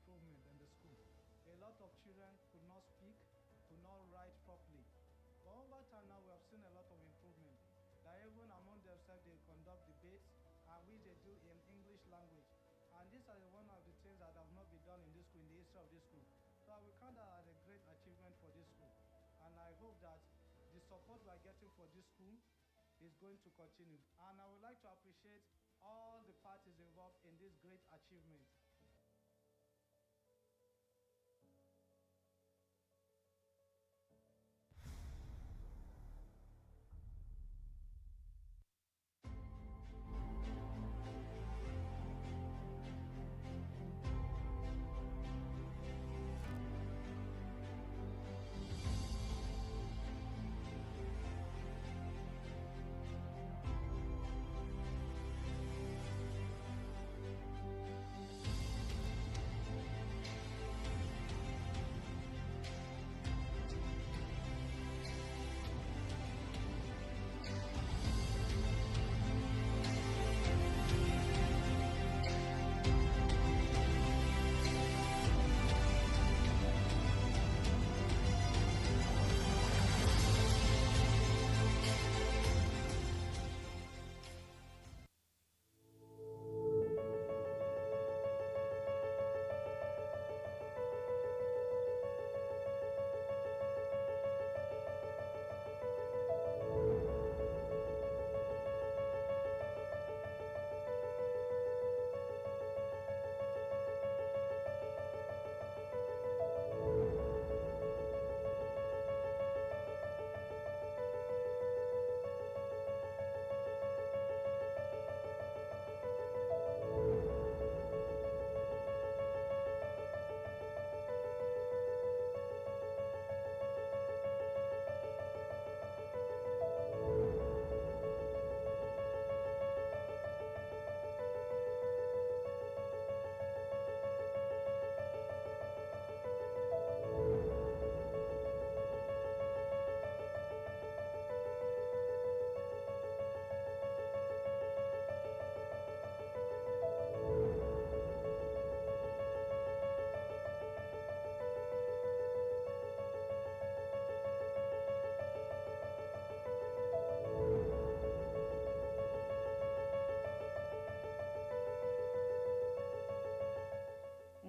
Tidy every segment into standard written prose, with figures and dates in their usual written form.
improvement in the school. A lot of children could not speak, could not write properly. But over time now, we have seen a lot of improvement. That even among themselves, they conduct debates, and which they do in English language. And these are one of the things that have not been done in this school, in the history of this school. So I will count that as a great achievement for this school. And I hope that the support we are getting for this school is going to continue. And I would like to appreciate all the parties involved in this great achievement.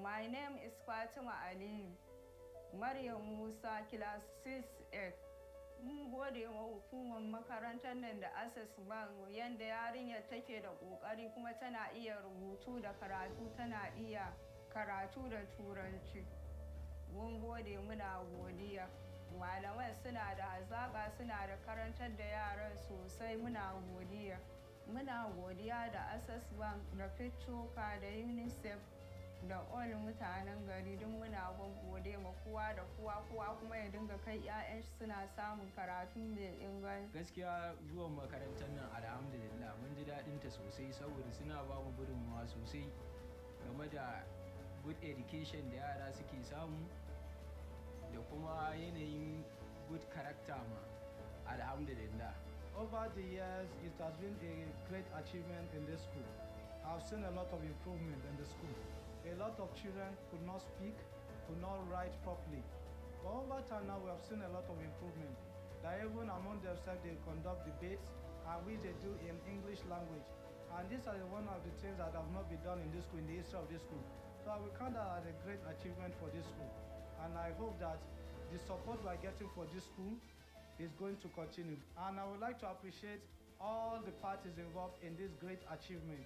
My name is Fatima Ali, Maryam Musa, class 6A. Mun gode wa hukumar makarantar nan da Access Bank yanda yarinyar take da kokari kuma tana iya rubutu da karatu, tana iya karatu da turanci. Mun gode, muna godiya. Malaman suna da hazaka, suna da karantar da yaran sosai, muna godiya. Muna godiya da Access Bank da Fitchoka da UNICEF da all mutanen gari don muna gode ma kowa da kowa kuma ya dinga kai 'ya'yan suna samun karatu mai inganci. Gaskiya zuwan makarantar nan alhamdulillah mun ji daɗin ta sosai saboda suna ba mu gudunmawa sosai game da good education da yara suke samu da kuma yanayin good character ma alhamdulillah. Over the years, it has been a great achievement in this school. I've seen a lot of improvement in the school. A lot of children could not speak, could not write properly. But over time now, we have seen a lot of improvement. That even among themselves, they conduct debates, and which they do in English language. And these are one of the things that have not been done in this school, in the history of this school. So I will count that as a great achievement for this school. And I hope that the support we are getting for this school is going to continue. And I would like to appreciate all the parties involved in this great achievement.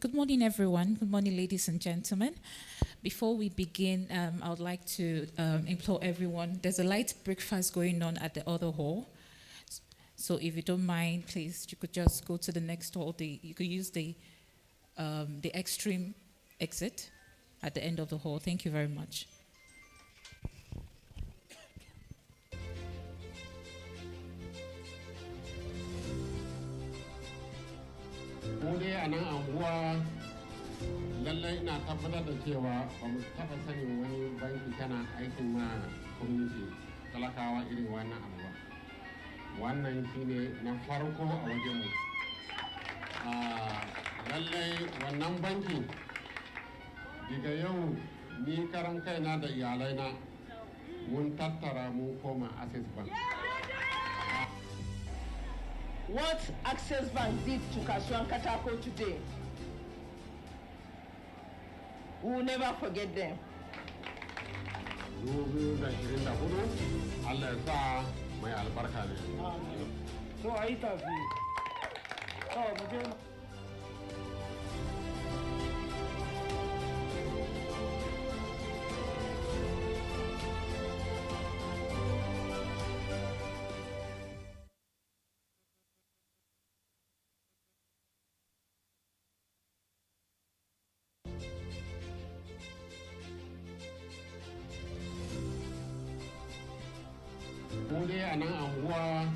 Good morning, everyone. Good morning, ladies and gentlemen. Before we begin, I would like to implore everyone, there's a light breakfast going on at the other hall. So if you don't mind, please, you could just go to the next hall. You could use the extreme exit at the end of the hall. Thank you very much. Mu dai a nan anguwa lallai ina tabbatar da cewa ba mu taɓa sanin wani banki tana aikin ma community talakawa irin wannan abu ba. Wannan shine na farko a wajenmu. Lallai wannan banki daga yau ni karan kaina da iyalaina mun tattara mu koma Access Bank. What Access Bank did to Kasuwan Katako today, we will never forget them. 2024 Allah ya sa mai albarka ne. So a yi tafi. Mu je. Mu dai a nan anguwa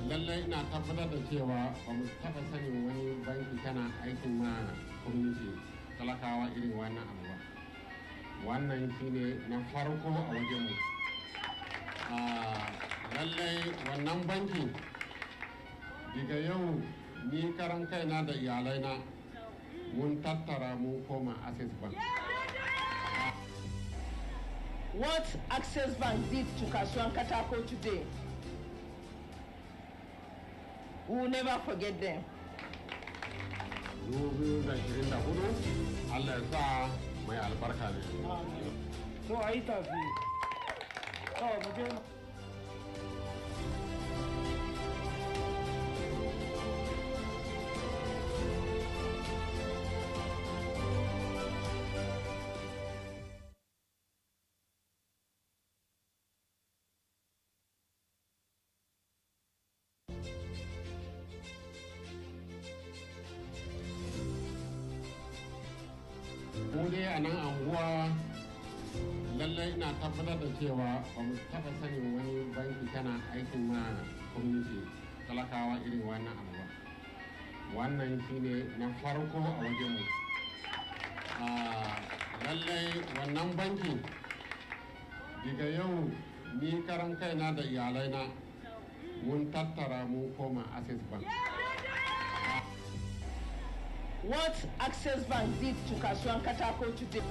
lallai ina tabbatar da cewa ba mu taɓa sanin wani banki tana aikin ma community talakawa irin wannan abu ba. Wannan shine na farko a wajenmu. Lallai wannan banki daga yau ni karan kaina da iyalaina mun tattara mu koma Access Bank. What Access Bank did to Kasuwan Katako today, we will never forget them. 2024 Allah ya sa mai albarka ne. So a yi tafi. Mu je. Mu dai a nan anguwa lallai ina tabbatar da cewa ba mu taɓa sanin wani banki tana aikin ma community talakawa irin wannan abu ba. Wannan shine na farko a wajenmu. Lallai wannan banki daga yau ni karan kaina da iyalaina mun tattara mu koma Access Bank. What Access Bank did to Kasuwan Katako today.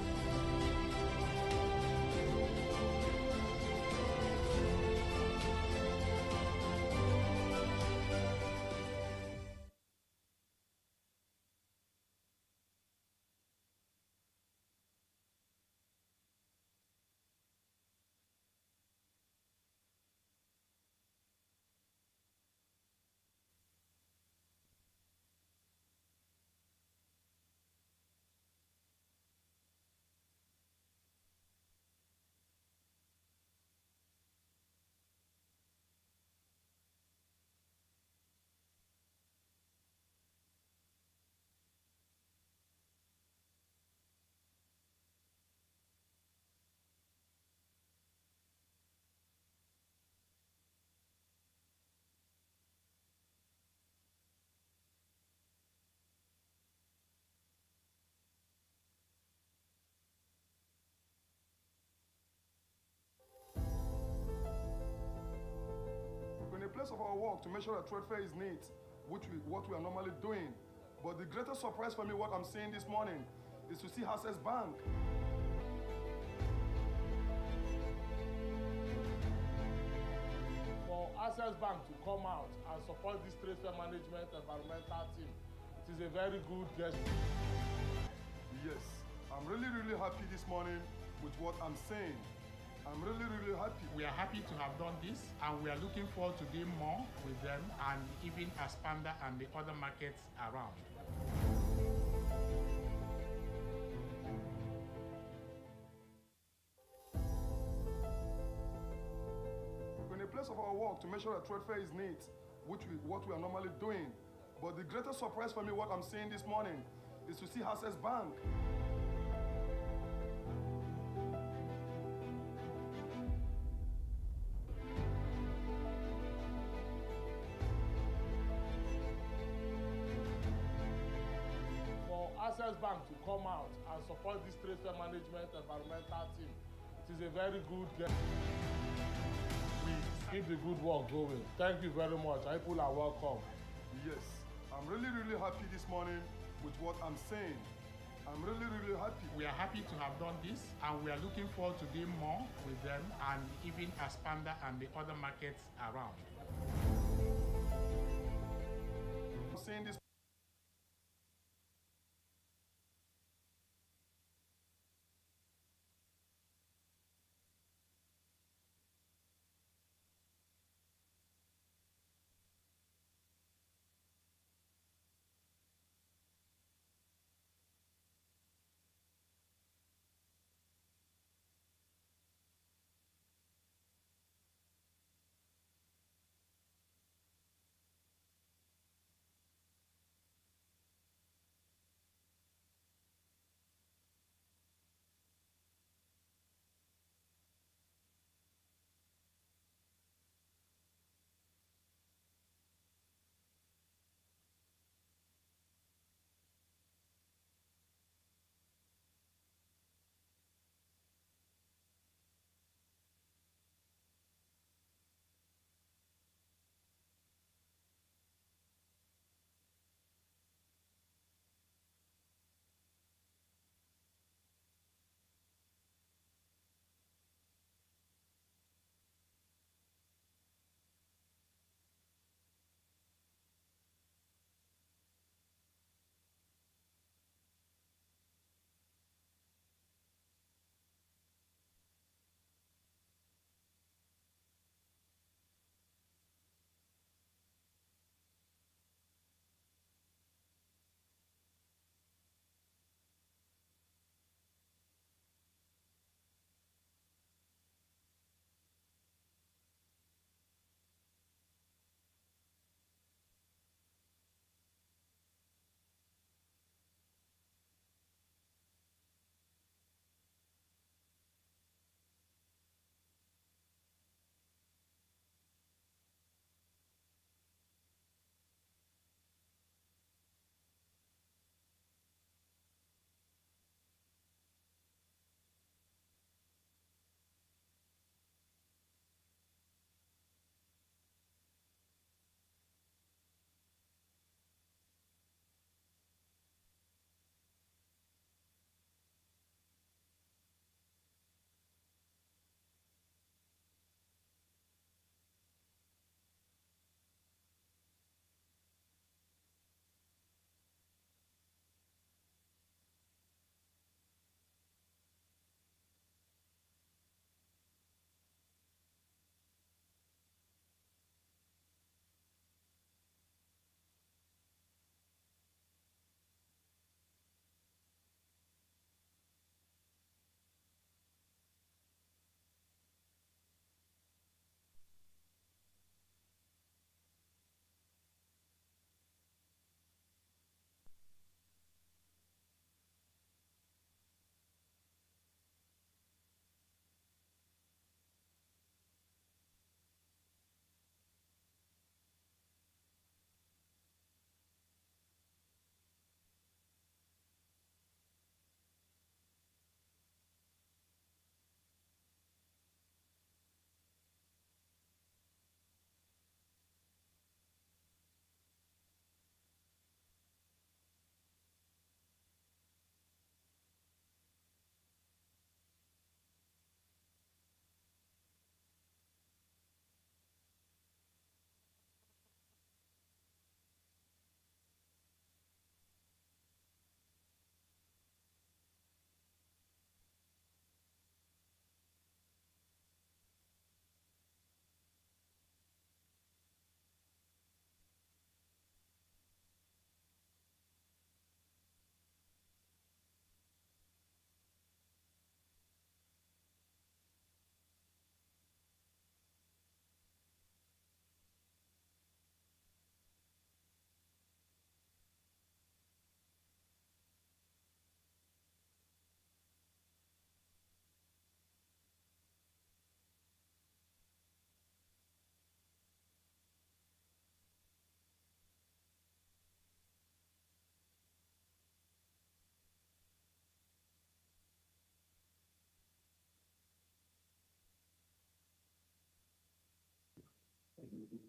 Place of our work to make sure that trade fair is neat, what we are normally doing. But the greatest surprise for me, what I'm seeing this morning, is to see Access Bank. For Access Bank to come out and support this trade fair management environmental team, it is a very good gesture. Yes, I'm really happy this morning with what I'm seeing. I'm really happy. We are happy to have done this, and we are looking forward to doing more with them and even expand that and the other markets around. In a place of our work to make sure that trade fair is neat, what we are normally doing. But the greatest surprise for me, what I'm seeing this morning, is to see Access Bank. For Access Bank to come out and support this trade fair management environmental team, it is a very good get. We keep the good work going. Thank you very much. People are welcome. Yes, I'm really, really happy this morning with what I'm saying. I'm really, really happy. We are happy to have done this, and we are looking forward to doing more with them and even expand that and the other markets around. I'm saying this.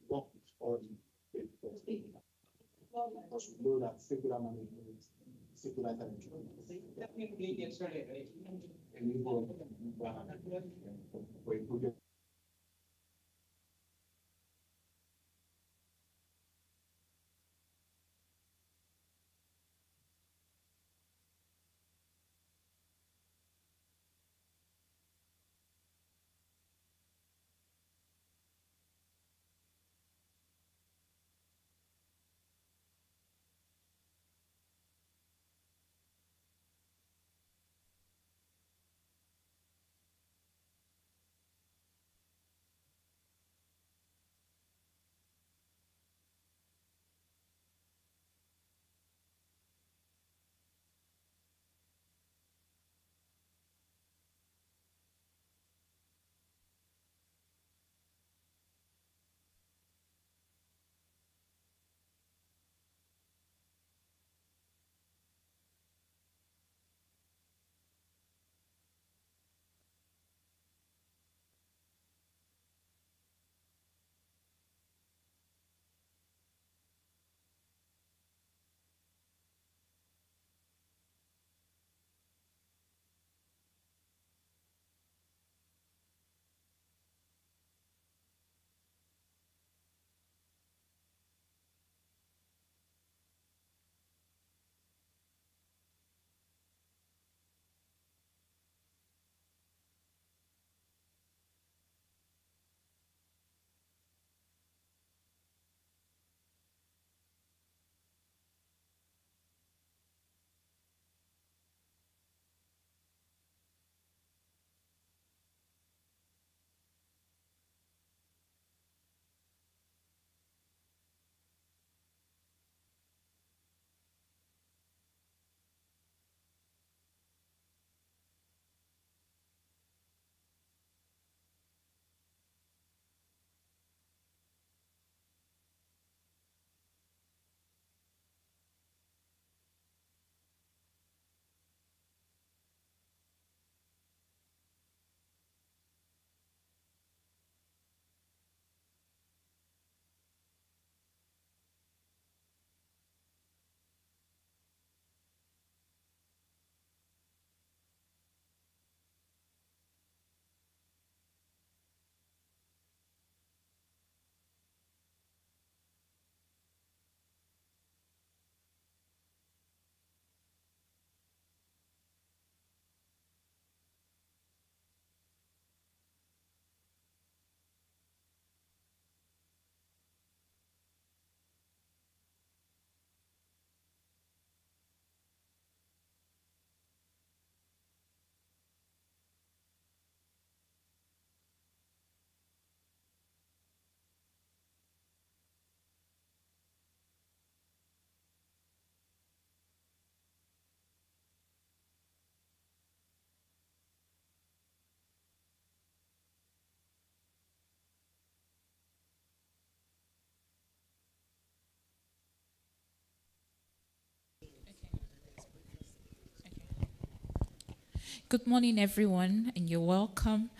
work with all the people. Because we know that secular management is secular management. And we go for a project. Good morning, everyone, and you're welcome.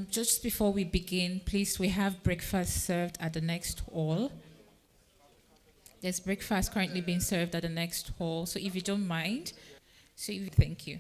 Just before we begin, please, we have breakfast served at the next hall. There's breakfast currently being served at the next hall, so if you don't mind, thank you.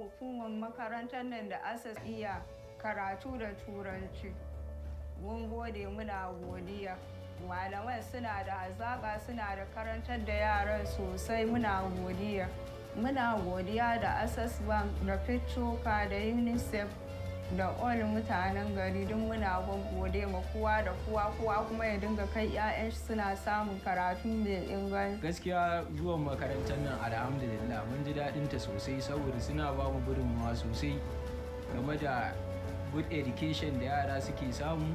hukumar makarantar nan da asas iya karatu da turanci. Mun gode, muna godiya. Malaman suna da hazaƙa, suna da karantar da yaran sosai, muna godiya. Muna godiya da Access Bank da Fitchoka da UNICEF da all mutanen gari duk muna gode ma kowa da kowa kuma ya dinga kai 'ya'yan shi suna samun karatu mai inganci. Gaskiya zuwan makarantar nan alhamdulillah mun ji daɗin ta sosai saboda suna ba mu gudunmawa sosai game da good education da yara suke samu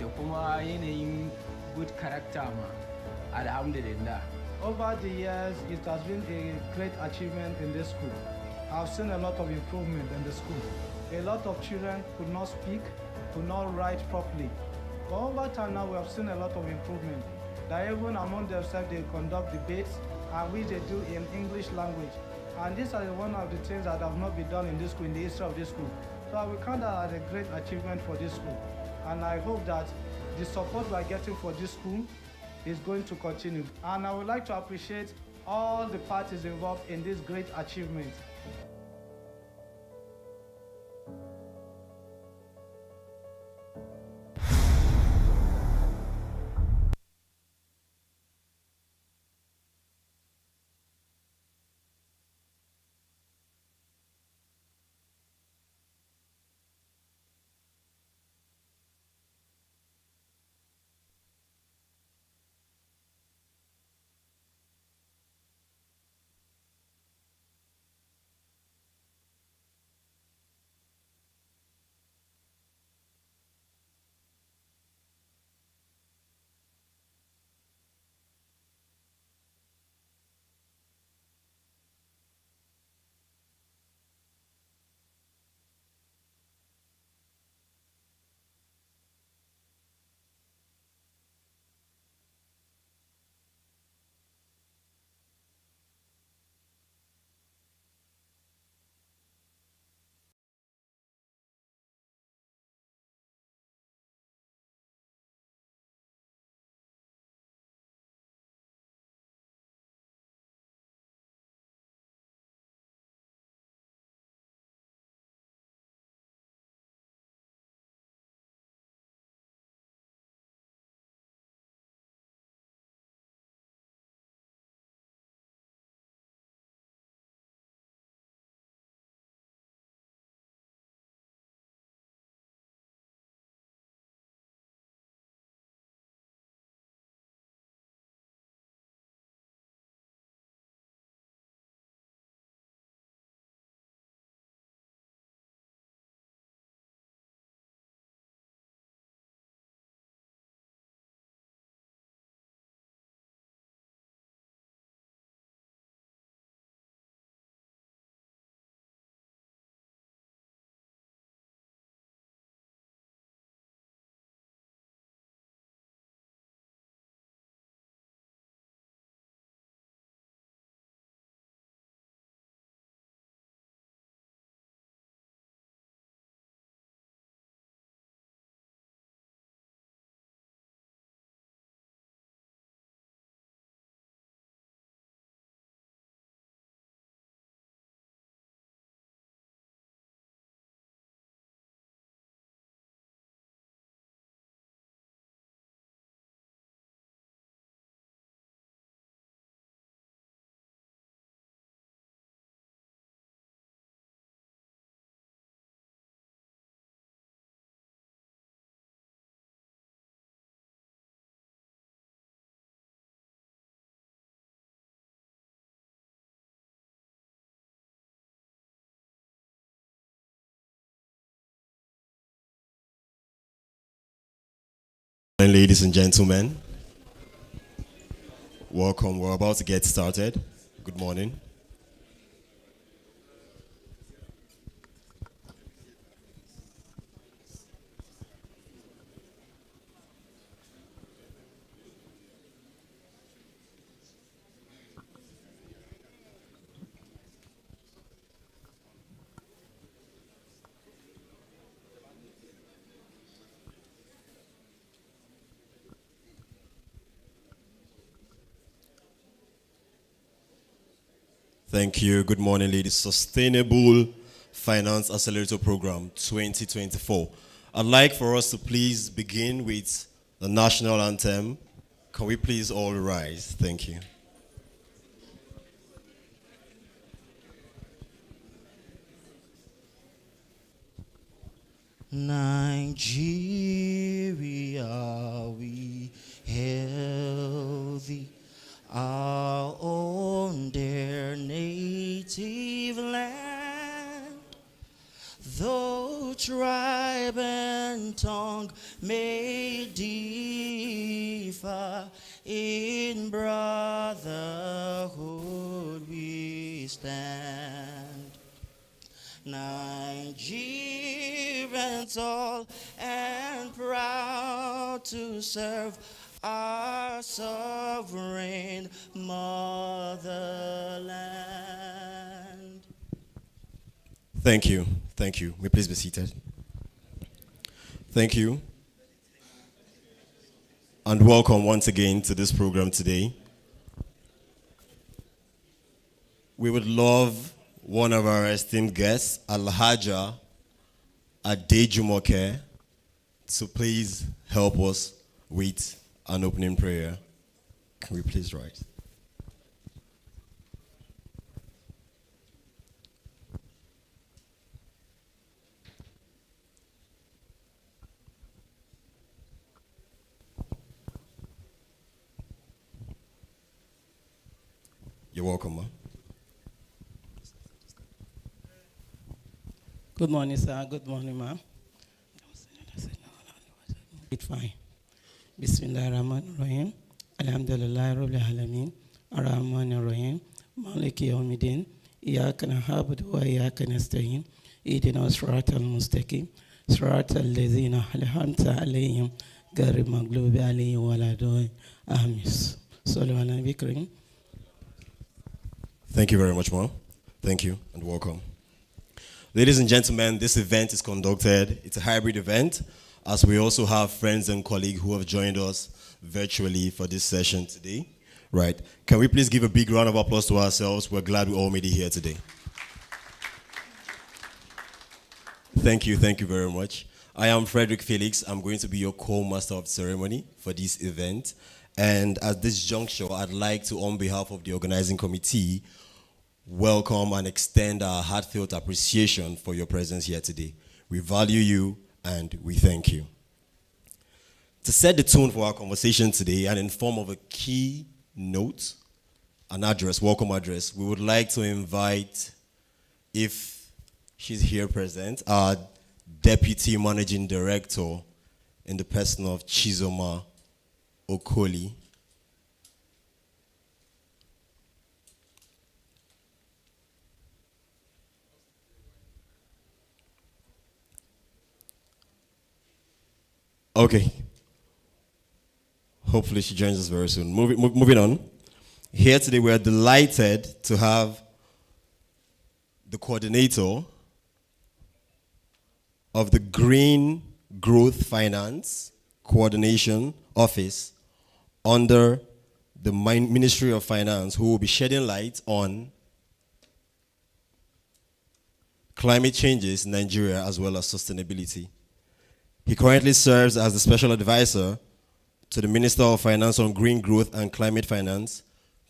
da kuma yanayin good character ma alhamdulillah. Over the years, it has been a great achievement in this school. I've seen a lot of improvement in the school. A lot of children could not speak, could not write properly. But over time now, we have seen a lot of improvement. That even among themselves, they conduct debates, and which they do in English language. And these are one of the things that have not been done in this school, in the history of this school. So I will count that as a great achievement for this school. And I hope that the support we are getting for this school is going to continue. And I would like to appreciate all the parties involved in this great achievement. Ladies and gentlemen, welcome. We're about to get started. Good morning. Thank you. Good morning, ladies. Sustainable Finance Accelerator Program 2024. I'd like for us to please begin with the national anthem. Can we please all rise? Thank you. Nigeria, we hail thee, our own dear native land. Though tribe and tongue may differ, in brotherhood we stand. Nigerians all and proud to serve our sovereign motherland. Thank you. Thank you. May please be seated. Thank you. And welcome once again to this program today. We would love one of our esteemed guests, Alhaja Adejumoke, to please help us with an opening prayer. Can we please rise? You're welcome, ma. Good morning, sir. Good morning, ma'am. It's fine. Bismillahirrahmanirrahim. Alhamdulillah Rabbil Alameen. Ar-Rahmanir-Rahim. Maliki Yawmiddin. Iyyaka na'budu wa iyyaka nasta'in. Ihdina as-siratal mustaqim. Siratal ladzina an'amta 'alayhim ghayril maghdubi 'alayhim waladdallin. Amin. Sallu ala Nabi Karim. Thank you very much, ma. Thank you and welcome. Ladies and gentlemen, this event is conducted. It's a hybrid event, as we also have friends and colleagues who have joined us virtually for this session today. Right. Can we please give a big round of applause to ourselves? We're glad we all made it here today. Thank you very much. I am Frederick Felix. I'm going to be your co-master of ceremony for this event. And at this juncture, I'd like to, on behalf of the organizing committee, welcome and extend our heartfelt appreciation for your presence here today. We value you and we thank you. To set the tone for our conversation today and in form of a key note, an address, welcome address, we would like to invite, if she's here present, our Deputy Managing Director in the person of Chizoma Okoli. Okay. Hopefully she joins us very soon. Moving on. Here today we are delighted to have the coordinator of the Green Growth Finance Coordination Office under the Ministry of Finance, who will be shedding light on climate changes in Nigeria as well as sustainability. He currently serves as the Special Advisor to the Minister of Finance on Green Growth and Climate Finance.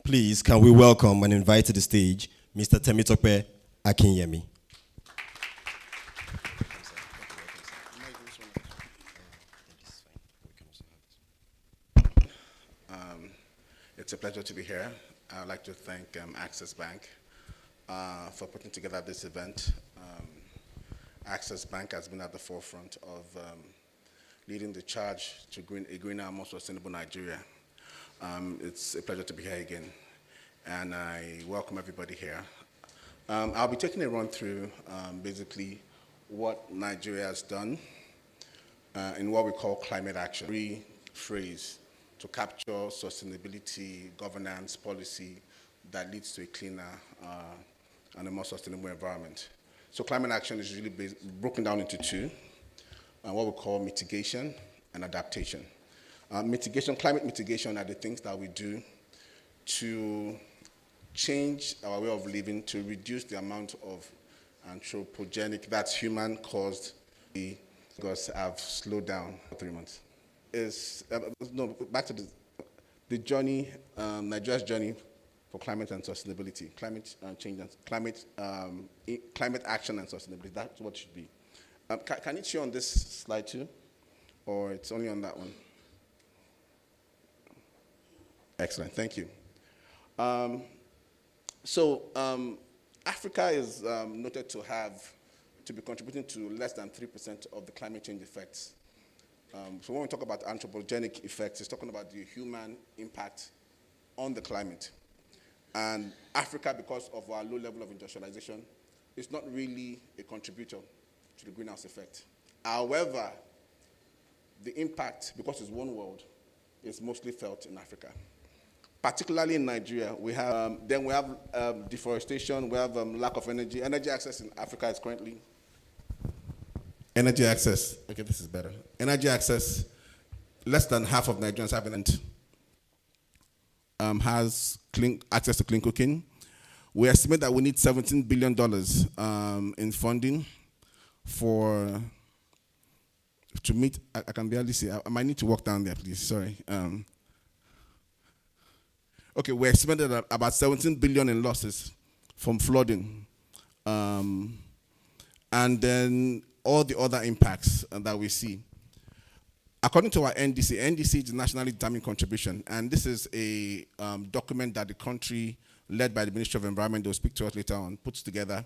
Please, can we welcome and invite to the stage Mr. Temitope Akinyemi. It's a pleasure to be here. I'd like to thank Access Bank for putting together this event. Access Bank has been at the forefront of leading the charge to a greener, more sustainable Nigeria. It's a pleasure to be here again, and I welcome everybody here. I'll be taking a run through basically what Nigeria has done in what we call climate action. Rephrase to capture sustainability, governance, policy that leads to a cleaner and a more sustainable environment. So climate action is really broken down into two, what we call mitigation and adaptation. Climate mitigation are the things that we do to change our way of living to reduce the amount of anthropogenic, that's human-caused, because I've slowed down for 3 months. No, back to the journey, Nigeria's journey for climate and sustainability, climate change and climate action and sustainability. That's what it should be. Can it show on this slide too, or it's only on that one? Excellent, thank you. Africa is noted to be contributing to less than 3% of the climate change effects. So when we talk about anthropogenic effects, it's talking about the human impact on the climate. And Africa, because of our low level of industrialization, is not really a contributor to the greenhouse effect. However, the impact, because it's one world, is mostly felt in Africa. Particularly in Nigeria, we have deforestation, we have lack of energy. Energy access in Africa is currently energy access. Okay, this is better. Energy access, less than half of Nigerians have has access to clean cooking. We estimate that we need $17 billion in funding to meet. I can barely see. I might need to walk down there, please. Sorry. Okay, we estimated about 17 billion in losses from flooding, and then all the other impacts that we see. According to our NDC is the nationally determined contribution, and this is a document that the country, led by the Ministry of Environment, they'll speak to us later on, puts together.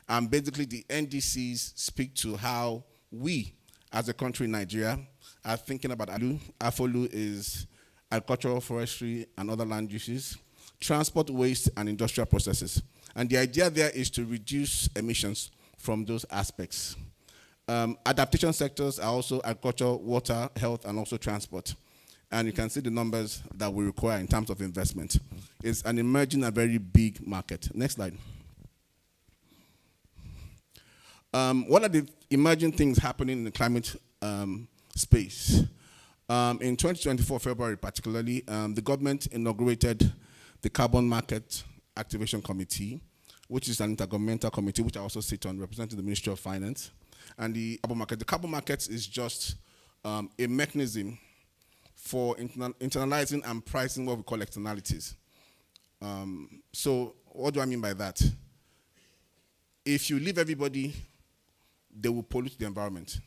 And basically, the NDCs speak to how we, as a country in Nigeria, are thinking about AFOLU. AFOLU is agricultural, forestry, and other land uses, transport, waste, and industrial processes. And the idea there is to reduce emissions from those aspects. Adaptation sectors are also agriculture, water, health, and also transport. And you can see the numbers that we require in terms of investment. It's an emerging, a very big market. Next slide. What are the emerging things happening in the climate space? In 2024, February particularly, the government inaugurated the Carbon Market Activation Committee, which is an intergovernmental committee, which I also sit on, representing the Ministry of Finance. And the carbon market is just a mechanism for internalizing and pricing what we call externalities. So what do I mean by that? If you leave everybody, they will pollute the environment.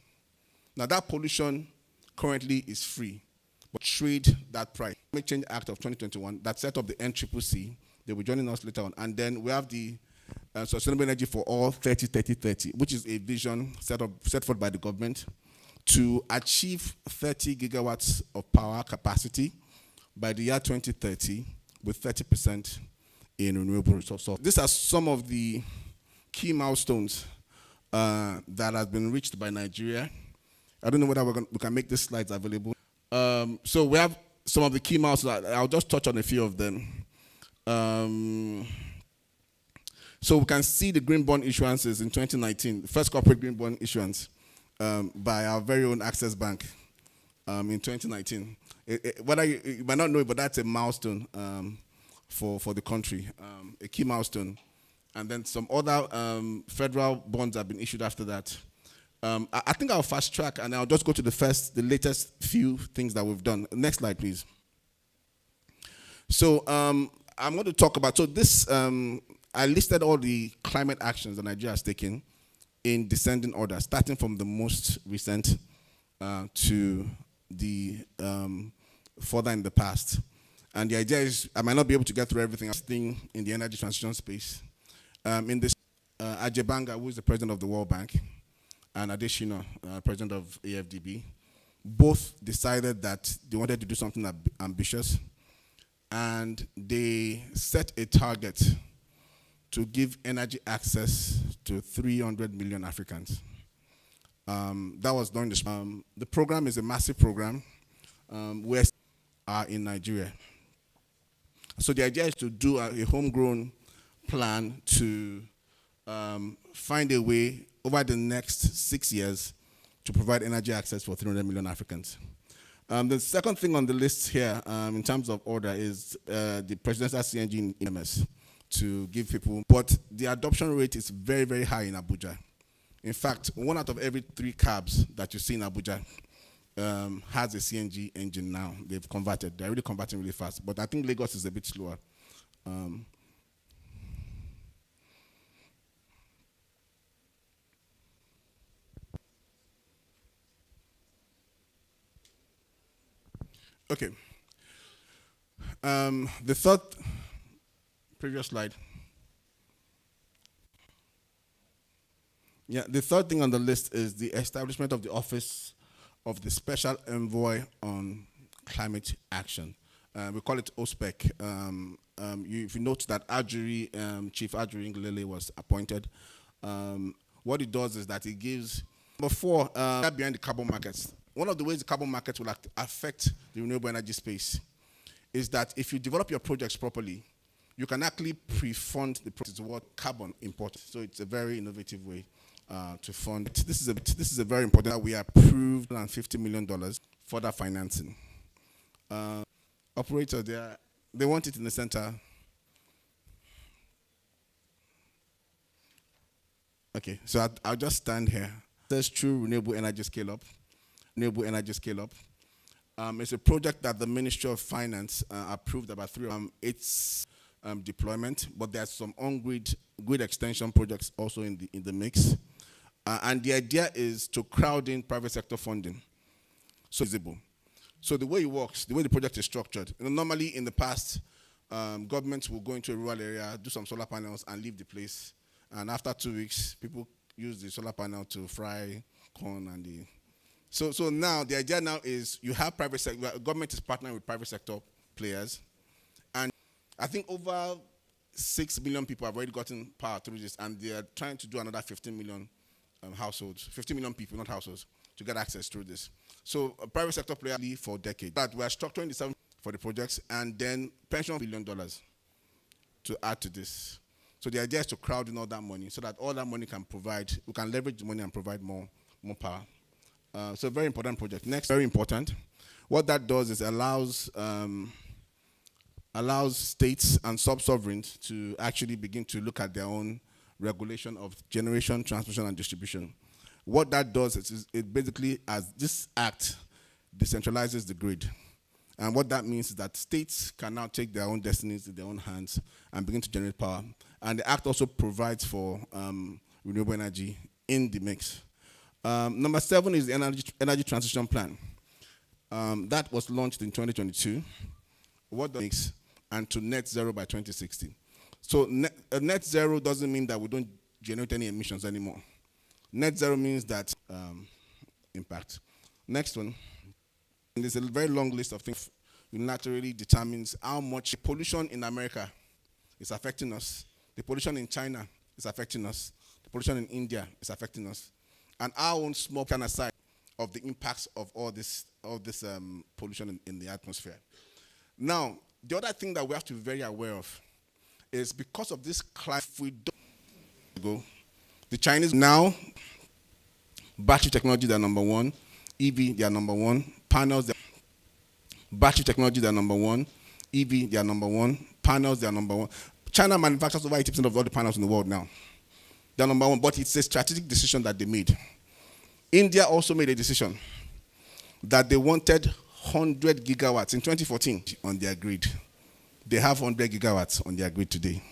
Now that pollution currently is free, but trade that price. Climate Change Act of 2021 that set up the NCCC, they will be joining us later on. And then we have the Sustainable Energy for All 30-30-30, which is a vision set forth by the government to achieve 30 gigawatts of power capacity by the year 2030 with 30% in renewable resources. So these are some of the key milestones that have been reached by Nigeria. I don't know whether we can make these slides available. So we have some of the key milestones. I'll just touch on a few of them. So we can see the green bond issuances in 2019, the first corporate green bond issuance by our very own Access Bank in 2019. Whether you might not know it, but that's a milestone for the country, a key milestone. And then some other federal bonds have been issued after that. I think I'll fast track and I'll just go to the latest few things that we've done. Next slide, please. So I'm going to talk about, this, I listed all the climate actions that Nigeria has taken in descending order, starting from the most recent to the further in the past. And the idea is, I might not be able to get through everything in the energy transition space. In this, Ajay Banga, who is the president of the World Bank, and Adeshina, president of AFDB, both decided that they wanted to do something ambitious, and they set a target to give energy access to 300 million Africans. That was during the program is a massive program where are in Nigeria. So the idea is to do a homegrown plan to find a way over the next 6 years to provide energy access for 300 million Africans. The second thing on the list here in terms of order is the presidential CNG in EMS. to give people, but the adoption rate is very, very high in Abuja. In fact, 1 out of every 3 cabs that you see in Abuja has a CNG engine now. They've converted. They're really converting really fast. But I think Lagos is a bit slower. Okay. The third, previous slide. Yeah, the third thing on the list is the establishment of the Office of the Special Envoy on Climate Action. We call it OSPEC. If you note that Chief Ajuri Ngelele was appointed, what it does is that it gives, behind the carbon markets. One of the ways the carbon markets will affect the renewable energy space is that if you develop your projects properly, you can actually pre-fund the project toward carbon import. So it's a very innovative way to fund. This is a very important. We approved $50 million for that financing. Operator, they want it in the center. Okay, so I'll just stand here. There's true renewable energy scale up. Renewable energy scale up. It's a project that the Ministry of Finance approved about 3. It's deployment, but there's some on-grid grid extension projects also in the mix. And the idea is to crowd in private sector funding. So visible. So the way it works, the way the project is structured, normally in the past, governments will go into a rural area, do some solar panels, and leave the place. And after 2 weeks, people use the solar panel to fry corn and the. So now the idea now is you have private sector. Government is partnering with private sector players, and I think over 6 million people have already gotten power through this, and they are trying to do another 15 million households, 50 million people, not households, to get access through this. So a private sector player for decades. But we are structuring the for the projects, and then pension $1 billion to add to this. So the idea is to crowd in all that money so that all that money can provide, we can leverage the money and provide more power. So a very important project. Next, very important. What that does is allows states and sub-sovereigns to actually begin to look at their own regulation of generation, transmission, and distribution. What that does is it basically, as this act, decentralizes the grid. And what that means is that states can now take their own destinies in their own hands and begin to generate power. And the act also provides for renewable energy in the mix. Number 7 is the energy transition plan. That was launched in 2022. What does it mean? And to net zero by 2060. So net zero doesn't mean that we don't generate any emissions anymore. Net zero means that impact. Next one. And there's a very long list of things. Unilaterally determines how much pollution in America is affecting us. The pollution in China is affecting us. The pollution in India is affecting us. And our own small kind of side of the impacts of all this pollution in the atmosphere. Now, the other thing that we have to be very aware of is because of this climate, we don't go. The Chinese now, battery technology, they're number 1. EV, they are number 1. Panels, battery technology, they are number 1. EV, they are number 1. Panels, they are number 1. China manufactures over 80% of all the panels in the world now. They're number 1, but it's a strategic decision that they made. India also made a decision that they wanted 100 gigawatts in 2014 on their grid. They have 100 gigawatts on their grid today.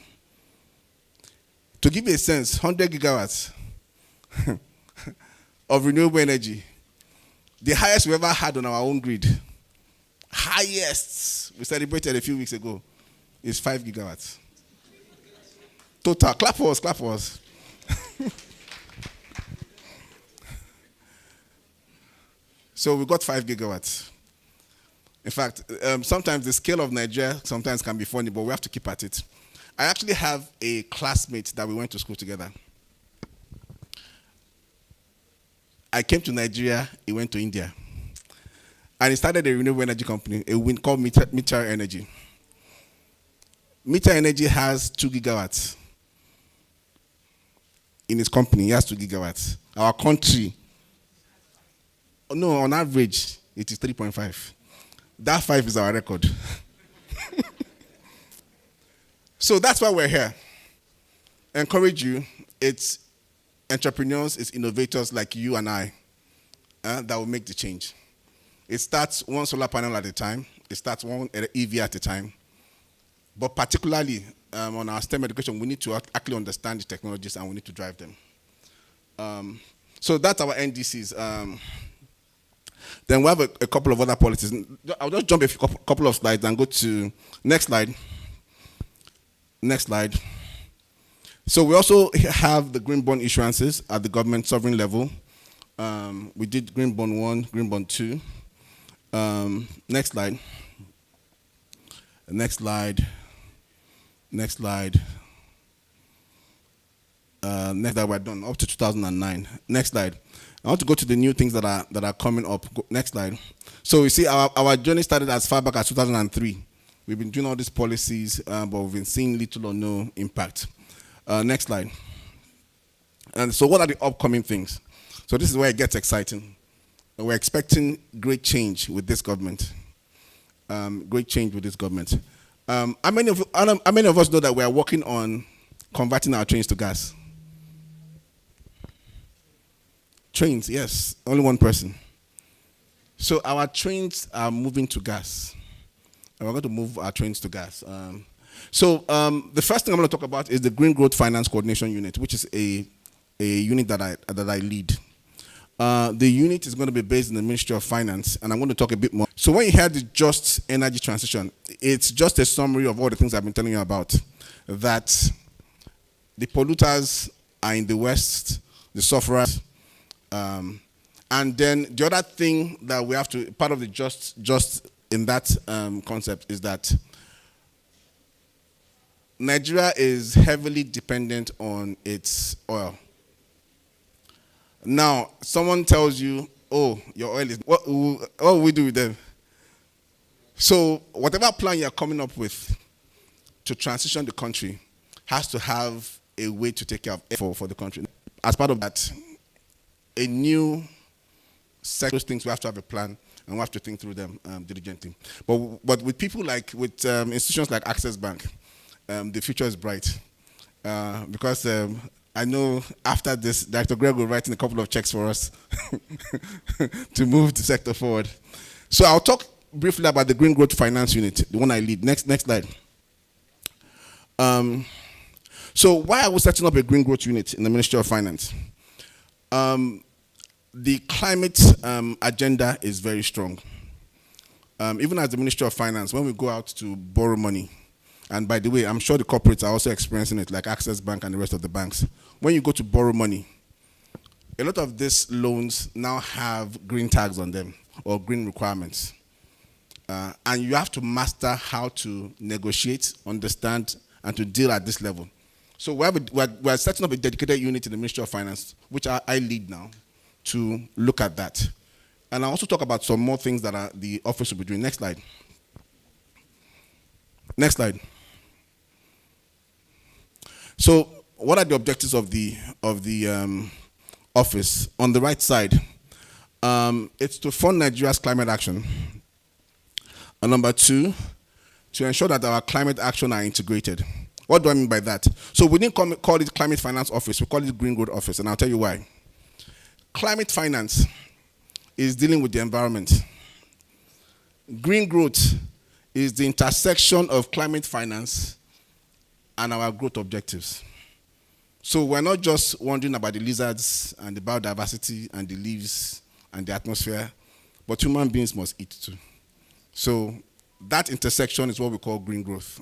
To give you a sense, 100 gigawatts of renewable energy, the highest we ever had on our own grid, highest, we celebrated a few weeks ago, is 5 gigawatts. Total, clap for us, clap for us. So we got 5 gigawatts. In fact, sometimes the scale of Nigeria sometimes can be funny, but we have to keep at it. I actually have a classmate that we went to school together. I came to Nigeria, he went to India. And he started a renewable energy company, called Meter Energy. Meter Energy has 2 gigawatts. In his company, he has 2 gigawatts. Our country, no, on average, it is 3.5. That 5 is our record. So that's why we're here. Encourage you. It's entrepreneurs, it's innovators like you and I that will make the change. It starts one solar panel at a time. It starts one EV at a time. But particularly on our STEM education, we need to actually understand the technologies and we need to drive them. So that's our NDCs. Then we have a couple of other policies. I'll just jump a couple of slides and go to next slide. Next slide. So we also have the green bond issuances at the government sovereign level. We did green bond 1, green bond 2. Next slide. Next slide. Next slide. Next slide, we're done, up to 2009. Next slide. I want to go to the new things that are coming up. Next slide. So you see, our journey started as far back as 2003. We've been doing all these policies, but we've been seeing little or no impact. Next slide. And so what are the upcoming things? So this is where it gets exciting. We're expecting great change with this government. Great change with this government. How many of us know that we are working on converting our trains to gas? Trains, yes, only one person. So our trains are moving to gas. And we're going to move our trains to gas. The first thing I'm going to talk about is the Green Growth Finance Coordination Unit, which is a unit that I lead. The unit is going to be based in the Ministry of Finance, and I'm going to talk a bit more. So when you hear the just energy transition, it's just a summary of all the things I've been telling you about. That the polluters are in the West, the sufferers, and then the other thing that we have to, part of the just in that concept is that Nigeria is heavily dependent on its oil. Now, someone tells you, oh, your oil is, what will we do with them? So whatever plan you're coming up with to transition the country has to have a way to take care of for the country. As part of that, a new set of things, we have to have a plan and we have to think through them diligently. But with people like, with institutions like Access Bank, the future is bright. Because I know after this, Dr. Greg will write in a couple of checks for us to move the sector forward. So I'll talk briefly about the Green Growth Finance Unit, the one I lead. Next slide. So why are we setting up a Green Growth Unit in the Ministry of Finance? The climate agenda is very strong. Even as the Ministry of Finance, when we go out to borrow money, and by the way, I'm sure the corporates are also experiencing it, like Access Bank and the rest of the banks. When you go to borrow money, a lot of these loans now have green tags on them, or green requirements. And you have to master how to negotiate, understand, and to deal at this level. So we're setting up a dedicated unit in the Ministry of Finance, which I lead now, to look at that. And I'll also talk about some more things that the office will be doing. Next slide. Next slide. So what are the objectives of the office? On the right side, it's to fund Nigeria's climate action. And number 2, to ensure that our climate action are integrated. What do I mean by that? So we didn't call it Climate Finance Office, we call it Green Growth Office, and I'll tell you why. Climate finance is dealing with the environment. Green growth is the intersection of climate finance and our growth objectives. So we're not just wondering about the lizards and the biodiversity and the leaves and the atmosphere, but human beings must eat too. So that intersection is what we call green growth.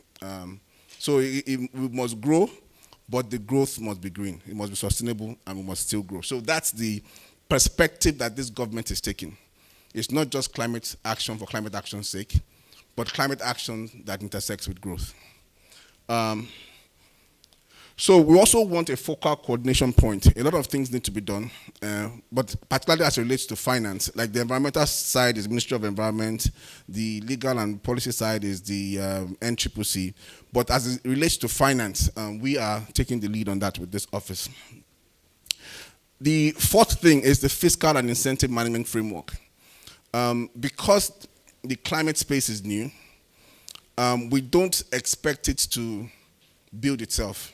So we must grow, but the growth must be green. It must be sustainable, and we must still grow. So that's the perspective that this government is taking. It's not just climate action for climate action's sake, but climate action that intersects with growth. So we also want a focal coordination point. A lot of things need to be done, but particularly as it relates to finance, like the environmental side is Ministry of Environment, the legal and policy side is the NCCC, but as it relates to finance, we are taking the lead on that with this office. The fourth thing is the fiscal and incentive management framework. Because the climate space is new, we don't expect it to build itself.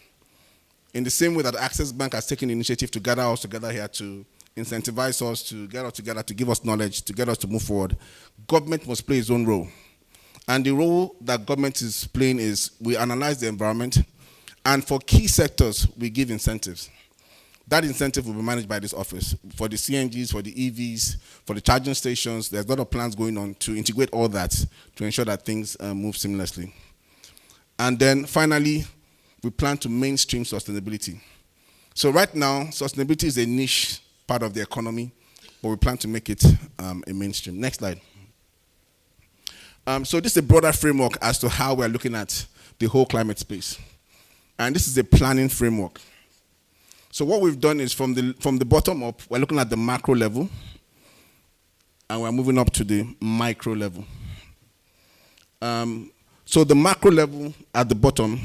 In the same way that Access Bank has taken the initiative to gather us together here to incentivize us, to get us together, to give us knowledge, to get us to move forward, government must play its own role. And the role that government is playing is we analyze the environment, and for key sectors, we give incentives. That incentive will be managed by this office. For the CNGs, for the EVs, for the charging stations, there's a lot of plans going on to integrate all that to ensure that things move seamlessly. And then finally, we plan to mainstream sustainability. So right now, sustainability is a niche part of the economy, but we plan to make it a mainstream. Next slide. So this is a broader framework as to how we're looking at the whole climate space. And this is a planning framework. So what we've done is from the bottom up, we're looking at the macro level, and we're moving up to the micro level. So the macro level at the bottom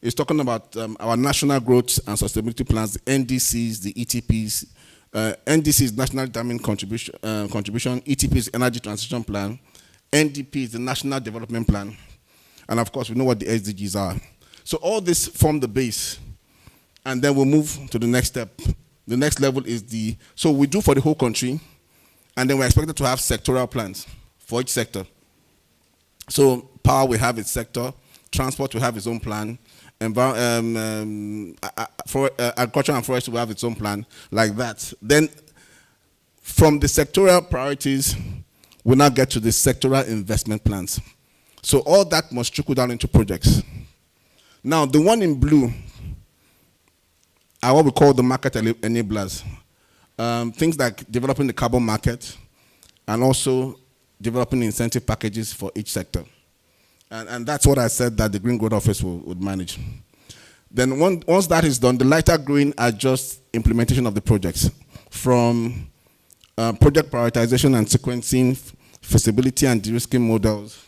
is talking about our national growth and sustainability plans, the NDCs, the ETPs. NDC is National Determined Contribution, ETP is Energy Transition Plan, NDP is the National Development Plan, and of course we know what the SDGs are. So all this form the base, and then we'll move to the next step. The next level is so we do for the whole country, and then we're expected to have sectoral plans for each sector. So power will have its sector, transport will have its own plan, agriculture and forestry will have its own plan, like that. Then from the sectoral priorities, we now get to the sectoral investment plans. So all that must trickle down into projects. Now, the one in blue are what we call the market enablers. Things like developing the carbon market and also developing incentive packages for each sector. And that's what I said that the Green Growth Office would manage. Then once that is done, the lighter green are just implementation of the projects, from project prioritization and sequencing, feasibility and de-risking models,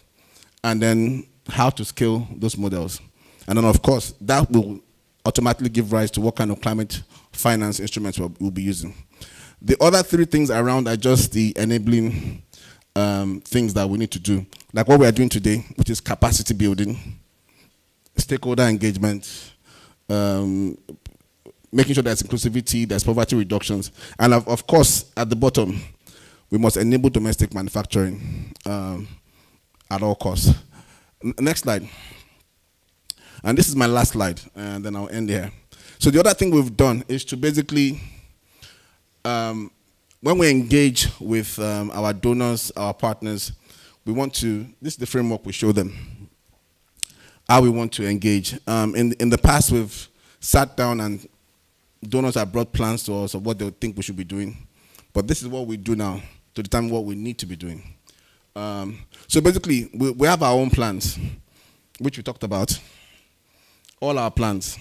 and then how to scale those models. And then, of course, that will automatically give rise to what kind of climate finance instruments we'll be using. The other three things around are just the enabling things that we need to do, like what we are doing today, which is capacity building, stakeholder engagement, making sure there's inclusivity, there's poverty reductions, and of course, at the bottom, we must enable domestic manufacturing at all costs. Next slide. And this is my last slide, and then I'll end here. So the other thing we've done is to basically, when we engage with our donors, our partners, we want to, this is the framework we show them, how we want to engage. In the past, we've sat down and donors have brought plans to us of what they think we should be doing. But this is what we do now to determine what we need to be doing. So basically, we have our own plans, which we talked about. All our plans.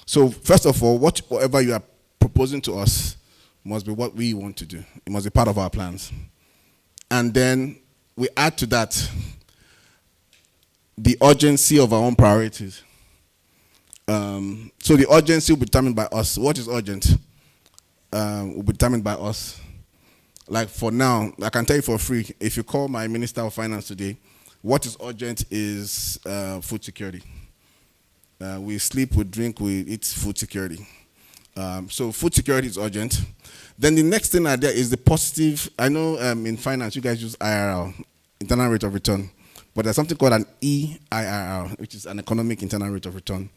So first of all, whatever you are proposing to us must be what we want to do. It must be part of our plans. And then we add to that the urgency of our own priorities. So the urgency will be determined by us. What is urgent will be determined by us. Like for now, I can tell you for free, if you call my Minister of Finance today, what is urgent is food security. We sleep, we drink, we eat, food security. So food security is urgent. Then the next thing there is the positive. I know in finance you guys use IRR, internal rate of return, but there's something called an EIRR, which is an economic internal rate of return,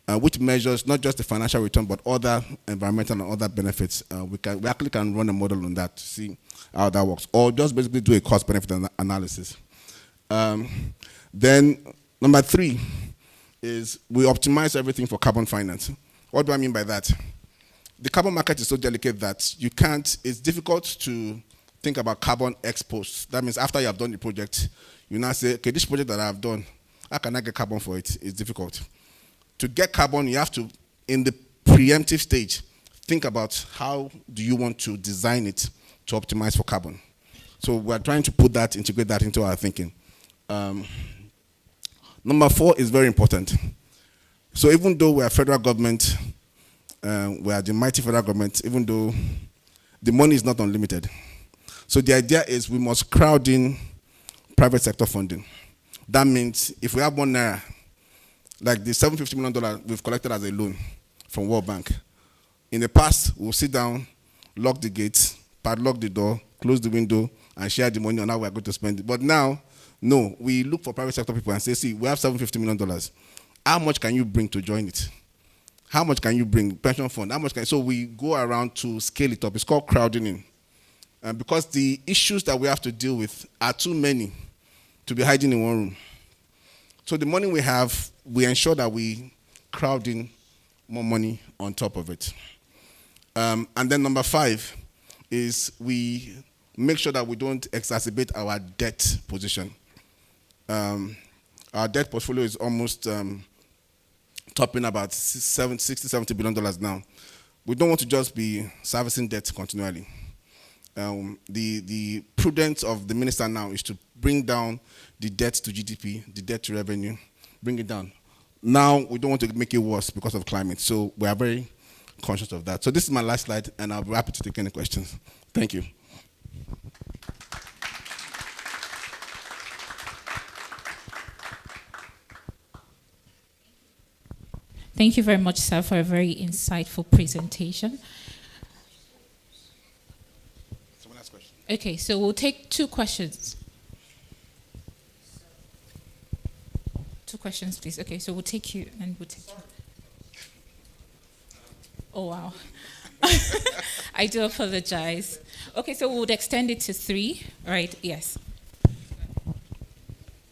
which measures not just the financial return but other environmental and other benefits. We actually can run a model on that to see how that works, or just basically do a cost-benefit analysis. Then number 3 is we optimize everything for carbon finance. What do I mean by that? The carbon market is so delicate that you can't, it's difficult to think about carbon ex post. That means after you have done the project, you now say, okay, this project that I have done, how can I get carbon for it? It's difficult. To get carbon, you have to, in the preemptive stage, think about how do you want to design it to optimize for carbon. So we're trying to integrate that into our thinking. Number 4 is very important. So even though we're federal government, we are the mighty federal government, even though the money is not unlimited. So the idea is we must crowd in private sector funding. That means if we have 1 naira like the $750 million we've collected as a loan from World Bank. In the past, we'll sit down, lock the gates, padlock the door, close the window, and share the money on how we're going to spend it. But now, no, we look for private sector people and say, see, we have $750 million. How much can you bring to join it? How much can you bring? Pension fund, how much can you? So we go around to scale it up. It's called crowding in. Because the issues that we have to deal with are too many to be hiding in one room. So the money we have, we ensure that we crowd in more money on top of it. And then number 5 is we make sure that we don't exacerbate our debt position. Our debt portfolio is almost topping about $60–70 billion now. We don't want to just be servicing debt continually. The prudence of the minister now is to bring down the debt to GDP, the debt to revenue, bring it down. Now, we don't want to make it worse because of climate, so we are very conscious of that. So this is my last slide, and I'll be happy to take any questions. Thank you. Thank you very much, sir, for a very insightful presentation. Someone ask question. Okay, so we'll take 2 questions. 2 questions, please. Okay, so we'll take you and we'll take you. Oh, wow. I do apologize. Okay, so we would extend it to 3, right? Yes.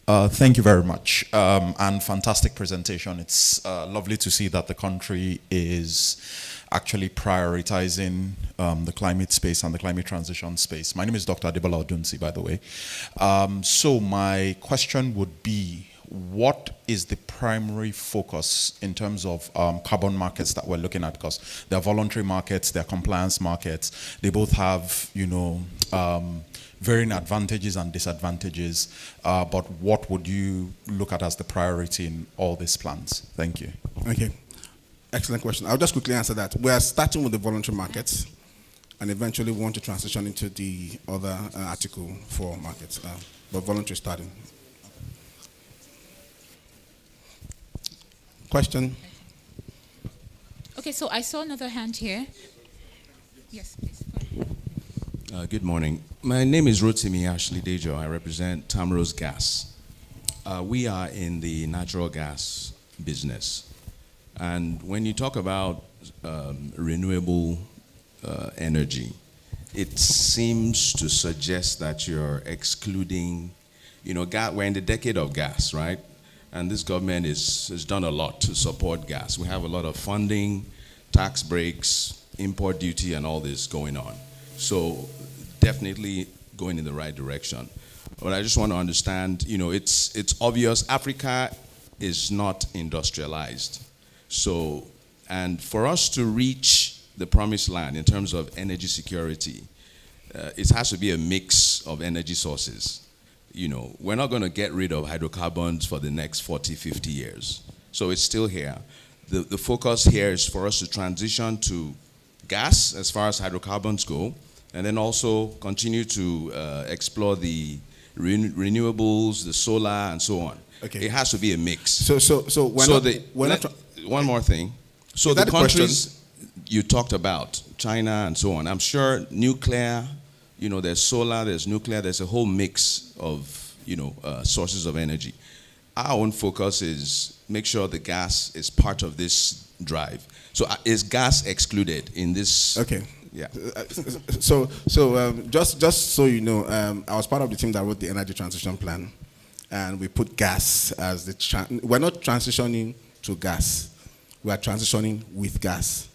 Thank you very much. And fantastic presentation. It's lovely to see that the country is actually prioritizing the climate space and the climate transition space. My name is Dr. Adebola Odunsi, by the way. So my question would be, what is the primary focus in terms of carbon markets that we're looking at? Because they're voluntary markets, they're compliance markets. They both have, varying advantages and disadvantages. But what would you look at as the priority in all these plans? Thank you. Okay. Excellent question. I'll just quickly answer that. We are starting with the voluntary markets, and eventually we want to transition into the other Article 4 markets, but voluntary starting. Question? Okay, so I saw another hand here. Yes, please. Good morning. My name is Rotimi Ashley Dejo. I represent Tamrose Gas. We are in the natural gas business. And when you talk about renewable energy, it seems to suggest that you're excluding, we're in the decade of gas, right? And this government has done a lot to support gas. We have a lot of funding, tax breaks, import duty, and all this going on. So definitely going in the right direction. But I just want to understand, it's obvious Africa is not industrialized. So, and for us to reach the promised land in terms of energy security, it has to be a mix of energy sources. We're not going to get rid of hydrocarbons for the next 40, 50 years. So it's still here. The focus here is for us to transition to gas as far as hydrocarbons go, and then also continue to explore the renewables, the solar, and so on. Okay. It has to be a mix. One more thing. So the countries you talked about, China and so on, I'm sure nuclear, there's solar, there's nuclear, there's a whole mix of, sources of energy. Our own focus is make sure the gas is part of this drive. So is gas excluded in this? Okay. Yeah. Just so you know, I was part of the team that wrote the energy transition plan, and we put gas as we're not transitioning to gas, we are transitioning with gas.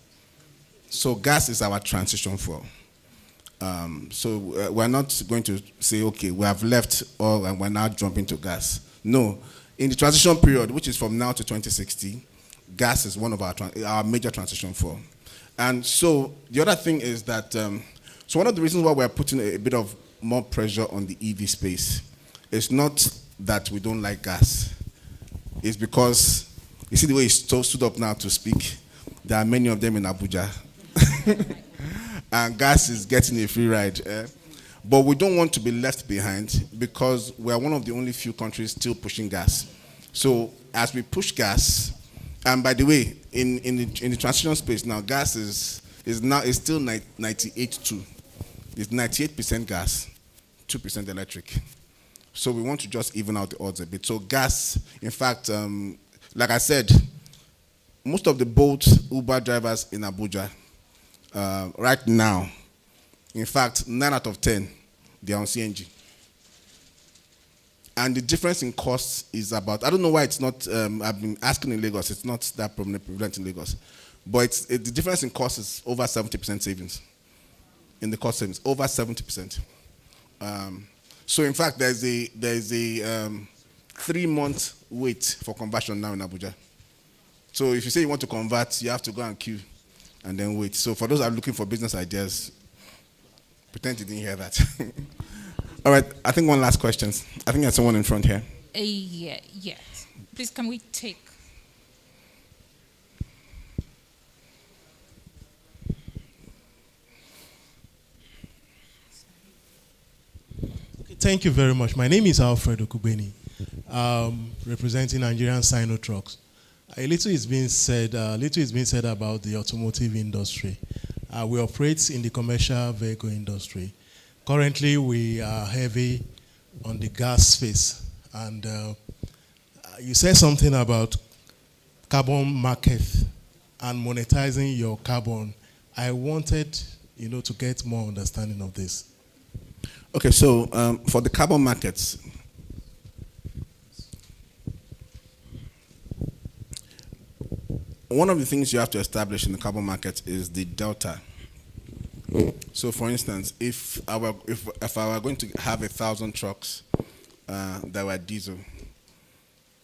So gas is our transition fuel. We're not going to say, okay, we have left oil and we're now jumping to gas. No. In the transition period, which is from now to 2060, gas is one of our major transition fuel. And so the other thing is that, so one of the reasons why we're putting a bit of more pressure on the EV space is not that we don't like gas. It's because, you see the way he stood up now to speak, there are many of them in Abuja. And gas is getting a free ride. But we don't want to be left behind because we're one of the only few countries still pushing gas. So as we push gas, and by the way, in the transition space now, gas is still 98.2. It's 98% gas, 2% electric. So we want to just even out the odds a bit. So gas, in fact, like I said, most of the Bolt Uber drivers in Abuja right now, in fact, 9 out of 10, they are on CNG. And the difference in costs is about, I don't know why it's not, I've been asking in Lagos, it's not that prevalent in Lagos. But the difference in cost is over 70% savings. In the cost savings, over 70%. So in fact, there's a 3-month wait for conversion now in Abuja. So if you say you want to convert, you have to go and queue and then wait. So for those that are looking for business ideas, pretend you didn't hear that. All right, I think one last question. I think there's someone in front here. Yeah. Please, can we take? Thank you very much. My name is Alfred Okubeni, representing Nigerian Sino Trucks. A little is being said about the automotive industry. We operate in the commercial vehicle industry. Currently, we are heavy on the gas space. And you said something about carbon market and monetizing your carbon. I wanted, to get more understanding of this. Okay, so for the carbon markets, one of the things you have to establish in the carbon market is the delta. So, for instance, if I were going to have 1,000 trucks that were diesel,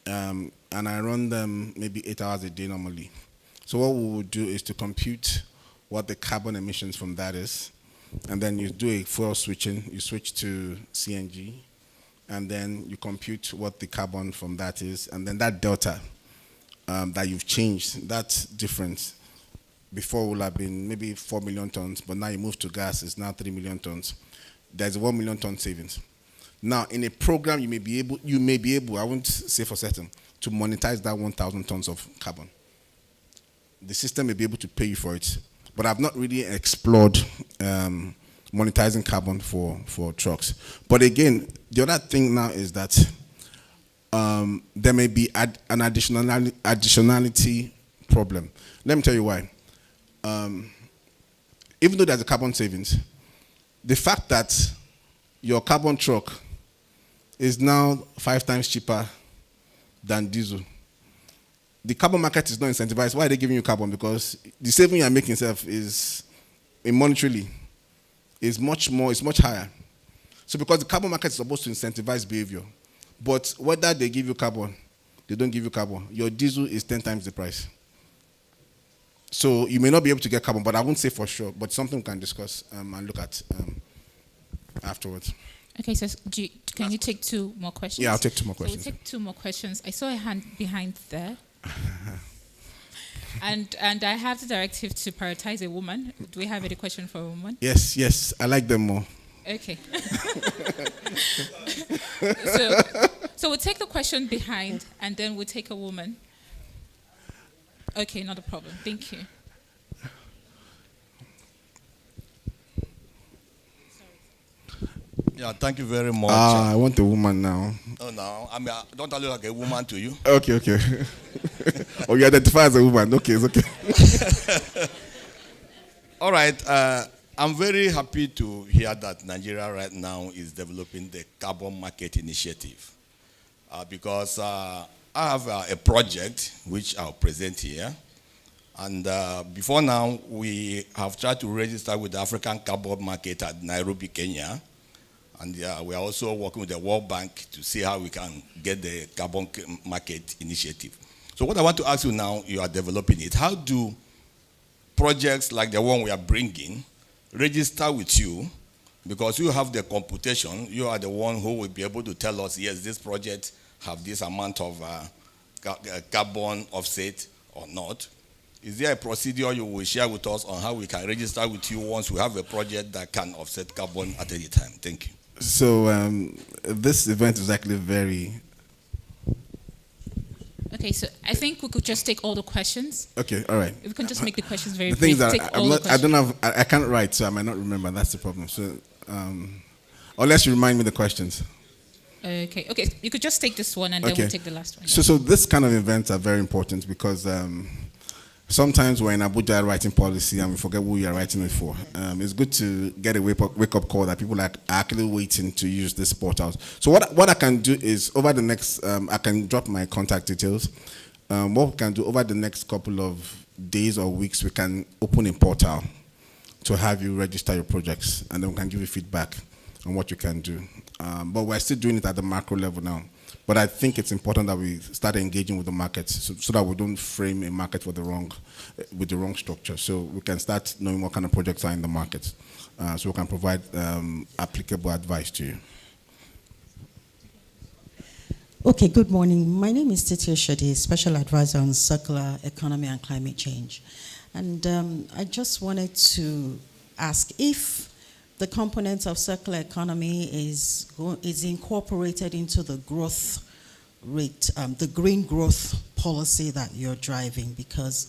and I run them maybe 8 hours a day normally, so what we would do is to compute what the carbon emissions from that is, and then you do a fuel switching. You switch to CNG, and then you compute what the carbon from that is, and then that delta that you've changed, that difference. Before would have been maybe 4 million tons, but now you move to gas, it's now 3 million tons. There's a 1 million ton savings. Now, in a program, you may be able, I won't say for certain, to monetize that 1,000 tons of carbon. The system may be able to pay you for it, but I've not really explored monetizing carbon for trucks. But again, the other thing now is that there may be an additionality problem. Let me tell you why. Even though there's a carbon savings, the fact that your carbon truck is now 5 times cheaper than diesel, the carbon market is not incentivized. Why are they giving you carbon? Because the saving you're making yourself is, monetarily, is much more, it's much higher. So because the carbon market is supposed to incentivize behavior, but whether they give you carbon, they don't give you carbon, your diesel is 10 times the price. So you may not be able to get carbon, but I won't say for sure, but something we can discuss and look at afterwards. Okay, so can you take 2 more questions? Yeah, I'll take 2 more questions. So we'll take 2 more questions. I saw a hand behind there. and I have the directive to prioritize a woman. Do we have any question for a woman? Yes, I like them more. Okay. So we'll take the question behind, and then we'll take a woman. Okay, not a problem. Thank you. Yeah, thank you very much. I want a woman now. Oh, no. I mean, don't I look like a woman to you? Okay. Oh, you identify as a woman. Okay, it's okay. All right. I'm very happy to hear that Nigeria right now is developing the carbon market initiative because I have a project which I'll present here. And before now, we have tried to register with the African carbon market at Nairobi, Kenya. And we are also working with the World Bank to see how we can get the carbon market initiative. So what I want to ask you now, you are developing it. How do projects like the one we are bringing register with you? Because you have the computation. You are the one who will be able to tell us, yes, this project have this amount of carbon offset or not. Is there a procedure you will share with us on how we can register with you once we have a project that can offset carbon at any time? Thank you. So this event is actually very Okay, so I think we could just take all the questions. Okay, all right. If we can just make the questions very The thing brief. is that I can't write, so I might not remember. That's the problem. So, unless you remind me the questions. Okay, you could just take this one and then we'll take the last one. So this kind of events are very important because sometimes we're in Abuja writing policy and we forget who we are writing it for. It's good to get a wake-up call that people are actually waiting to use this portal. So what I can do is over the next, I can drop my contact details. What we can do over the next couple of days or weeks, we can open a portal to have you register your projects, and then we can give you feedback on what you can do. But we're still doing it at the macro level now. But I think it's important that we start engaging with the markets so that we don't frame a market with the wrong structure. So we can start knowing what kind of projects are in the market, so we can provide applicable advice to you. Okay, good morning. My name is Titi Oshodi, Special Advisor on Circular Economy and Climate Change. And I just wanted to ask if the component of circular economy is incorporated into the growth rate, the green growth policy that you're driving, because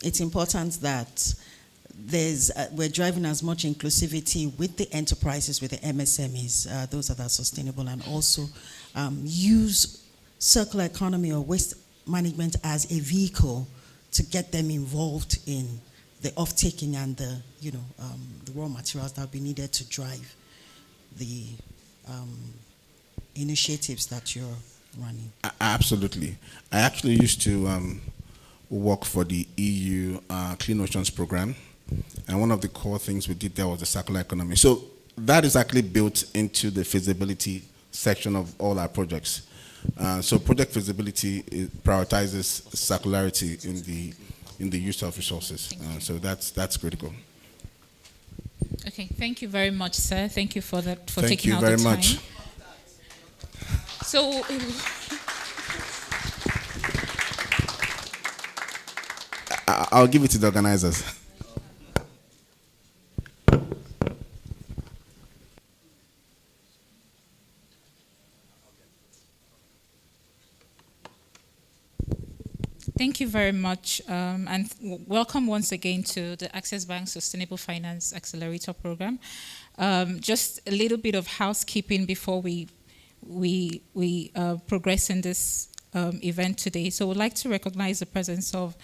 it's important that we're driving as much inclusivity with the enterprises, with the MSMEs, those that are sustainable, and also use circular economy or waste management as a vehicle to get them involved in the off-taking and the raw materials that will be needed to drive the initiatives that you're running. Absolutely. I actually used to work for the EU Clean Oceans Program, and one of the core things we did there was the circular economy. So that is actually built into the feasibility section of all our projects. So project feasibility prioritizes circularity in the use of resources. So that's critical. Okay, thank you very much, sir. Thank you for Thank taking you out very the time. much. So I'll give it to the organizers. thank you very much, and welcome once again to the Access Bank Sustainable Finance Accelerator Program. Just a little bit of housekeeping before we progress in this event today. So we'd like to recognize the presence of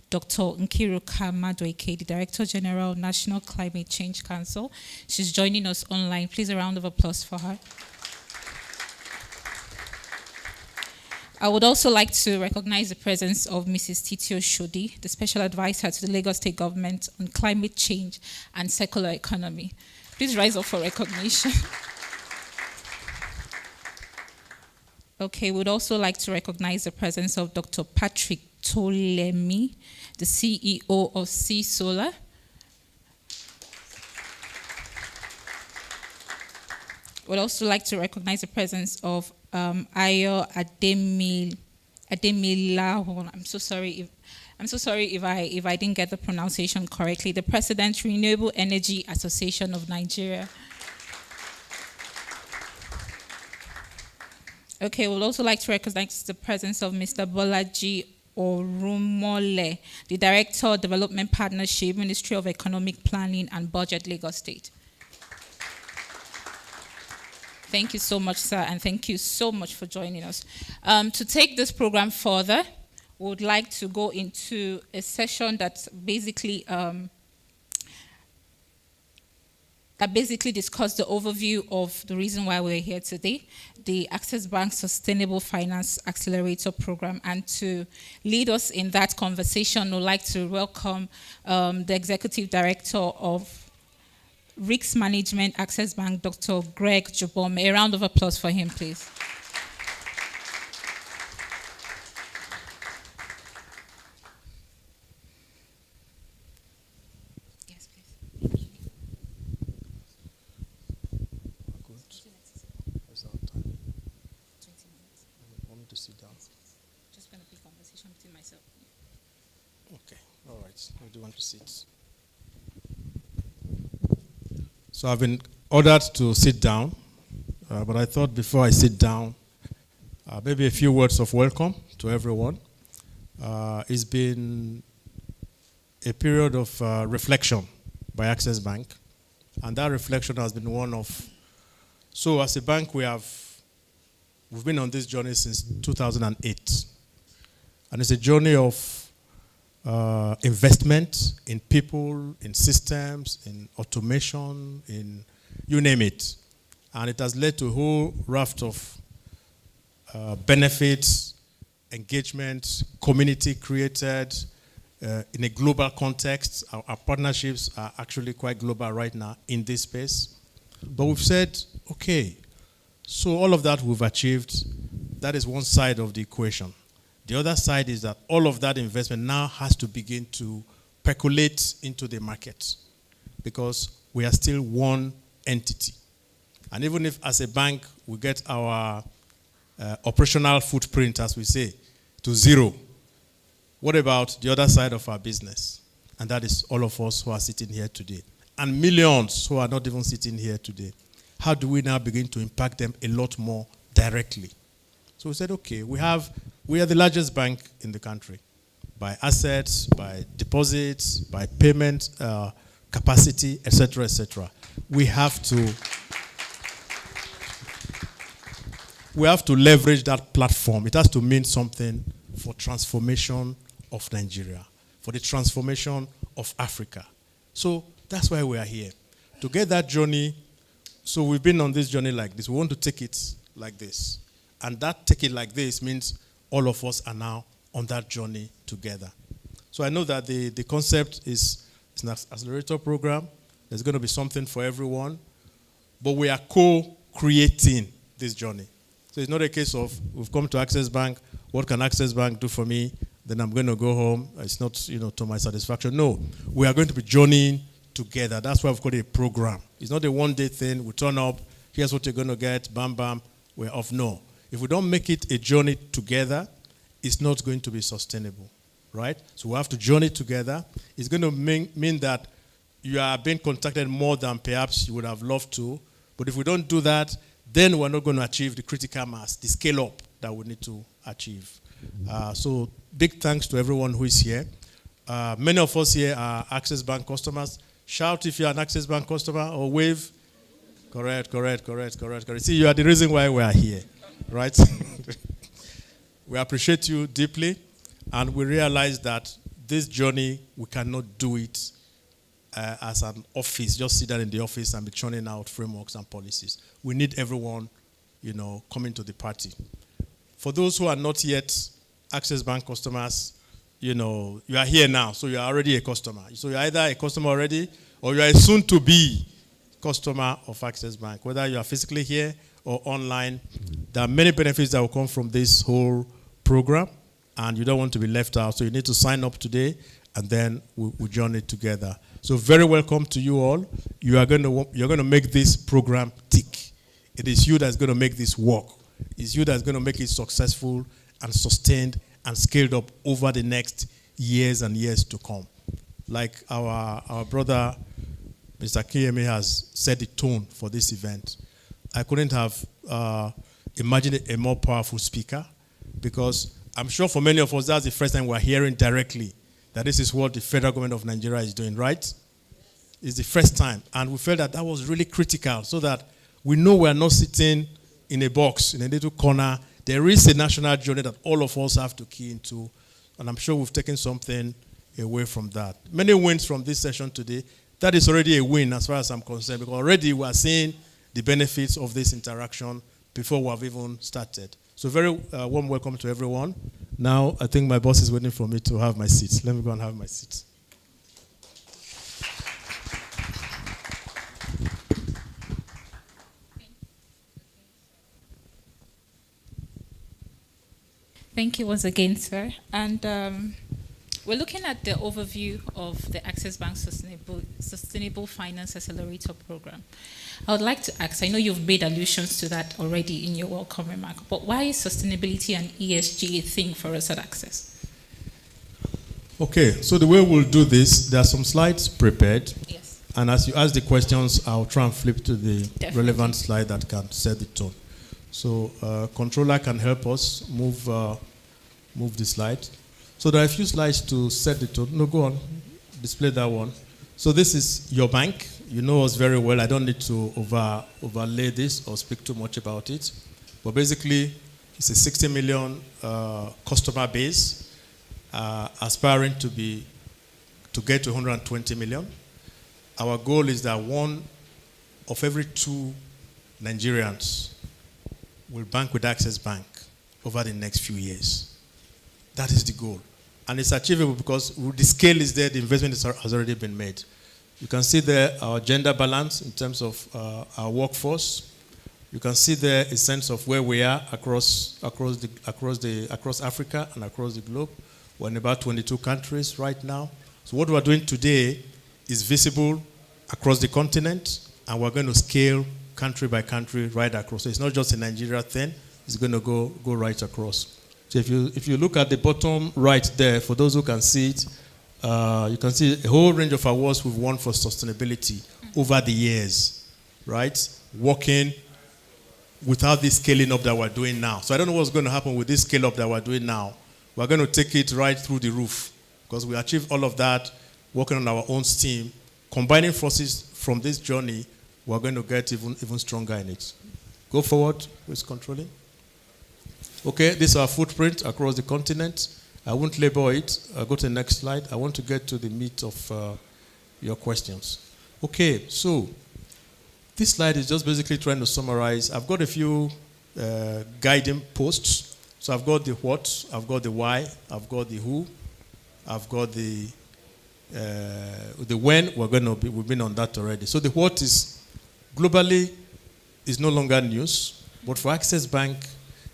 Dr. Nkiruka Madueke, the Director General, National Climate Change Council. She's joining us online. Please, a round of applause for her. I would also like to recognize the presence of Mrs. Titi Oshodi, the Special Advisor to the Lagos State Government on Climate Change and Circular Economy. Please rise up for recognition. Okay, we'd also like to recognize the presence of Dr. Patrick Tolemi, the CEO of Sea Solar. We'd also like to recognize the presence of Ayo Ademilahu. I'm so sorry if I didn't get the pronunciation correctly. The President, Renewable Energy Association of Nigeria. Okay, we'd also like to recognize the presence of Mr. Bolaji Orumole, the Director, Development Partnership, Ministry of Economic Planning and Budget, Lagos State. Thank you so much, sir, and thank you so much for joining us. To take this program further, we would like to go into a session that basically discussed the overview of the reason why we're here today, the Access Bank Sustainable Finance Accelerator Program. And to lead us in that conversation, we'd like to welcome the Executive Director of Risk Management, Access Bank, Dr. Greg Jobom. A round of applause for him, please. Yes, please. What's our time? 20 minutes. Want me to sit down? Just going to be conversation between myself. Okay, all right. I do want to sit. So I've been ordered to sit down, but I thought before I sit down, Maybe a few words of welcome to everyone. It's been a period of reflection by Access Bank, and that reflection has been one of, so as a bank we've been on this journey since 2008, and it's a journey of investment in people, in systems, in automation, in you name it, and it has led to a whole raft of benefits, engagement, community created in a global context. Our partnerships are actually quite global right now in this space. But we've said, okay, so all of that we've achieved, that is one side of the equation. The other side is that all of that investment now has to begin to percolate into the market because we are still one entity. And even if as a bank we get our operational footprint, as we say, to zero, what about the other side of our business? And that is all of us who are sitting here today. And millions who are not even sitting here today. How do we now begin to impact them a lot more directly? So we said, okay, we are the largest bank in the country by assets, by deposits, by payment capacity, etc., etc. We have to leverage that platform. It has to mean something for transformation of Nigeria, for the transformation of Africa. So that's why we are here. To get that journey, so we've been on this journey like this. We want to take it like this. And that take it like this means all of us are now on that journey together. So I know that the concept is an accelerator program. There's going to be something for everyone. But we are co-creating this journey. So it's not a case of we've come to Access Bank, what can Access Bank do for me? Then I'm going to go home. It's not, to my satisfaction. No, we are going to be journeying together. That's why we've got a program. It's not a one-day thing. We turn up, here's what you're going to get, bam, bam, we're off. No. If we don't make it a journey together, it's not going to be sustainable, right? So we have to journey together. It's going to mean that you are being contacted more than perhaps you would have loved to. But if we don't do that, then we're not going to achieve the critical mass, the scale-up that we need to achieve. So big thanks to everyone who is here. Many of us here are Access Bank customers. Shout if you're an Access Bank customer or wave. Correct. See, you are the reason why we are here, right? We appreciate you deeply, and we realize that this journey, we cannot do it as an office, just sit down in the office and be churning out frameworks and policies. We need everyone, coming to the party. For those who are not yet Access Bank customers, you are here now, so you are already a customer. So you're either a customer already, or you are a soon-to-be customer of Access Bank. Whether you are physically here or online, there are many benefits that will come from this whole program, and you don't want to be left out. So you need to sign up today, and then we'll journey together. So very welcome to you all. You're going to make this program tick. It is you that's going to make this work. It's you that's going to make it successful and sustained and scaled up over the next years and years to come. Like our brother, Mr. Kiyeme, has set the tone for this event. I couldn't have imagined a more powerful speaker, because I'm sure for many of us, that's the first time we're hearing directly that this is what the federal government of Nigeria is doing, right? It's the first time. And we felt that was really critical, so that we know we're not sitting in a box, in a little corner. There is a national journey that all of us have to key into. And I'm sure we've taken something away from that. Many wins from this session today. That is already a win as far as I'm concerned, because already we are seeing the benefits of this interaction before we have even started. So very warm welcome to everyone. Now, I think my boss is waiting for me to have my seat. Let me go and have my seat. Thank you once again, sir. And we're looking at the overview of the Access Bank Sustainable Finance Accelerator Program. I would like to ask, I know you've made allusions to that already in your welcome remark, but why is sustainability and ESG a thing for us at Access? Okay, so the way we'll do this, there are some slides prepared. Yes. And as you ask the questions, I'll try and flip to the relevant slide that can set the tone. So controller can help us move the slide. So there are a few slides to set the tone. No, go on. Display that one. So this is your bank. You know us very well. I don't need to overlay this or speak too much about it. But basically, it's a 60 million customer base, aspiring to get to 120 million. Our goal is that 1 of every 2 Nigerians will bank with Access Bank over the next few years. That is the goal. And it's achievable because the scale is there, the investment has already been made. You can see there our gender balance in terms of our workforce. You can see there a sense of where we are across Africa and across the globe. We're in about 22 countries right now. So what we're doing today is visible across the continent, and we're going to scale country by country right across. So it's not just a Nigeria thing, it's going to go right across. So if you look at the bottom right there, for those who can see it, you can see a whole range of awards we've won for sustainability over the years, right? Working without this scaling up that we're doing now. So I don't know what's going to happen with this scale up that we're doing now. We're going to take it right through the roof because we achieved all of that working on our own steam. Combining forces from this journey, we're going to get even stronger in it. Go forward with controlling. Okay, this is our footprint across the continent. I won't label it. I'll go to the next slide. I want to get to the meat of your questions. Okay, so this slide is just basically trying to summarize. I've got a few guiding posts. So I've got the what, I've got the why, I've got the who, I've got the when. We've been on that already. So the what is globally is no longer news, but for Access Bank,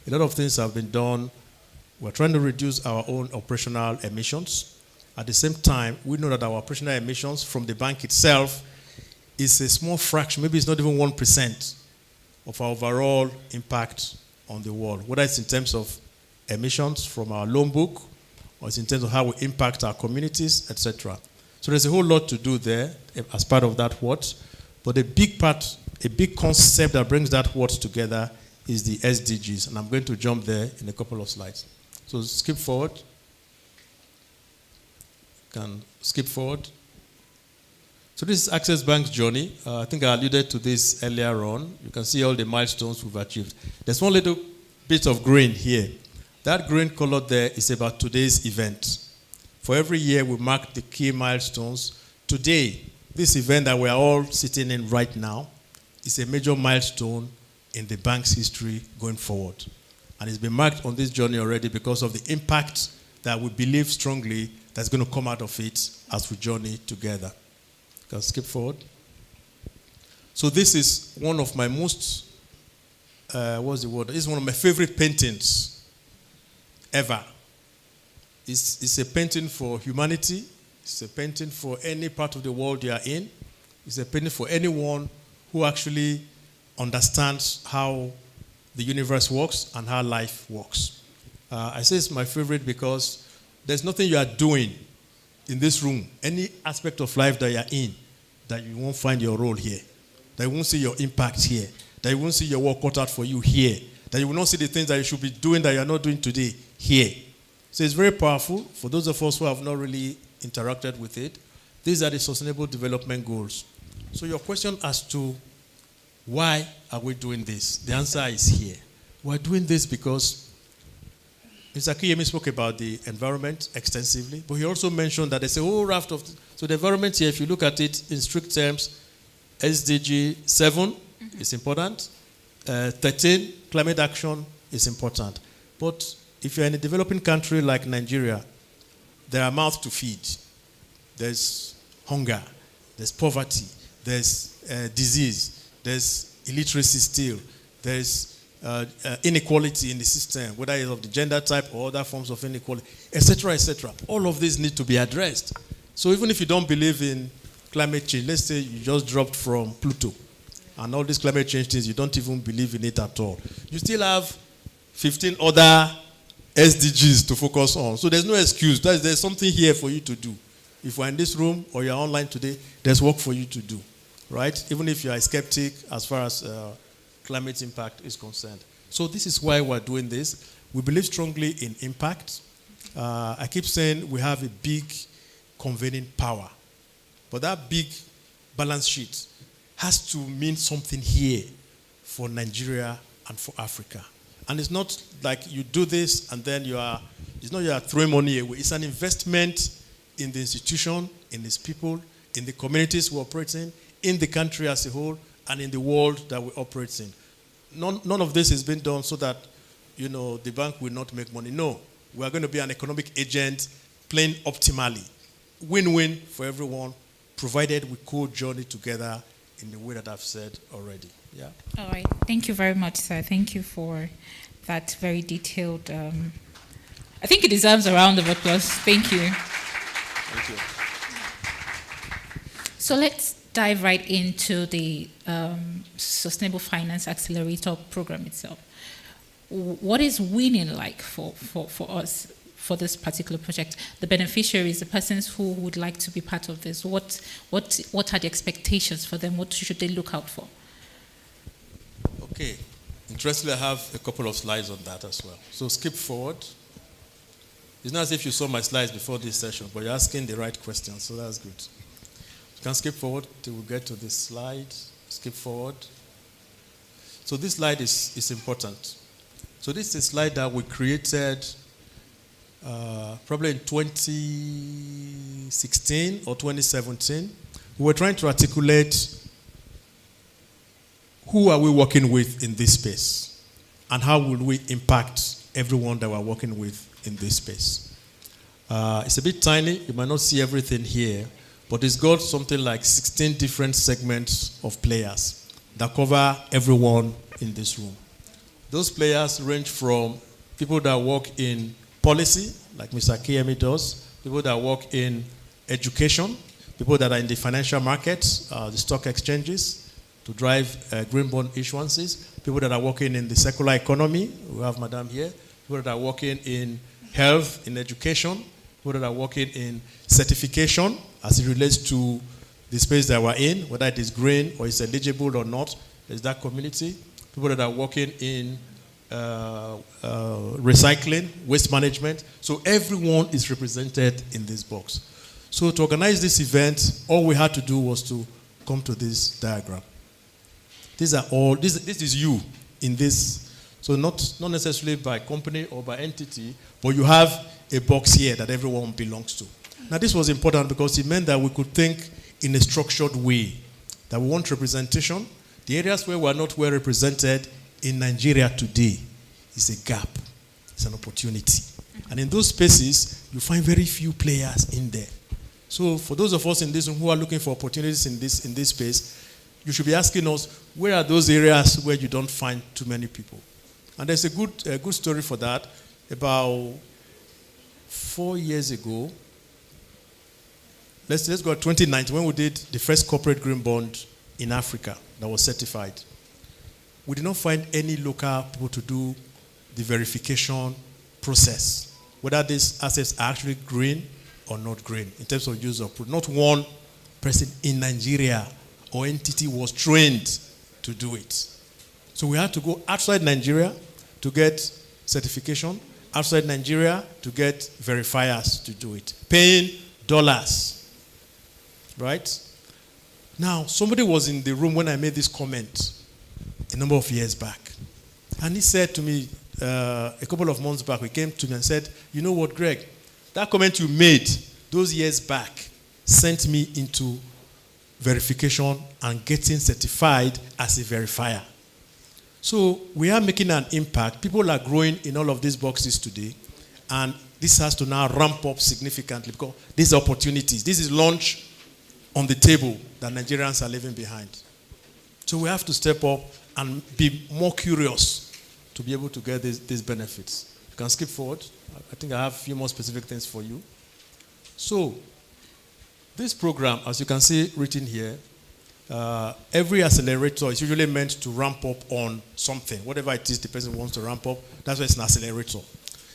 a lot of things have been done. We're trying to reduce our own operational emissions. At the same time, we know that our operational emissions from the bank itself is a small fraction, maybe it's not even 1% of our overall impact on the world, whether it's in terms of emissions from our loan book or it's in terms of how we impact our communities, etc. So there's a whole lot to do there as part of that what. But a big concept that brings that what together is the SDGs. And I'm going to jump there in a couple of slides. So skip forward. Can skip forward. So this is Access Bank's journey. I think I alluded to this earlier on. You can see all the milestones we've achieved. There's one little bit of green here. That green color there is about today's event. For every year, we mark the key milestones. Today, this event that we're all sitting in right now is a major milestone in the bank's history going forward. And it's been marked on this journey already because of the impact that we believe strongly that's going to come out of it as we journey together. Can skip forward. So this is one of my most, what's the word? This is one of my favorite paintings ever. It's a painting for humanity. It's a painting for any part of the world you are in. It's a painting for anyone who actually understands how the universe works and how life works. I say it's my favorite because there's nothing you are doing in this room, any aspect of life that you're in, that you won't find your role here, that you won't see your impact here, that you won't see your work cut out for you here, that you will not see the things that you should be doing that you're not doing today here. So it's very powerful. For those of us who have not really interacted with it, these are the Sustainable Development Goals. So your question as to why are we doing this? The answer is here. We're doing this because Mr. Kiyemi spoke about the environment extensively, but he also mentioned that there's a whole raft of... So the environment here, if you look at it in strict terms, SDG 7 is important. 13, climate action is important. But if you're in a developing country like Nigeria, there are mouths to feed. There's hunger, there's poverty, there's disease, there's illiteracy still, there's inequality in the system, whether it's of the gender type or other forms of inequality, etc., etc. All of these need to be addressed. So even if you don't believe in climate change, let's say you just dropped from Pluto, and all these climate change things, you don't even believe in it at all. You still have 15 other SDGs to focus on. So there's no excuse. There's something here for you to do. If you're in this room or you're online today, there's work for you to do, right? Even if you're a skeptic as far as climate impact is concerned. So this is why we're doing this. We believe strongly in impact. I keep saying we have a big convening power. But that big balance sheet has to mean something here for Nigeria and for Africa. And it's not like you do this and then it's not you are throwing money away. It's an investment in the institution, in its people, in the communities we operate in the country as a whole, and in the world that we operate in. None of this has been done so that, the bank will not make money. No, we are going to be an economic agent playing optimally. Win-win for everyone, provided we co-journey together in the way that I've said already. Yeah. All right. Thank you very much, sir. Thank you for that very detailed. I think it deserves a round of applause. Thank you. Thank you. So let's dive right into the Sustainable Finance Accelerator program itself. What is winning like for us for this particular project? The beneficiaries, the persons who would like to be part of this, what are the expectations for them? What should they look out for? Okay. Interestingly, I have a couple of slides on that as well. So skip forward. It's not as if you saw my slides before this session, but you're asking the right questions, so that's good. You can skip forward till we get to this slide. Skip forward. So this slide is important. So this is a slide that we created probably in 2016 or 2017. We were trying to articulate who are we working with in this space and how will we impact everyone that we're working with in this space. It's a bit tiny. You might not see everything here, but it's got something like 16 different segments of players that cover everyone in this room. Those players range from people that work in policy, like Mr. KME does, people that work in education, people that are in the financial markets, the stock exchanges, to drive green bond issuances, people that are working in the circular economy, we have Madam here, people that are working in health, in education, people that are working in certification as it relates to the space that we're in, whether it is green or it's eligible or not, there's that community. People that are working in recycling, waste management. So everyone is represented in this box. So to organize this event, all we had to do was to come to this diagram. These are all, this is you in this. So not necessarily by company or by entity, but you have a box here that everyone belongs to. Now this was important because it meant that we could think in a structured way, that we want representation. The areas where we are not well represented in Nigeria today is a gap. It's an opportunity. And in those spaces, you find very few players in there. So for those of us in this room who are looking for opportunities in this space, you should be asking us, where are those areas where you don't find too many people? And there's a good story for that. About 4 years ago, let's go to 2019, when we did the first corporate green bond in Africa that was certified. We did not find any local people to do the verification process, whether these assets are actually green or not green in terms of use of proof. Not one person in Nigeria or entity was trained to do it. So we had to go outside Nigeria to get certification, outside Nigeria to get verifiers to do it, paying dollars, right? Now, somebody was in the room when I made this comment a number of years back. And he said to me a couple of months back, he came to me and said, you know what, Greg, that comment you made those years back sent me into verification and getting certified as a verifier. So we are making an impact. People are growing in all of these boxes today. And this has to now ramp up significantly because these opportunities, this is launch on the table that Nigerians are leaving behind. So we have to step up and be more curious to be able to get these benefits. You can skip forward. I think I have a few more specific things for you. So this program, as you can see written here, every accelerator is usually meant to ramp up on something. Whatever it is the person wants to ramp up, that's why it's an accelerator.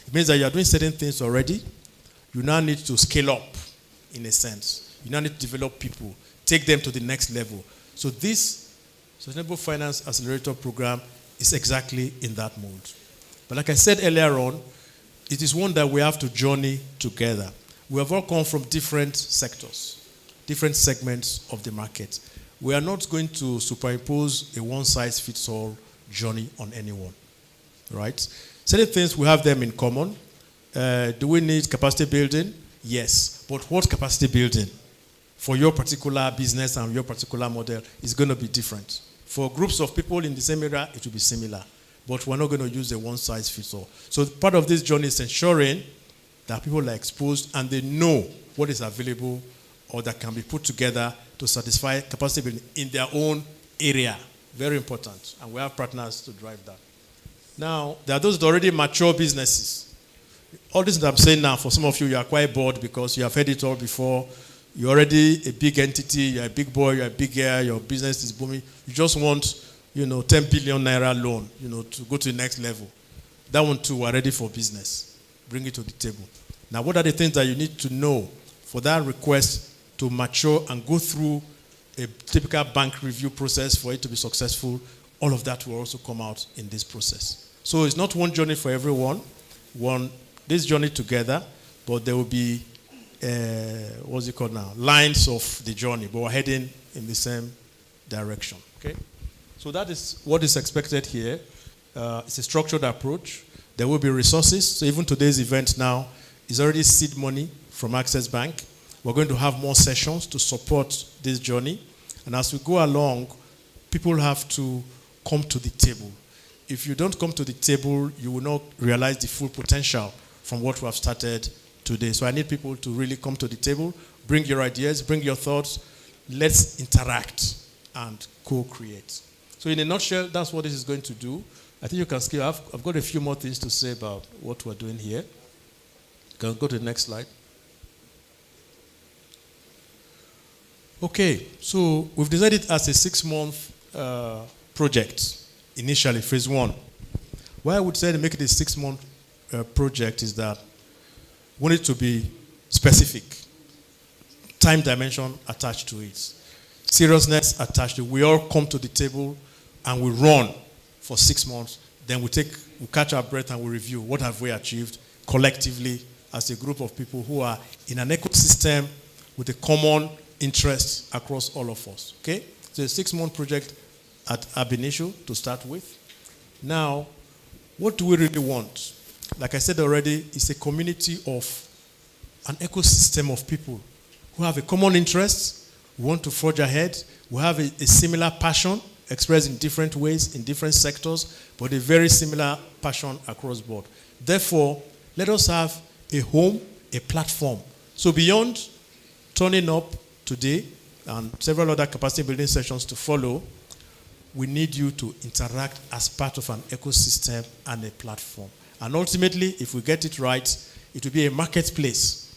It means that you are doing certain things already. You now need to scale up, in a sense. You now need to develop people, take them to the next level. So this Sustainable Finance Accelerator program is exactly in that mold. But like I said earlier on, it is one that we have to journey together. We have all come from different sectors, different segments of the market. We are not going to superimpose a one-size-fits-all journey on anyone, right? Certain things, we have them in common. Do we need capacity building? Yes. But what capacity building? For your particular business and your particular model is going to be different. For groups of people in the same area, it will be similar. But we're not going to use a one-size-fits-all. So part of this journey is ensuring that people are exposed and they know what is available or that can be put together to satisfy capacity building in their own area. Very important. And we have partners to drive that. Now, there are those that already mature businesses. All this that I'm saying now, for some of you, you are quite bored because you have heard it all before. You're already a big entity, you're a big boy, you're a big girl, your business is booming. You just want, 10 billion naira loan, to go to the next level. That one too, we're ready for business. Bring it to the table. Now, what are the things that you need to know for that request to mature and go through a typical bank review process for it to be successful? All of that will also come out in this process. So it's not one journey for everyone, this journey together, but there will be, what's it called now? Lines of the journey, but we're heading in the same direction, okay? So that is what is expected here. It's a structured approach. There will be resources. So even today's event now is already seed money from Access Bank. We're going to have more sessions to support this journey. And as we go along, people have to come to the table. If you don't come to the table, you will not realize the full potential from what we have started today. So I need people to really come to the table, bring your ideas, bring your thoughts. Let's interact and co-create. So in a nutshell, that's what this is going to do. I think you can skip. I've got a few more things to say about what we're doing here. You can go to the next slide. Okay, so we've decided as a 6-month project, initially, phase 1. Why I would say to make it a 6-month project is that we want it to be specific, time dimension attached to it, seriousness attached to it. We all come to the table and we run for 6 months. Then we catch our breath and we review what have we achieved collectively as a group of people who are in an ecosystem with a common interest across all of us. Okay? So a 6-month project at ab initio to start with. Now, what do we really want? Like I said already, it's a community of an ecosystem of people who have a common interest, we want to forge ahead, we have a similar passion expressed in different ways, in different sectors, but a very similar passion across board. Therefore, let us have a home, a platform. So beyond turning up today and several other capacity building sessions to follow, we need you to interact as part of an ecosystem and a platform. And ultimately, if we get it right, it will be a marketplace.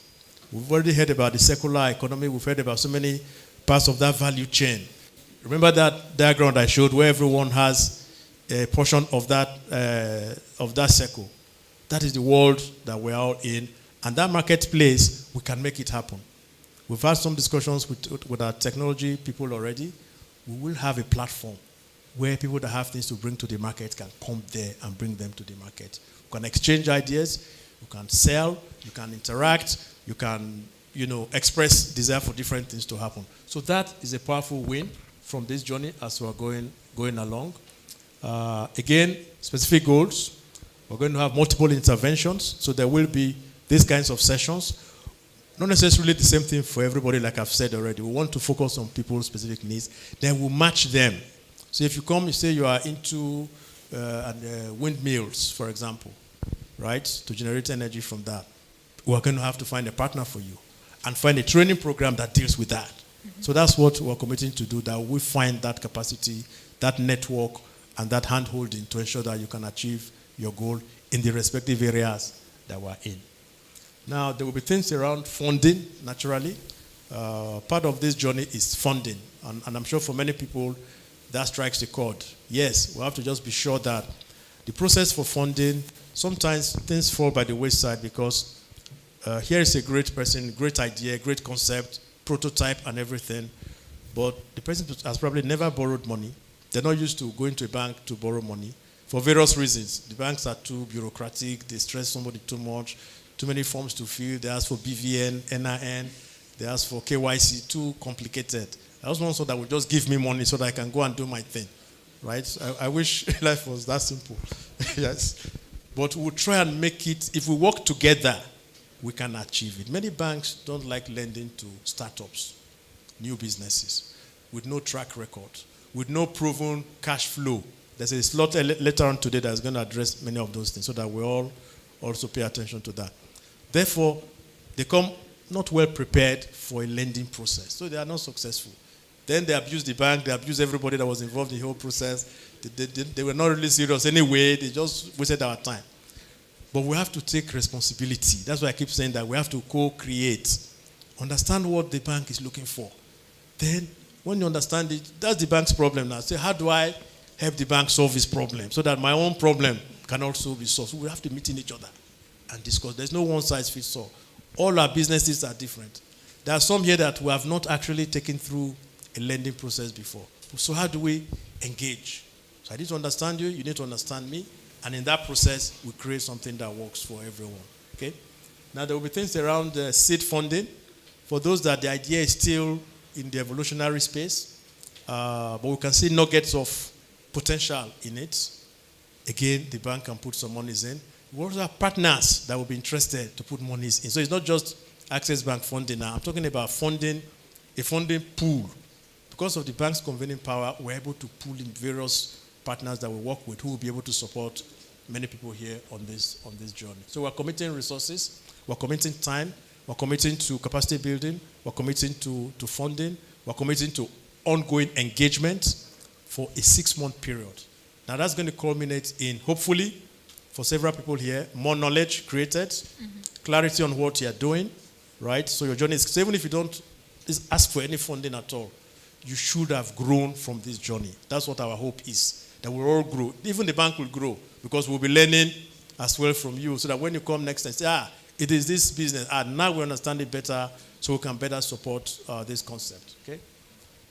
We've already heard about the circular economy. We've heard about so many parts of that value chain. Remember that diagram I showed where everyone has a portion of that circle. That is the world that we're all in. And that marketplace, we can make it happen. We've had some discussions with our technology people already. We will have a platform where people that have things to bring to the market can come there and bring them to the market. You can exchange ideas, you can sell, you can interact, you can, express desire for different things to happen. So that is a powerful win from this journey as we're going along. Again, specific goals. We're going to have multiple interventions, so there will be these kinds of sessions. Not necessarily the same thing for everybody, like I've said already. We want to focus on people's specific needs. Then we'll match them. So if you come, you say you are into windmills, for example, right, to generate energy from that. We're going to have to find a partner for you and find a training program that deals with that. Mm-hmm. So that's what we're committing to do, that we find that capacity, that network, and that hand-holding to ensure that you can achieve your goal in the respective areas that we're in. Now, there will be things around funding, naturally. Part of this journey is funding. And I'm sure for many people, that strikes the chord. Yes, we have to just be sure that the process for funding, sometimes things fall by the wayside because here is a great person, great idea, great concept, prototype and everything, but the person has probably never borrowed money. They're not used to going to a bank to borrow money. for various reasons. The banks are too bureaucratic, they stress somebody too much, too many forms to fill, they ask for BVN, NIN, they ask for KYC, too complicated. I just want someone that will just give me money so that I can go and do my thing, right? I wish life was that simple, yes. But we'll try and make it, if we work together, we can achieve it. Many banks don't like lending to startups, new businesses, with no track record, with no proven cash flow. There's a slot later on today that's going to address many of those things so that we all also pay attention to that. Therefore, they come not well prepared for a lending process, so they are not successful. Then they abuse the bank, they abuse everybody that was involved in the whole process. They were not really serious anyway, they just wasted our time. But we have to take responsibility. That's why I keep saying that we have to co-create. Understand what the bank is looking for. Then, when you understand it, that's the bank's problem now. Say, how do I help the bank solve this problem so that my own problem can also be solved? So we have to meet in each other and discuss. There's no one size fits all. All our businesses are different. There are some here that we have not actually taken through a lending process before. So how do we engage? So I need to understand you, you need to understand me, and in that process, we create something that works for everyone. Okay? Now there will be things around seed funding. For those that the idea is still in the evolutionary space, but we can see nuggets of potential in it. Again, the bank can put some monies in. We also have partners that will be interested to put monies in. So it's not just Access Bank funding now. I'm talking about funding, a funding pool. Because of the bank's convening power, we're able to pull in various partners that we work with who will be able to support many people here on this journey. So we're committing resources, we're committing time, we're committing to capacity building, we're committing to funding, we're committing to ongoing engagement for a 6-month period. Now that's going to culminate in, hopefully, for several people here, more knowledge created, clarity on what you're doing, right? So your journey is, so even if you don't ask for any funding at all, you should have grown from this journey. That's what our hope is, that we'll all grow. Even the bank will grow because we'll be learning as well from you so that when you come next and say, it is this business, now we understand it better so we can better support this concept, okay?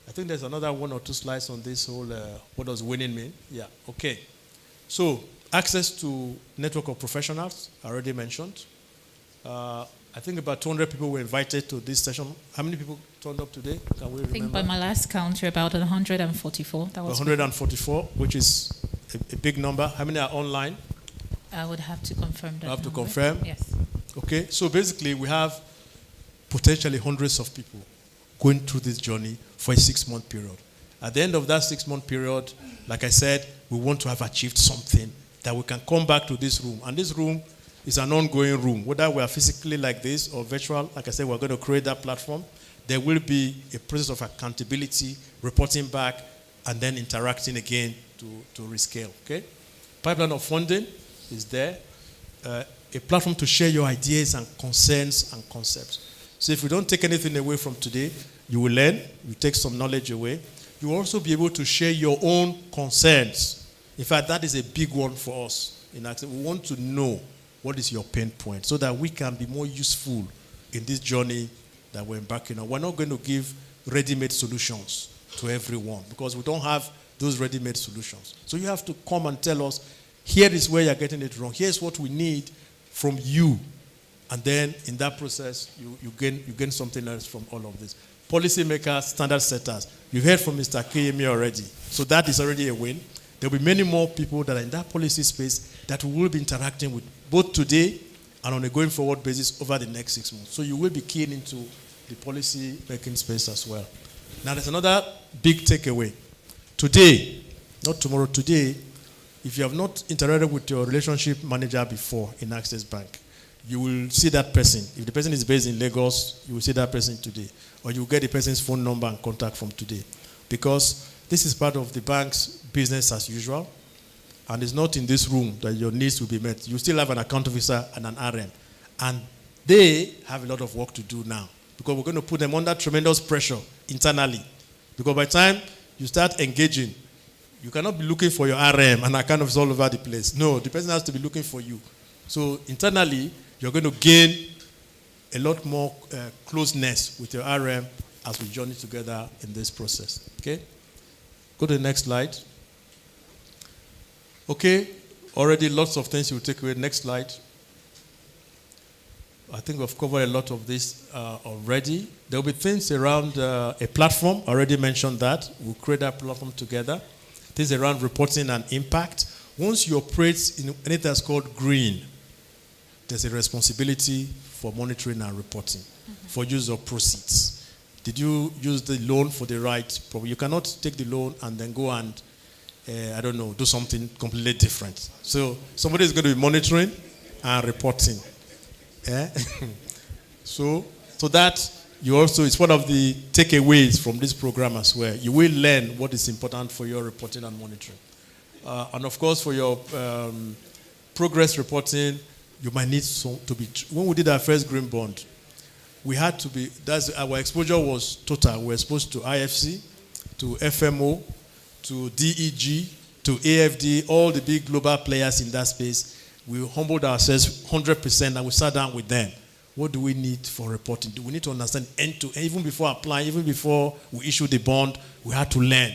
I think there's another 1 or 2 slides on this whole, what does winning mean? Yeah, okay. So, access to network of professionals, I already mentioned. I think about 200 people were invited to this session. How many people turned up today? Can we remember? I think by my last count, you're about 144. That was 144, which is a big number. How many are online? I would have to confirm that. You have to confirm? Yes. Okay, so basically we have potentially hundreds of people going through this journey for a 6-month period. At the end of that 6-month period, like I said, we want to have achieved something that we can come back to this room. And this room is an ongoing room. Whether we are physically like this or virtual, like I said, we're going to create that platform. There will be a process of accountability, reporting back, and then interacting again to rescale, okay? Pipeline of funding is there. A platform to share your ideas and concerns and concepts. So if you don't take anything away from today, you will learn, you take some knowledge away. You will also be able to share your own concerns. In fact, that is a big one for us. We want to know what is your pain point so that we can be more useful in this journey that we're embarking on. We're not going to give ready-made solutions to everyone because we don't have those ready-made solutions. So you have to come and tell us, here is where you're getting it wrong. Here's what we need from you. And then in that process, you gain something else from all of this. Policymakers, standard setters. You've heard from Mr. Kiyemi already. So that is already a win. There will be many more people that are in that policy space that we will be interacting with both today and on a going forward basis over the next 6 months. So you will be keen into the policy making space as well. Now there's another big takeaway. Today, not tomorrow, today, if you have not interacted with your relationship manager before in Access Bank, you will see that person. If the person is based in Lagos, you will see that person today. Or you will get the person's phone number and contact from today. Because this is part of the bank's business as usual. And it's not in this room that your needs will be met. You still have an account officer and an RM. And they have a lot of work to do now. Because we're going to put them under tremendous pressure internally. Because by the time you start engaging, you cannot be looking for your RM and account officer all over the place. No, the person has to be looking for you. So internally, you're going to gain a lot more closeness with your RM as we journey together in this process. Okay? Go to the next slide. Okay, already lots of things you will take away. Next slide. I think we've covered a lot of this already. There will be things around a platform. Already mentioned that. We'll create that platform together. Things around reporting and impact. Once you operate in anything that's called green, there's a responsibility for monitoring and reporting for use of proceeds. Did you use the loan for the right problem? You cannot take the loan and then go and, I don't know, do something completely different. So somebody is going to be monitoring and reporting. Yeah? so that you also, it's one of the takeaways from this program as well. You will learn what is important for your reporting and monitoring. And of course, for your progress reporting, you might need to be, when we did our first green bond, we had to be, our exposure was total. We were exposed to IFC, to FMO, to DEG, to AFD, all the big global players in that space. We humbled ourselves 100% and we sat down with them. What do we need for reporting? Do we need to understand end to end? Even before applying, even before we issue the bond, we had to learn.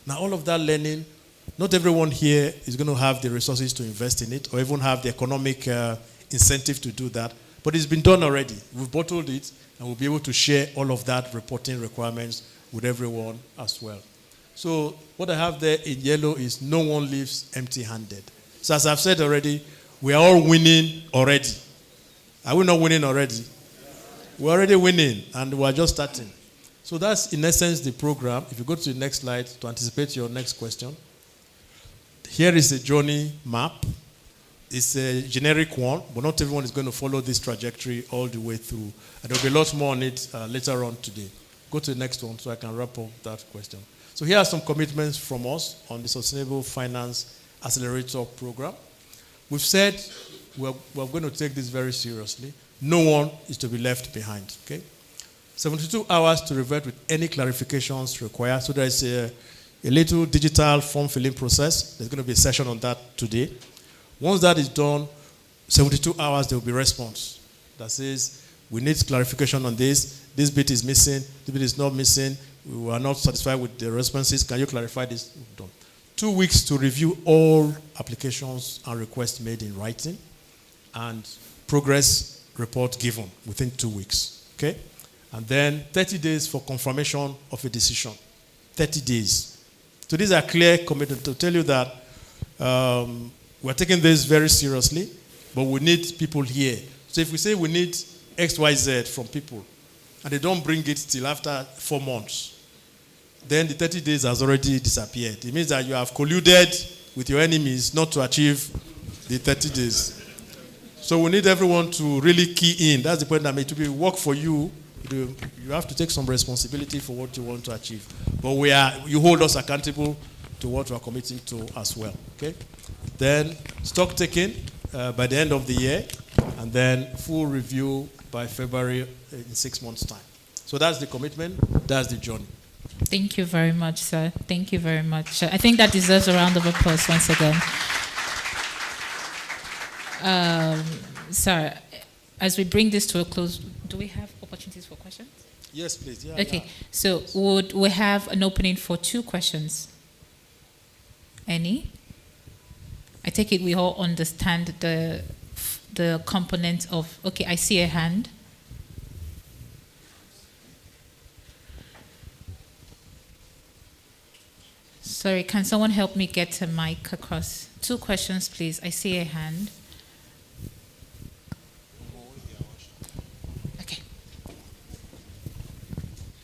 Now, all of that learning, not everyone here is going to have the resources to invest in it or even have the economic incentive to do that. But it's been done already. We've bottled it and we'll be able to share all of that reporting requirements with everyone as well. So what I have there in yellow is no one leaves empty-handed. So as I've said already, we are all winning already. Are we not winning already? We're already winning and we're just starting. So that's in essence the program. If you go to the next slide to anticipate your next question. Here is a journey map. It's a generic one, but not everyone is going to follow this trajectory all the way through. And there will be lots more on it later on today. Go to the next one so I can wrap up that question. So here are some commitments from us on the Sustainable Finance Accelerator program. We've said we're going to take this very seriously. No one is to be left behind, okay? 72 hours to revert with any clarifications required. So there is a little digital form filling process. There's going to be a session on that today. Once that is done, 72 hours, there will be response that says, we need clarification on this. This bit is missing. This bit is not missing. We are not satisfied with the responses. Can you clarify this? Done. 2 weeks to review all applications and requests made in writing and progress report given within 2 weeks. Okay? And then 30 days for confirmation of a decision. 30 days. So these are clear commitments to tell you that we're taking this very seriously, but we need people here. So if we say we need XYZ from people, and they don't bring it till after 4 months, then the 30 days has already disappeared. It means that you have colluded with your enemies not to achieve the 30 days. So we need everyone to really key in. That's the point I made. To be work for you, you have to take some responsibility for what you want to achieve. But you hold us accountable to what we are committing to as well. Okay? Then stock taking by the end of the year, and then full review by February in 6 months' time. So that's the commitment. That's the journey. Thank you very much, sir. Thank you very much. I think that deserves a round of applause once again. Sir, as we bring this to a close, do we have opportunities for questions? Yes, please. Yeah, okay. Yeah. So would we have an opening for 2 questions? Any? I take it we all understand the component of, okay, I see a hand. Sorry, can someone help me get a mic across? 2 questions, please. I see a hand. Okay.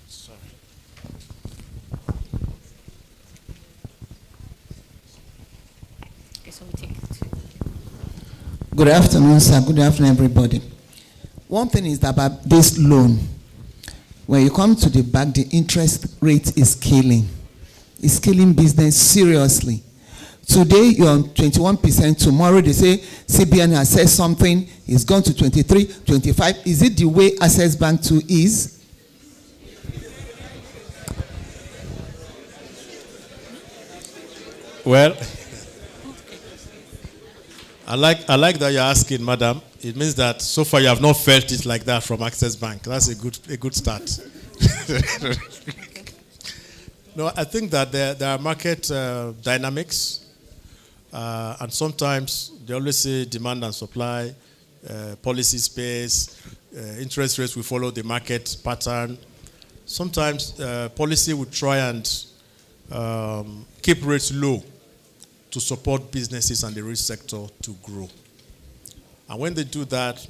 Sorry. Okay, so we take 2. Good afternoon, sir. Good afternoon, everybody. One thing is about this loan. When you come to the bank, the interest rate is killing. It's killing business seriously. Today, you're on 21%. Tomorrow, they say CBN has said something. It's gone to 23, 25. Is it the way Access Bank 2 is? Well, I like that you're asking, madam. It means that so far you have not felt it like that from Access Bank. That's a good start. No, I think that there are market dynamics. And sometimes they always say demand and supply, policy space, interest rates will follow the market pattern. Sometimes policy will try and keep rates low to support businesses and the real sector to grow. And when they do that,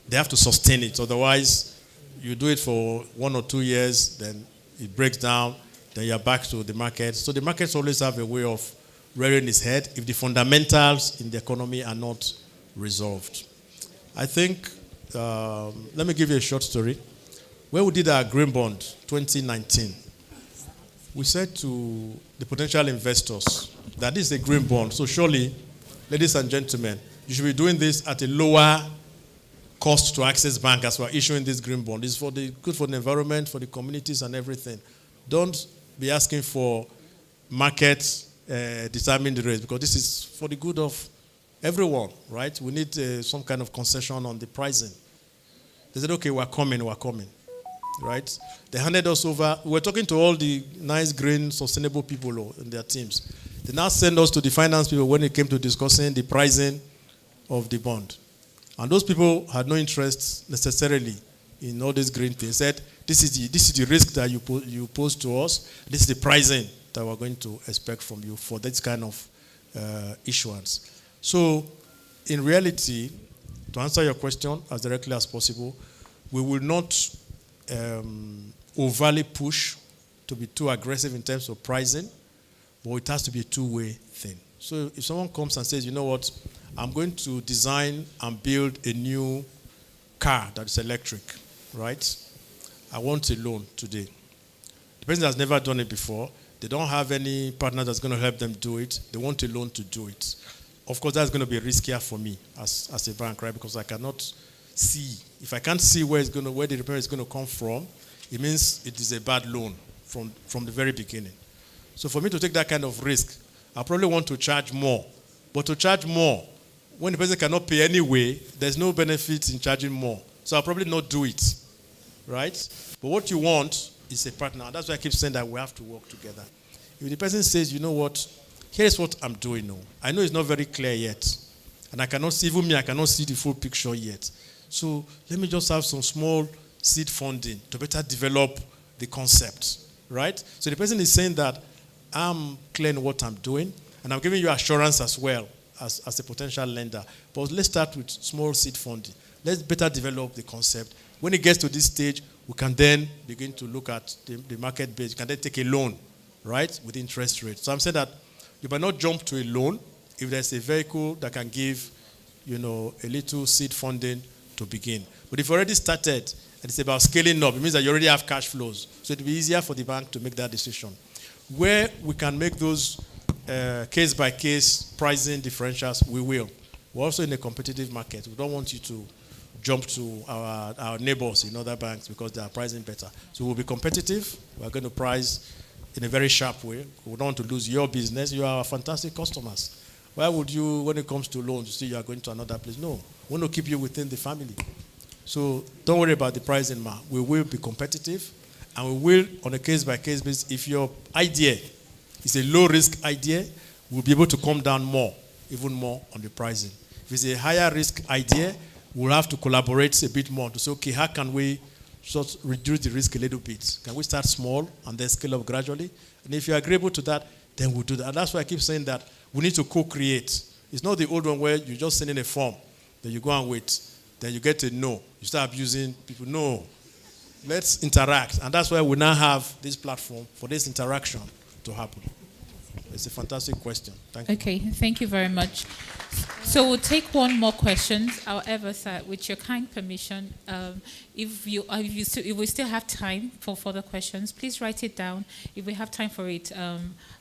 they have to sustain it. Otherwise, you do it for 1 or 2 years, then it breaks down, then you're back to the market. So the markets always have a way of rearing its head if the fundamentals in the economy are not resolved. I think, let me give you a short story. When we did our green bond 2019, we said to the potential investors that this is a green bond. So surely, ladies and gentlemen, you should be doing this at a lower cost to Access Bank as we're issuing this green bond. It's for the good for the environment, for the communities and everything. Don't be asking for market determined rates, because this is for the good of everyone, right? We need some kind of concession on the pricing. They said, okay, we're coming, right? They handed us over. We were talking to all the nice, green, sustainable people in their teams. They now send us to the finance people when it came to discussing the pricing of the bond. And those people had no interest necessarily in all these green things. Said, this is the risk that you pose to us. This is the pricing that we're going to expect from you for this kind of issuance. So, in reality, to answer your question as directly as possible, we will not overly push to be too aggressive in terms of pricing, but it has to be a two-way thing. So if someone comes and says, you know what, I'm going to design and build a new car that is electric, right? I want a loan today. The person has never done it before. They don't have any partner that's going to help them do it. They want a loan to do it. Of course, that's going to be riskier for me as a bank, right? Because I cannot see. If I can't see where the repair is going to come from, it means it is a bad loan from the very beginning. So for me to take that kind of risk, I probably want to charge more. But to charge more, when the person cannot pay anyway, there's no benefit in charging more. So I'll probably not do it, right? But what you want is a partner. And that's why I keep saying that we have to work together. If the person says, you know what, here's what I'm doing now. I know it's not very clear yet. And I cannot see, even me, I cannot see the full picture yet. So let me just have some small seed funding to better develop the concept, right? So the person is saying that I'm clear in what I'm doing, and I'm giving you assurance as well as a potential lender. But let's start with small seed funding. Let's better develop the concept. When it gets to this stage, we can then begin to look at the market base. You can then take a loan, right, with interest rates. So I'm saying that you might not jump to a loan if there's a vehicle that can give, a little seed funding to begin. But if you already started and it's about scaling up, it means that you already have cash flows. So it'll be easier for the bank to make that decision. Where we can make those case-by-case pricing differentials, we will. We're also in a competitive market. We don't want you to jump to our neighbors in other banks because they are pricing better. So we'll be competitive. We're going to price in a very sharp way. We don't want to lose your business. You are our fantastic customers. Why would you, when it comes to loans, you see you are going to another place? No. We want to keep you within the family. So don't worry about the pricing, ma. We will be competitive, and we will, on a case-by-case basis, if your idea is a low-risk idea, we'll be able to come down more, even more on the pricing. If it's a higher-risk idea, we'll have to collaborate a bit more to say, okay, how can we sort of reduce the risk a little bit? Can we start small and then scale up gradually? And if you're agreeable to that, then we'll do that. And that's why I keep saying that we need to co-create. It's not the old one where you just send in a form, then you go and wait, then you get a no. You start abusing people. No. Let's interact. And that's why we now have this platform for this interaction to happen. It's a fantastic question. Thank you. Okay, thank you very much. So we'll take one more question. However, sir, with your kind permission, if we still have time for further questions, please write it down. If we have time for it,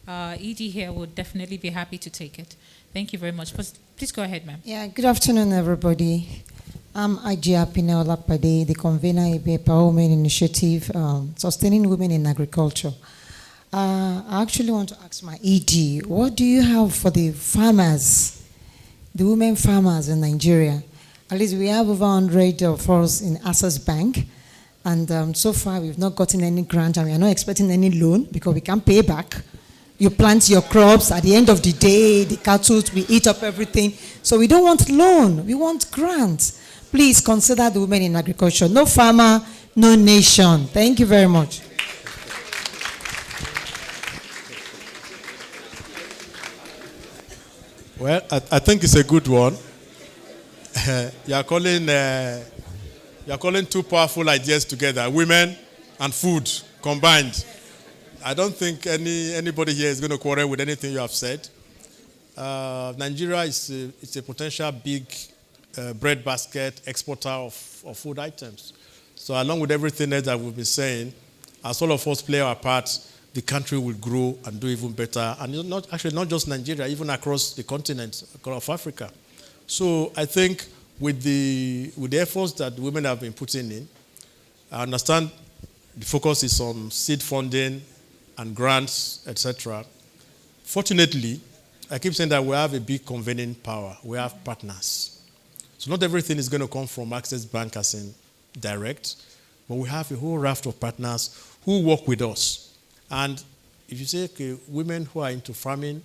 ED here would definitely be happy to take it. Thank you very much. Please go ahead, ma'am. Yeah, good afternoon, everybody. I'm Ajia Pinel Lakpade, the convener of the Empowerment Initiative, Sustaining Women in Agriculture. I actually want to ask my ED, what do you have for the farmers, the women farmers in Nigeria? At least we have over 100 of us in Access Bank, and so far we've not gotten any grant, and we are not expecting any loan because we can't pay back. You plant your crops. At the end of the day, the cattle will eat up everything. So we don't want loan. We want grants. Please consider the women in agriculture. No farmer, no nation. Thank you very much. Well, I think it's a good one. You are calling two powerful ideas together, women and food combined. I don't think anybody here is going to quarrel with anything you have said. Nigeria is a potential big breadbasket exporter of food items. So along with everything else that we've been saying, as all of us play our part, the country will grow and do even better. And not just Nigeria, even across the continent of Africa. So I think with the efforts that women have been putting in, I understand the focus is on seed funding and grants, etc. Fortunately, I keep saying that we have a big convening power. We have partners. So not everything is going to come from Access Bank as in direct, but we have a whole raft of partners who work with us. And if you say, okay, women who are into farming,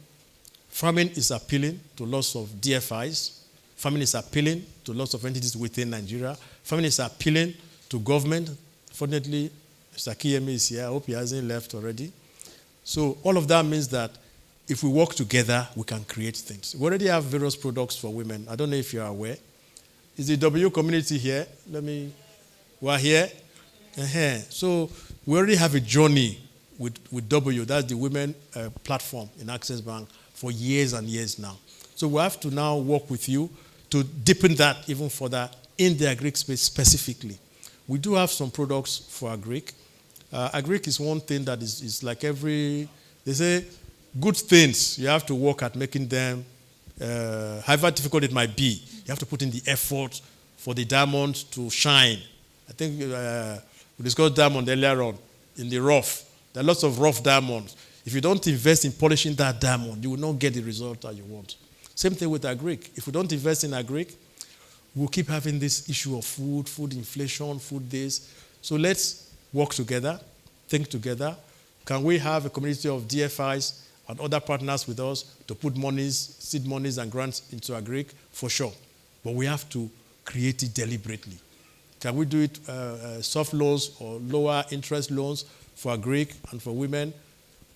farming is appealing to lots of DFIs. Farming is appealing to lots of entities within Nigeria. Farming is appealing to government. Fortunately, Mr. Kiyemi is here. I hope he hasn't left already. So all of that means that if we work together, we can create things. We already have various products for women. I don't know if you are aware. Is the W community here? We are here. So we already have a journey with W. That's the women platform in Access Bank for years and years now. So we have to now work with you to deepen that even further in the agric space specifically. We do have some products for agric. Agric is one thing that is like they say, good things, you have to work at making them, however difficult it might be, you have to put in the effort for the diamond to shine. I think we discussed diamond earlier on, in the rough. There are lots of rough diamonds. If you don't invest in polishing that diamond, you will not get the result that you want. Same thing with agric. If we don't invest in agric, we'll keep having this issue of food inflation, food this. So let's work together, think together. Can we have a community of DFIs and other partners with us to put monies, seed monies and grants into agric? For sure. But we have to create it deliberately. Can we do it soft loans or lower interest loans for agric and for women?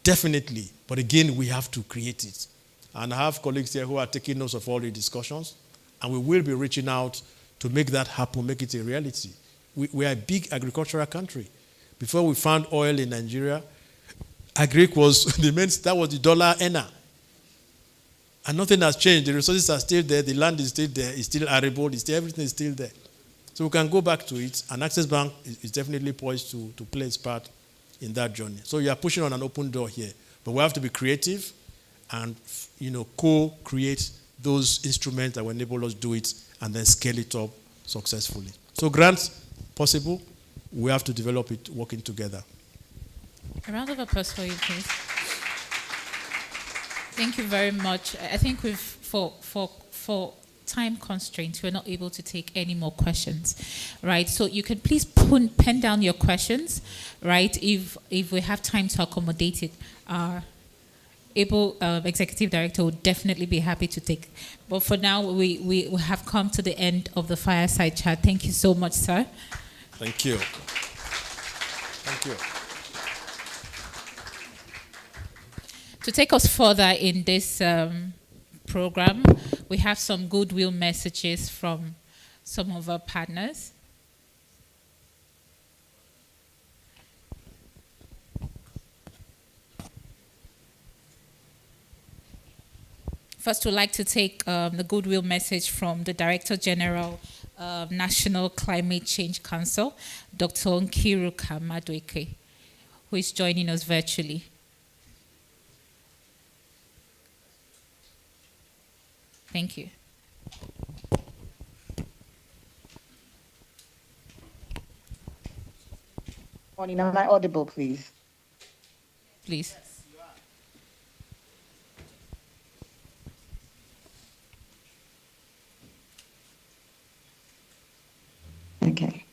Definitely. But again, we have to create it. And I have colleagues here who are taking notes of all the discussions, and we will be reaching out to make that happen, make it a reality. We are a big agricultural country. Before we found oil in Nigeria, agric was that was the dollar earner. And nothing has changed. The resources are still there. The land is still there. It's still arable. Everything is still there. So we can go back to it. And Access Bank is definitely poised to play its part in that journey. So you are pushing on an open door here. But we have to be creative and co-create those instruments that will enable us to do it and then scale it up successfully. So grants, possible. We have to develop it working together. A round of applause for you, please. Thank you very much. I think for time constraints, we're not able to take any more questions, right? So you can please pen down your questions, right? If we have time to accommodate it, our able executive director would definitely be happy to take. But for now, we have come to the end of the fireside chat. Thank you so much, sir. Thank you. Thank you. To take us further in this program, we have some goodwill messages from some of our partners. First, we'd like to take the goodwill message from the Director General of National Climate Change Council, Dr. Nkiru Kamadweke, who is joining us virtually. Thank you. Morning, am I audible, please? Please. Okay.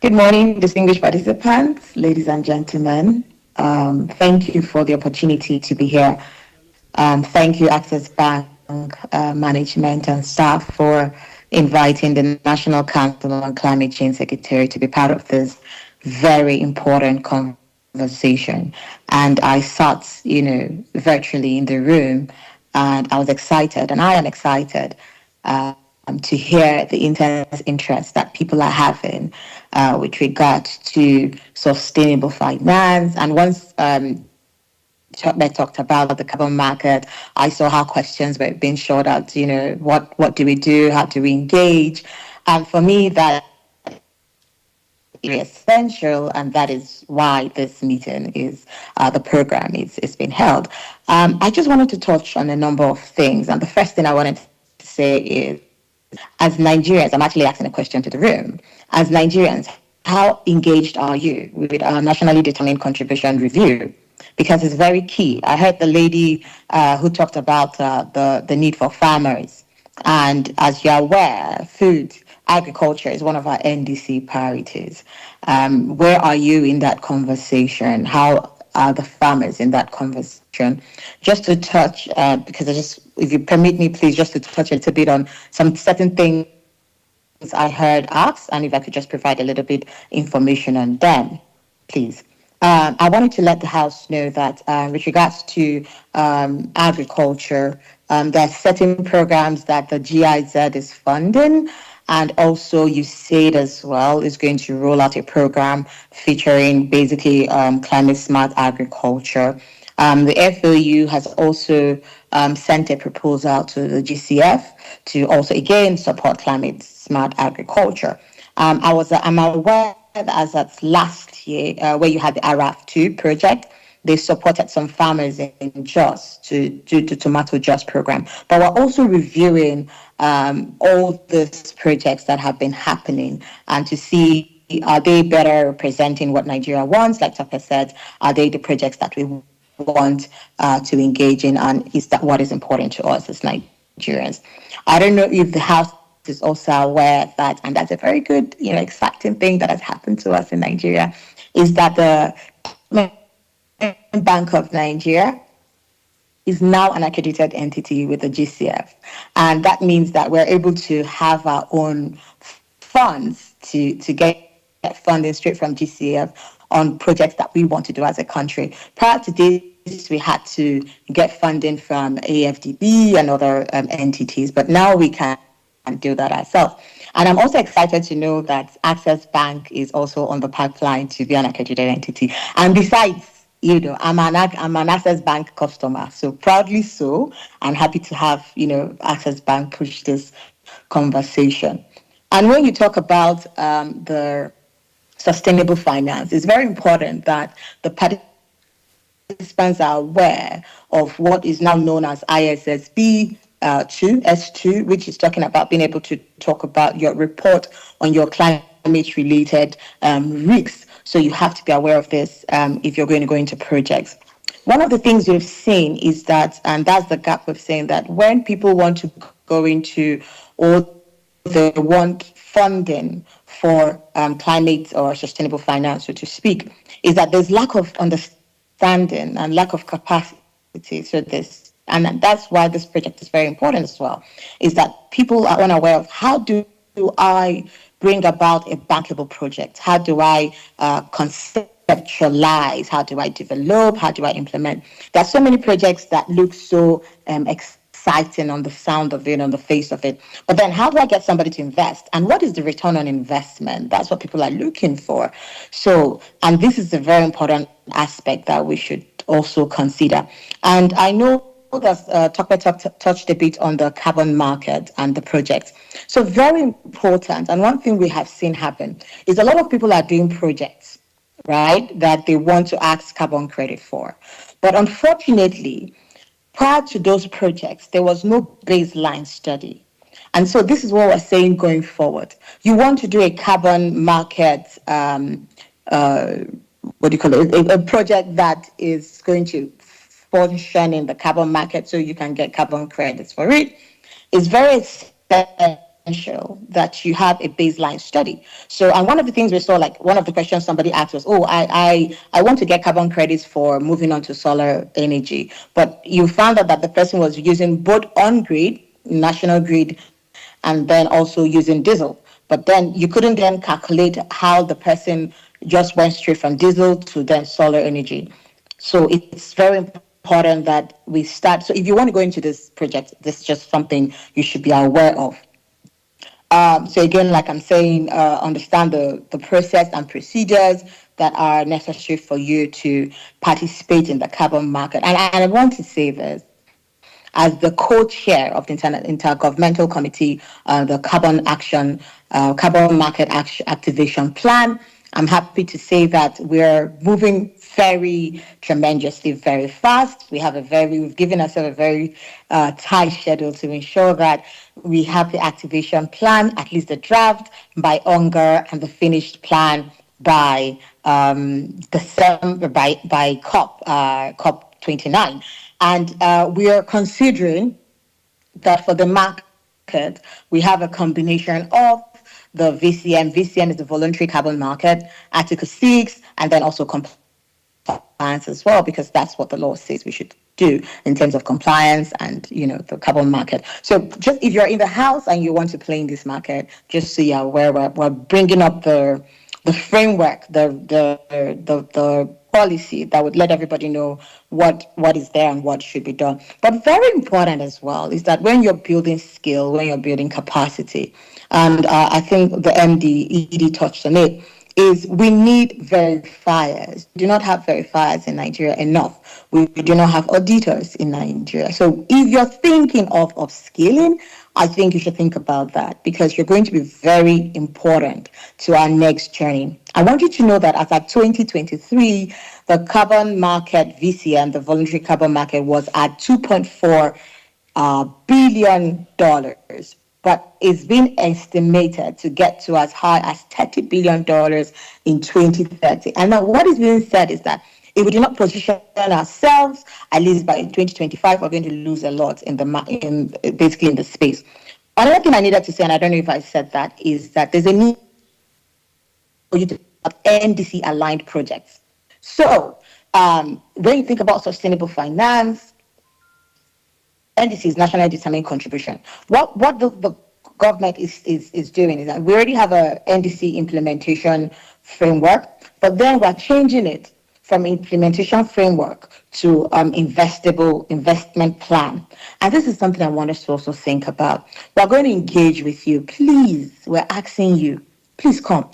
Good morning, distinguished participants, ladies and gentlemen. Thank you for the opportunity to be here. Thank you, Access Bank management and staff, for inviting the National Council on Climate Change Secretary to be part of this very important conversation. And I sat, virtually in the room, and I was excited, and I am excited to hear the intense interest that people are having with regard to sustainable finance. And once they talked about the carbon market, I saw how questions were being shot at, what do we do? How do we engage? And for me, that is essential, and that is why this meeting is, the program is being held. I just wanted to touch on a number of things. And the first thing I wanted to say is, as Nigerians, I'm actually asking a question to the room. As Nigerians, how engaged are you with our nationally determined contribution review? Because it's very key. I heard the lady who talked about the need for farmers. And as you're aware, food, agriculture is one of our NDC priorities. Where are you in that conversation? How are the farmers in that conversation? Just to touch, because if you permit me, please, just to touch a little bit on some certain things I heard asked, and if I could just provide a little bit information on them, please. I wanted to let the House know that with regards to agriculture, there are certain programs that the GIZ is funding, and also USAID as well is going to roll out a program featuring basically climate smart agriculture. The FOU has also sent a proposal to the GCF to also again support climate smart agriculture. I'm aware that as of last year, where you had the ARAF2 project, they supported some farmers in Jos to do the tomato Jos program. But we're also reviewing all these projects that have been happening and to see, are they better representing what Nigeria wants? Like Tucker said, are they the projects that we want to engage in, and is that what is important to us as Nigerians? I don't know if the House is also aware that, and that's a very good, exciting thing that has happened to us in Nigeria, is that the Bank of Nigeria is now an accredited entity with the GCF. And that means that we're able to have our own funds to get funding straight from GCF on projects that we want to do as a country. Prior to this, we had to get funding from AFDB and other entities, but now we can do that ourselves. And I'm also excited to know that Access Bank is also on the pipeline to be an accredited entity. And besides, I'm an Access Bank customer, so proudly so, and happy to have, Access Bank push this conversation. And when you talk about the sustainable finance, it's very important that the participants are aware of what is now known as ISSB S2, which is talking about being able to talk about your report on your climate-related risks. So you have to be aware of this if you're going to go into projects. One of the things we've seen is that, and that's the gap we've seen, that when people want to go into, or they want funding for climate or sustainable finance, so to speak, is that there's lack of understanding and lack of capacity. So this, and that's why this project is very important as well, is that people are unaware of how do I bring about a bankable project? How do I conceptualize? How do I develop? How do I implement? There are so many projects that look so exciting on the sound of it, on the face of it. But then how do I get somebody to invest? And what is the return on investment? That's what people are looking for. So, and this is a very important aspect that we should also consider. And I know that Tucker touched a bit on the carbon market and the project. So very important. And one thing we have seen happen is a lot of people are doing projects, right, that they want to ask carbon credit for. But unfortunately, prior to those projects, there was no baseline study. And so this is what we're saying going forward. You want to do a carbon market, a project that is going to function in the carbon market so you can get carbon credits for it. It's very essential essential that you have a baseline study. So, and one of the things we saw, like one of the questions somebody asked was, oh, I want to get carbon credits for moving on to solar energy. But you found out that the person was using both on-grid, national grid, and then also using diesel. But then you couldn't then calculate how the person just went straight from diesel to then solar energy. So it's very important that we start. So if you want to go into this project, this is just something you should be aware of. So again, like I'm saying, understand the process and procedures that are necessary for you to participate in the carbon market. And I want to say this, as the co-chair of the Intergovernmental Committee, the Carbon Market Activation Plan, I'm happy to say that we're moving very tremendously, very fast. We've given ourselves a very tight schedule to ensure that we have the activation plan, at least the draft, by Unger, and the finished plan by December, by COP 29. And we are considering that for the market, we have a combination of the VCM. VCM is the voluntary carbon market, Article 6, and then also compliance as well, because that's what the law says we should do in terms of compliance and, the carbon market. So just if you're in the house and you want to play in this market, just so you're aware, we're bringing up the framework, the policy that would let everybody know what is there and what should be done. But very important as well is that when you're building skill, when you're building capacity, and I think the MD, ED touched on it, is we need verifiers. We do not have verifiers in Nigeria enough. We do not have auditors in Nigeria. So if you're thinking of scaling, I think you should think about that, because you're going to be very important to our next journey. I want you to know that as of 2023, the carbon market VCM, the voluntary carbon market, was at $2.4 billion, but it's been estimated to get to as high as $30 billion in 2030. And now what is being said is that if we do not position ourselves, at least by 2025, we're going to lose a lot basically in the space. Another thing I needed to say, and I don't know if I said that, is that there's a need for you to have NDC aligned projects. So when you think about sustainable finance, NDC is nationally determined contribution. What the government is doing is that we already have a NDC implementation framework, but then we're changing it from implementation framework to investment plan. And this is something I want us to also think about. We're going to engage with you. Please, we're asking you, please come.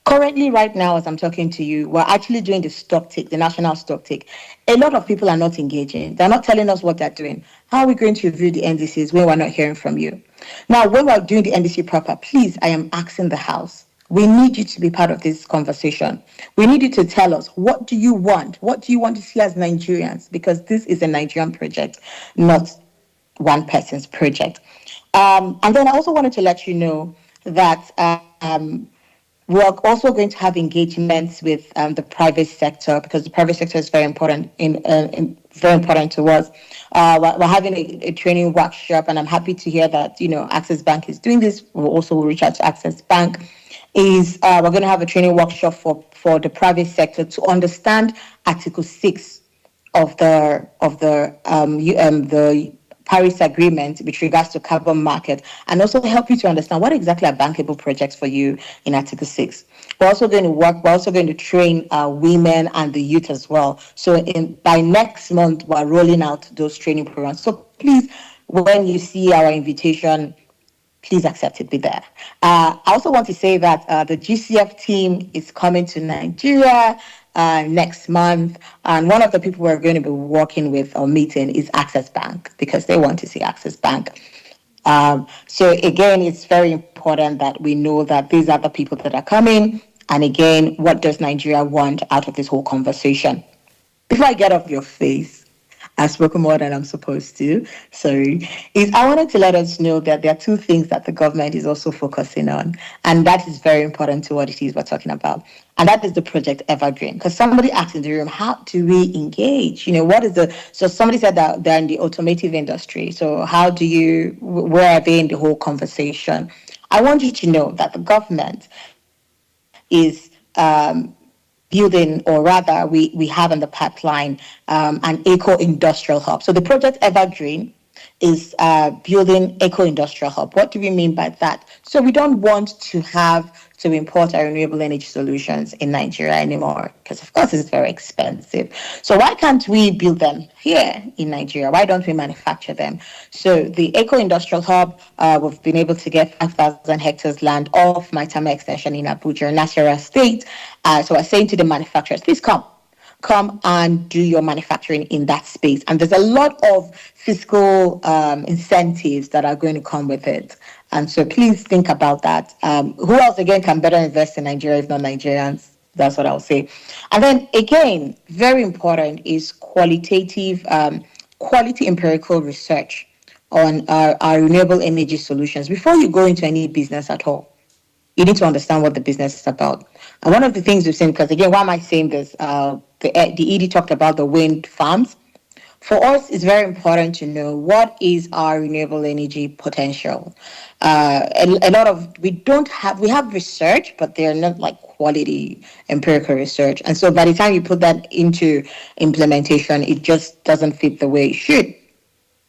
Currently, right now, as I'm talking to you, we're actually doing the stock take, the national stock take. A lot of people are not engaging. They're not telling us what they're doing. How are we going to review the NDCs when we're not hearing from you? Now, when we're doing the NDC proper, please, I am asking the House. We need you to be part of this conversation. We need you to tell us, what do you want? What do you want to see as Nigerians? Because this is a Nigerian project, not one person's project. And then I also wanted to let you know that we're also going to have engagements with the private sector, because the private sector is very important very important to us. We're having a training workshop, and I'm happy to hear that Access Bank is doing this. We'll also reach out to Access Bank. We're going to have a training workshop for the private sector to understand Article 6 of the Paris Agreement with regards to carbon market, and also help you to understand what exactly are bankable projects for you in Article 6. We're also going to train women and the youth as well. So by next month, we're rolling out those training programs. So please, when you see our invitation, please accept it, be there. I also want to say that the GCF team is coming to Nigeria next month, and one of the people we're going to be working with or meeting is Access Bank, because they want to see Access Bank. So again, it's very important that we know that these are the people that are coming, and again, what does Nigeria want out of this whole conversation? Before I get off your face, I've spoken more than I'm supposed to, sorry, I wanted to let us know that there are two things that the government is also focusing on, and that is very important to what it is we're talking about. And that is the Project Evergreen. Because somebody asked in the room, how do we engage? So somebody said that they're in the automotive industry. So where are they in the whole conversation? I want you to know that the government is building, or rather we have in the pipeline, an eco-industrial hub. So the project Evergreen is building eco-industrial hub. What do we mean by that? So we don't want to have to import our renewable energy solutions in Nigeria anymore, because of course it's very expensive. So why can't we build them here in Nigeria? Why don't we manufacture them? So the eco-industrial hub, we've been able to get 5,000 hectares land off Maitama Extension in Abuja, Nasarawa State. So we're saying to the manufacturers, please come and do your manufacturing in that space. And there's a lot of fiscal incentives that are going to come with it. And so please think about that. Who else, again, can better invest in Nigeria if not Nigerians? That's what I'll say. And then, again, very important is qualitative, quality empirical research on our renewable energy solutions. Before you go into any business at all, you need to understand what the business is about. And one of the things we've seen, because again, why am I saying this? The ED talked about the wind farms. For us, it's very important to know what is our renewable energy potential. A lot of, we have research, but they're not like quality empirical research. And so by the time you put that into implementation, it just doesn't fit the way it should.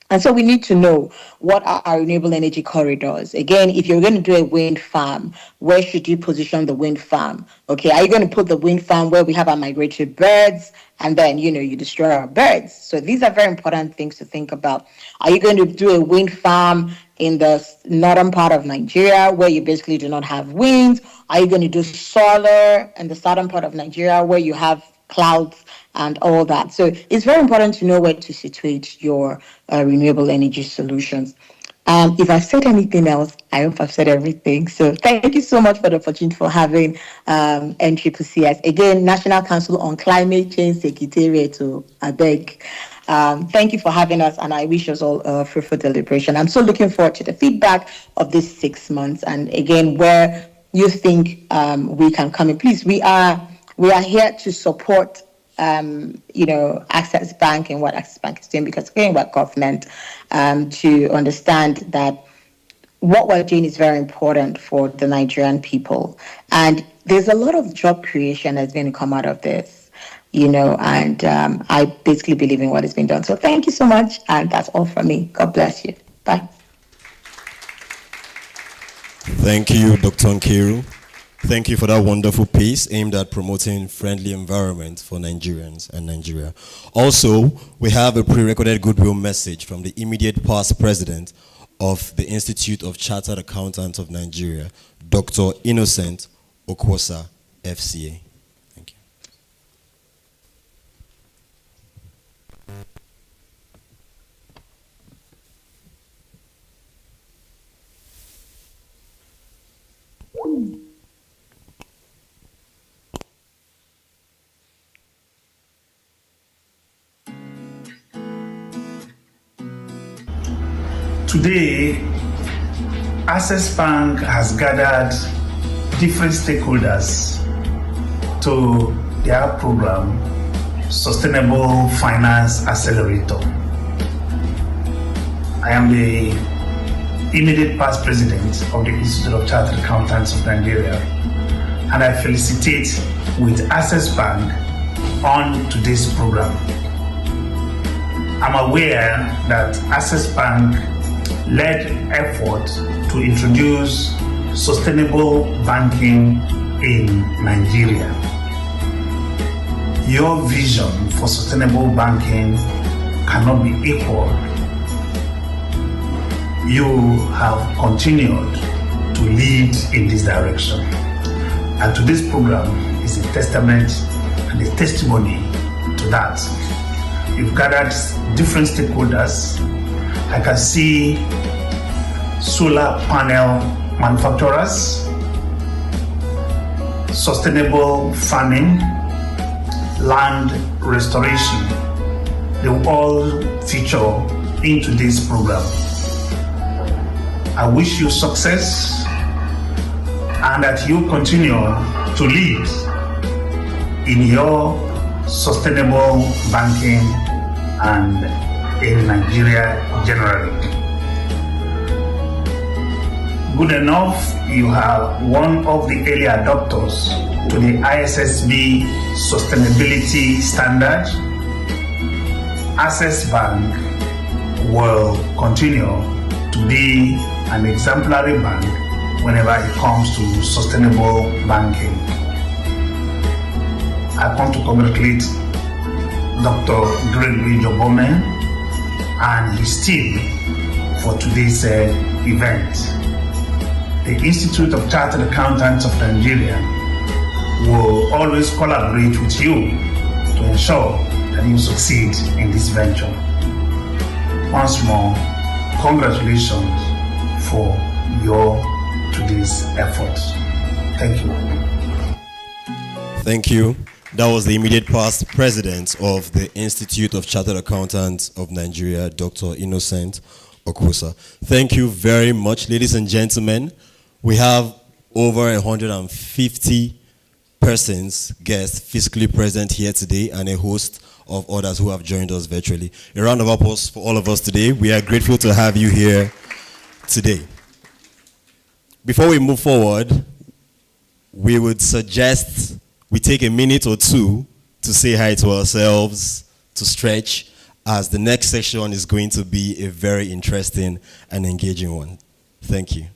And so we need to know what are our renewable energy corridors. Again, if you're going to do a wind farm, where should you position the wind farm? Okay, are you going to put the wind farm where we have our migratory birds and then, you destroy our birds? So these are very important things to think about. Are you going to do a wind farm in the northern part of Nigeria where you basically do not have winds? Are you going to do solar in the southern part of Nigeria where you have clouds and all that? So it's very important to know where to situate your renewable energy solutions. If I've said anything else, I hope I've said everything. So thank you so much for the opportunity for having NCCC. Again, National Council on Climate Change Secretariat to ABEG. Thank you for having us, and I wish us all a fruitful deliberation. I'm so looking forward to the feedback of this 6 months. And again, where you think we can come in, please, we are here to support Access Bank and what Access Bank is doing, because again, we're government, to understand that what we're doing is very important for the Nigerian people. And there's a lot of job creation that's going to come out of this, and I basically believe in what is being done. So thank you so much. And that's all from me. God bless you. Bye. Thank you, Dr. Nkiru. Thank you for that wonderful piece aimed at promoting friendly environment for Nigerians and Nigeria. Also, we have a pre-recorded goodwill message from the immediate past president of the Institute of Chartered Accountants of Nigeria, Dr. Innocent Okwosa, FCA. Thank you. Today, Access Bank has gathered different stakeholders to their program, Sustainable Finance Accelerator. I am the immediate past president of the Institute of Chartered Accountants of Nigeria, and I felicitate with Access Bank on today's program. I'm aware that Access Bank led effort to introduce sustainable banking in Nigeria. Your vision for sustainable banking cannot be equaled. You have continued to lead in this direction. And today's program is a testament and a testimony to that. You've gathered different stakeholders. I can see solar panel manufacturers, sustainable farming, land restoration. They will all feature in today's program. I wish you success and that you continue to lead in your sustainable banking and in Nigeria generally. Good enough, you are one of the early adopters to the ISSB sustainability standard. Access Bank will continue to be an exemplary bank whenever it comes to sustainable banking. I want to congratulate Dr. Gregory Jobome and his team for today's event. The Institute of Chartered Accountants of Nigeria will always collaborate with you to ensure that you succeed in this venture. Once more, congratulations for your today's efforts. Thank you. Thank you. That was the immediate past president of the Institute of Chartered Accountants of Nigeria, Dr. Innocent Okosa. Thank you very much, ladies and gentlemen. We have over 150 persons, guests, physically present here today, and a host of others who have joined us virtually. A round of applause for all of us today. We are grateful to have you here today. Before we move forward, we would suggest we take a minute or two to say hi to ourselves, to stretch, as the next section is going to be a very interesting and engaging one. Thank you.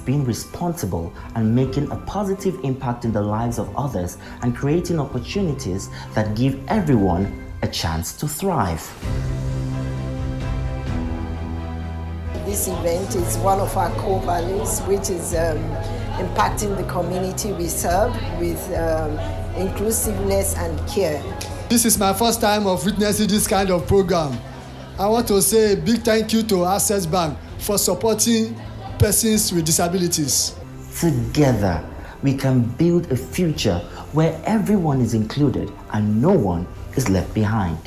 Being responsible and making a positive impact in the lives of others and creating opportunities that give everyone a chance to thrive. This event is one of our core values, which is impacting the community we serve with inclusiveness and care. This is my first time of witnessing this kind of program. I want to say a big thank you to Access Bank for supporting persons with disabilities. Together, we can build a future where everyone is included and no one is left behind.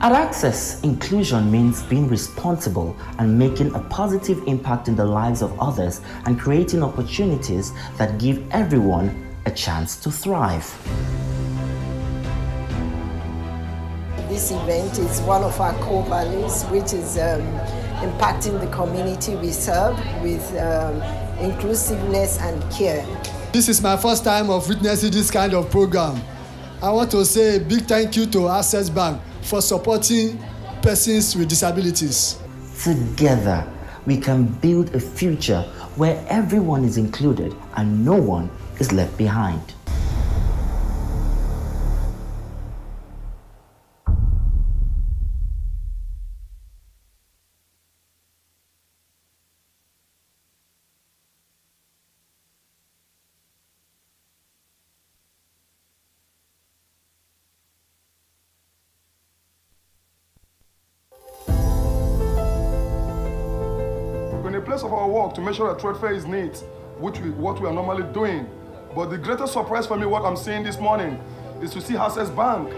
At Access, inclusion means being responsible and making a positive impact in the lives of others and creating opportunities that give everyone a chance to thrive. This event is one of our core values, which is impacting the community we serve with inclusiveness and care. This is my first time of witnessing this kind of program. I want to say a big thank you to Access Bank for supporting persons with disabilities. Together, we can build a future where everyone is included and no one is left behind. In the place of our work to make sure that trade fair is neat, what we are normally doing. But the greatest surprise for me, what I'm seeing this morning, is to see Access Bank.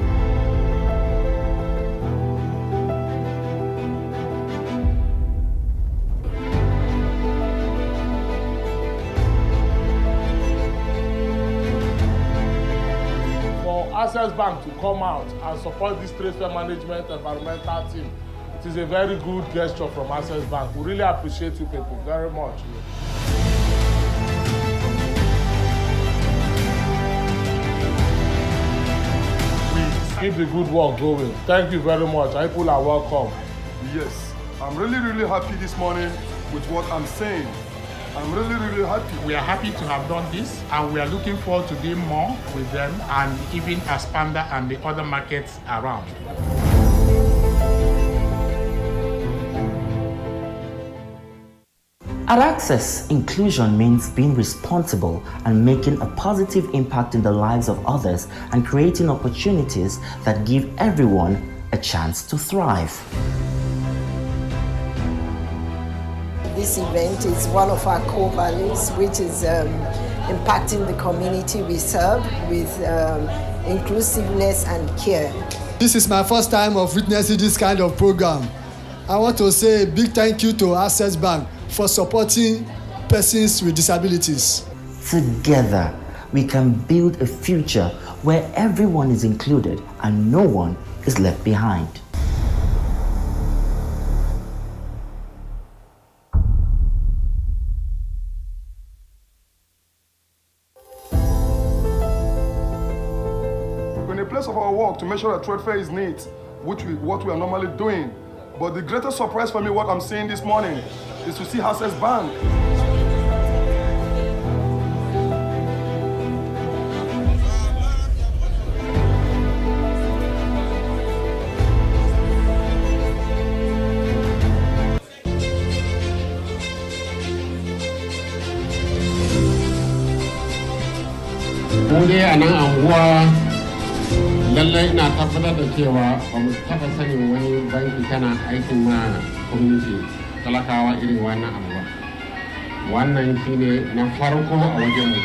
For Access Bank to come out and support this trade fair management environmental team It is a very good gesture from Access Bank. We really appreciate you people very much. We keep the good work going. Thank you very much. People are welcome. Yes, I'm really happy this morning with what I'm saying. I'm really happy. We are happy to have done this, and we are looking forward to doing more with them and even Aspanda and the other markets around. At Access, inclusion means being responsible and making a positive impact in the lives of others and creating opportunities that give everyone a chance to thrive. This event is one of our core values, which is impacting the community we serve with inclusiveness and care. This is my first time of witnessing this kind of program. I want to say a big thank you to Access Bank for supporting persons with disabilities. Together, we can build a future where everyone is included and no one is left behind. In a place of our work to make sure that trade fair is neat, what we are normally doing. But the greatest surprise for me, what I'm seeing this morning, is to see Access Bank. Mu dai a nan anguwa lallai ina tabbatar da cewa ba mu taɓa sanin wani banki tana aikin ma community talakawa irin wannan abu ba. Wannan shine na farko a wajenmu.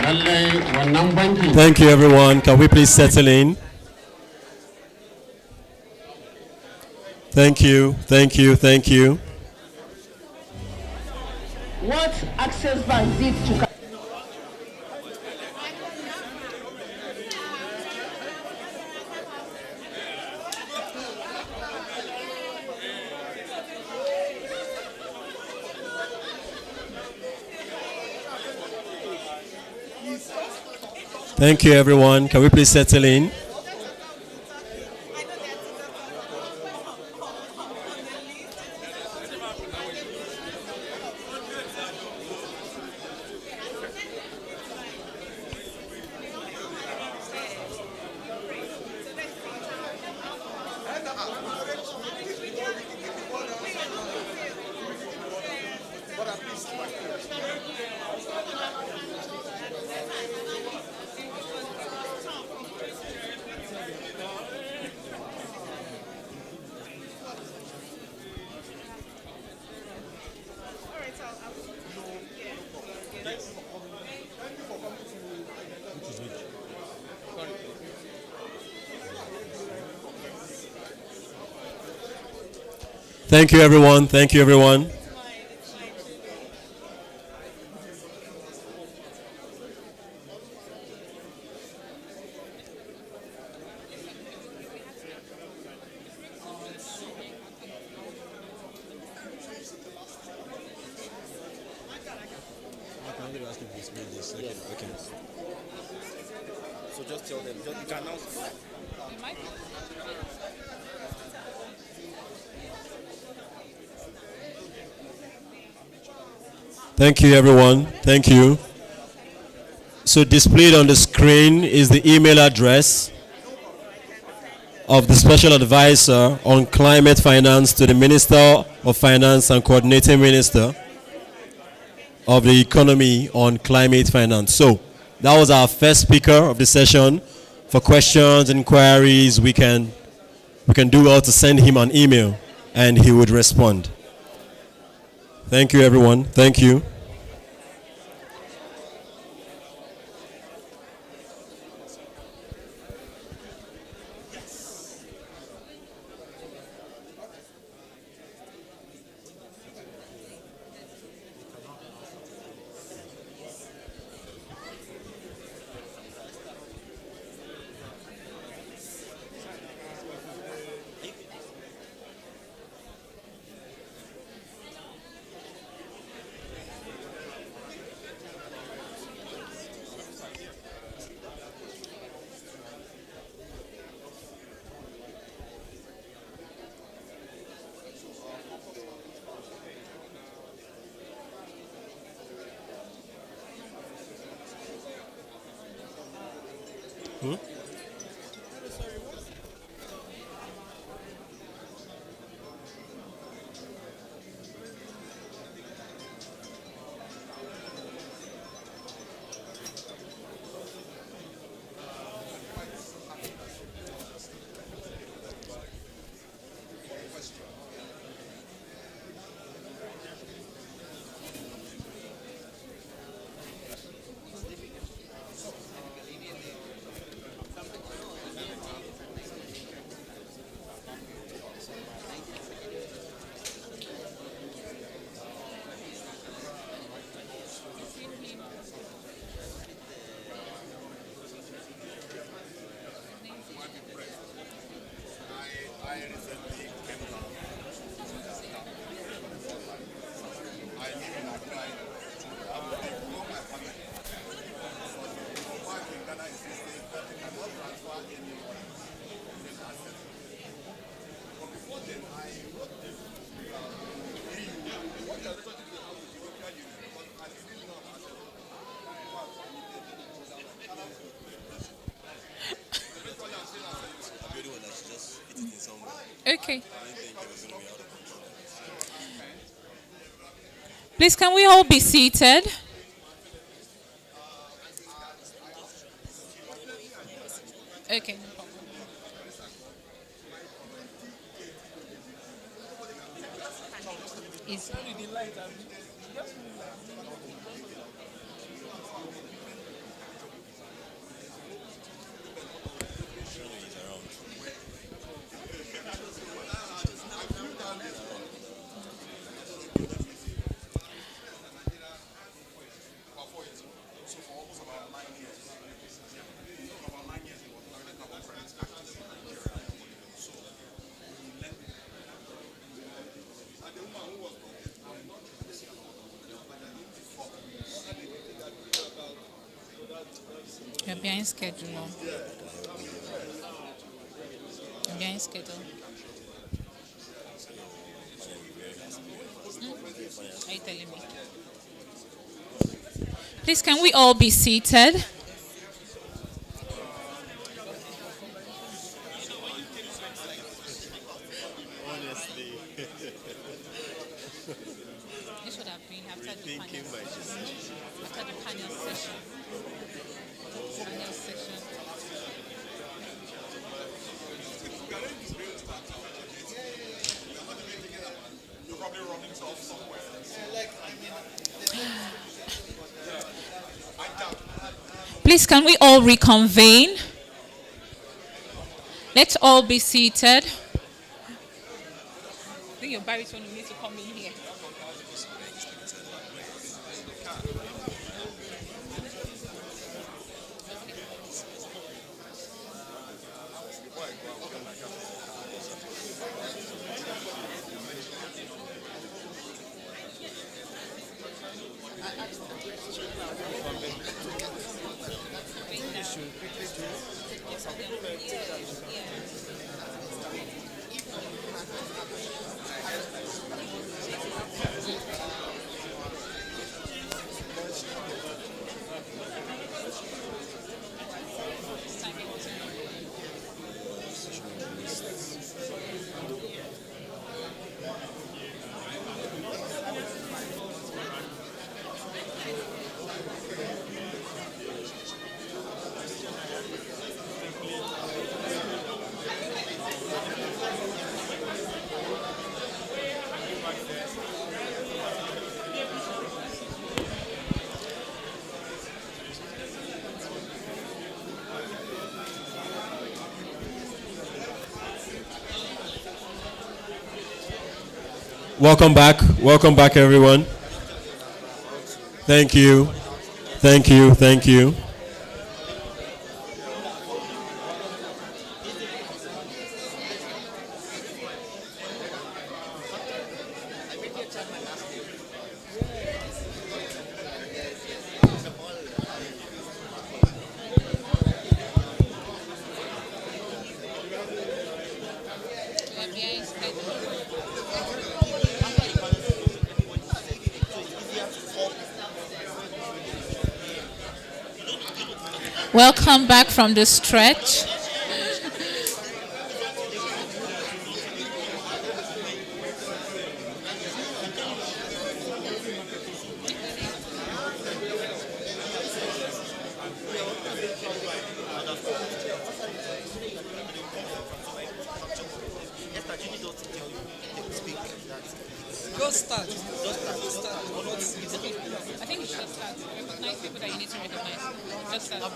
Lallai wannan banki. Thank you, everyone. Can we please settle in? Thank you, thank you, thank you. What Access Bank did to Thank you, everyone. Can we please settle in? Thank you, everyone. Thank you, everyone. So just tell them, you can announce. Thank you, everyone. Thank you. So displayed on the screen is the email address of the Special Advisor on Climate Finance to the Minister of Finance and Coordinating Minister of the Economy on Climate Finance. So that was our first speaker of the session. For questions, inquiries, we can do well to send him an email and he would respond. Thank you, everyone. Thank you. Hmm? Okay. Please, can we all be seated? Okay. No problem. Is You're behind schedule. You're behind schedule. Are you telling me? Please, can we all be seated? Honestly. This would have been after the panel session. Panel session. Please, can we all reconvene? Let's all be seated. I think your baritone will need to come in here. Welcome back, everyone. Thank you. Thank you. Thank you. Welcome back from the stretch. Just start. Just start. I think you should start. Recognize people that you need to recognize. Just start.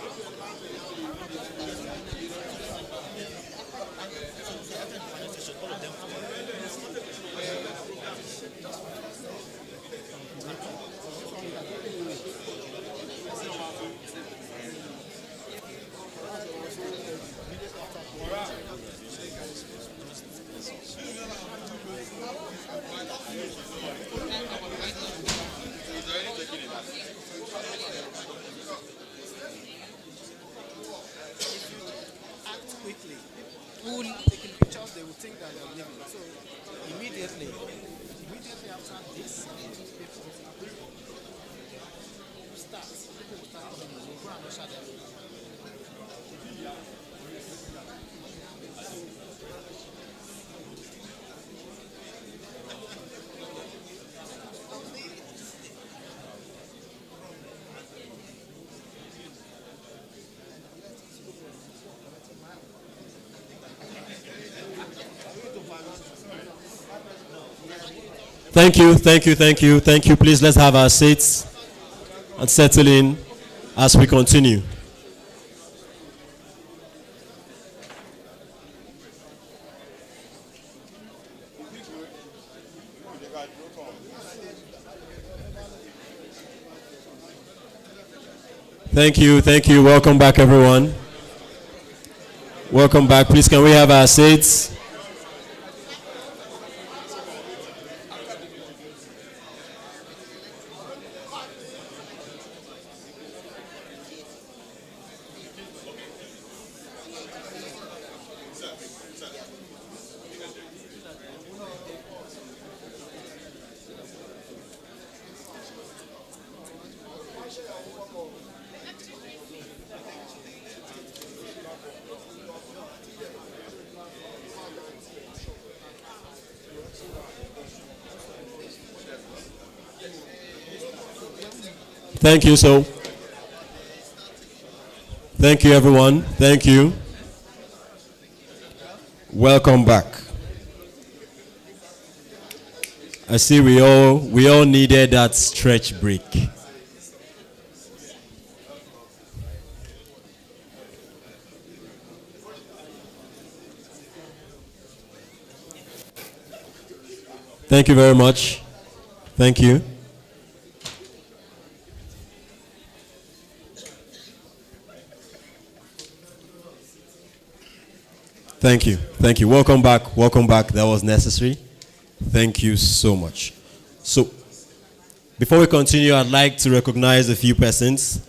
Quickly. Who taking pictures, they will think that you're leaving. So immediately after this, people start. People will start coming. We'll go and usher them. Thank you, thank you, thank you, thank you. Please let's have our seats and settle in as we continue. Thank you, thank you. Welcome back, everyone. Welcome back. Please, can we have our seats? Thank you, so. Thank you, everyone. Thank you. Welcome back. I see we all needed that stretch break. Thank you very much. Thank you. Thank you. Thank you. Welcome back. Welcome back. That was necessary. Thank you so much. So, before we continue, I'd like to recognize a few persons.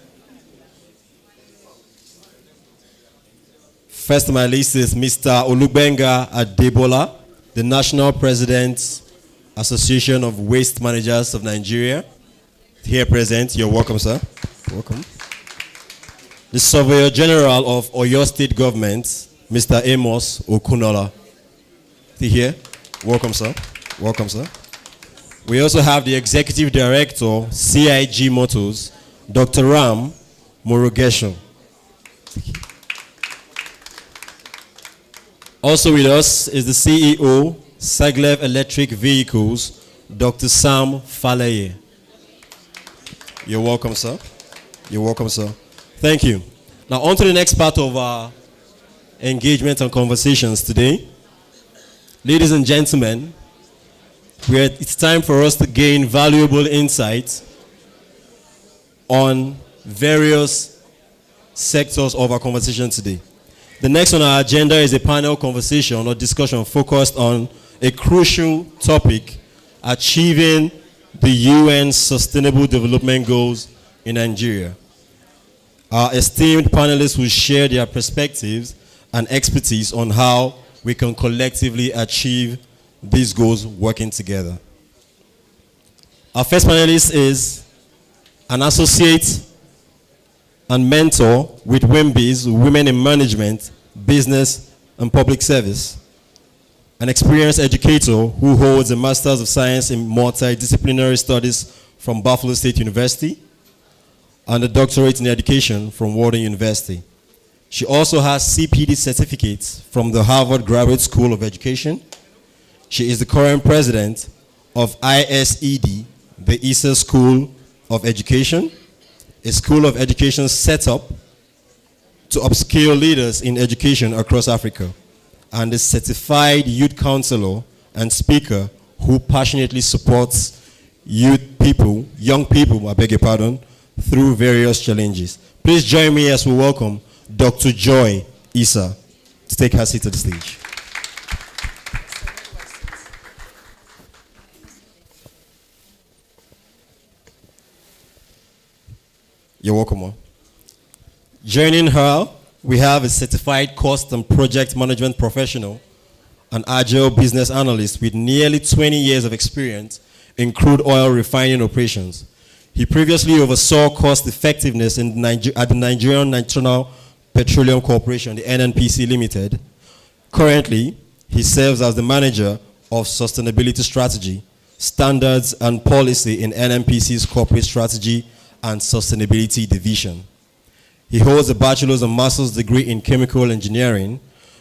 First on my list is Mr. Olubenga Adebola, the National President, Association of Waste Managers of Nigeria. Here present. You're welcome, sir. Welcome. The Surveyor General of Oyo State Government, Mr. Amos Okunola. Here. Welcome, sir. Welcome, sir. We also have the Executive Director, CIG Motors, Dr. Ram Murugesho. Also with us is the CEO, Saglev Electric Vehicles, Dr. Sam Faleye. You're welcome, sir. You're welcome, sir. Thank you. Now, on to the next part of our engagement and conversations today. Ladies and gentlemen, it's time for us to gain valuable insights on various sectors of our conversation today. The next on our agenda is a panel conversation or discussion focused on a crucial topic, achieving the UN Sustainable Development Goals in Nigeria. Our esteemed panelists will share their perspectives and expertise on how we can collectively achieve these goals working together. Our first panelist is an associate and mentor with WIMBI's Women in Management, Business and Public Service. An experienced educator who holds a Master's of Science in Multidisciplinary Studies from Buffalo State University and a doctorate in education from Wharton University. She also has CPD certificates from the Harvard Graduate School of Education. She is the current president of ISED, the ISA School of Education, a school of education set up to upskill leaders in education across Africa, and a certified youth counselor and speaker who passionately supports young people, I beg your pardon, through various challenges. Please join me as we welcome Dr. Joy Issa to take her seat at the stage. You're welcome, Ma. Joining her, we have a certified cost and project management professional, an agile business analyst with nearly 20 years of experience in crude oil refining operations. He previously oversaw cost effectiveness at the Nigerian National Petroleum Corporation, the NNPC Limited. Currently, he serves as the manager of sustainability strategy, standards and policy in NNPC's corporate strategy and sustainability division. He holds a bachelor's and master's degree in chemical engineering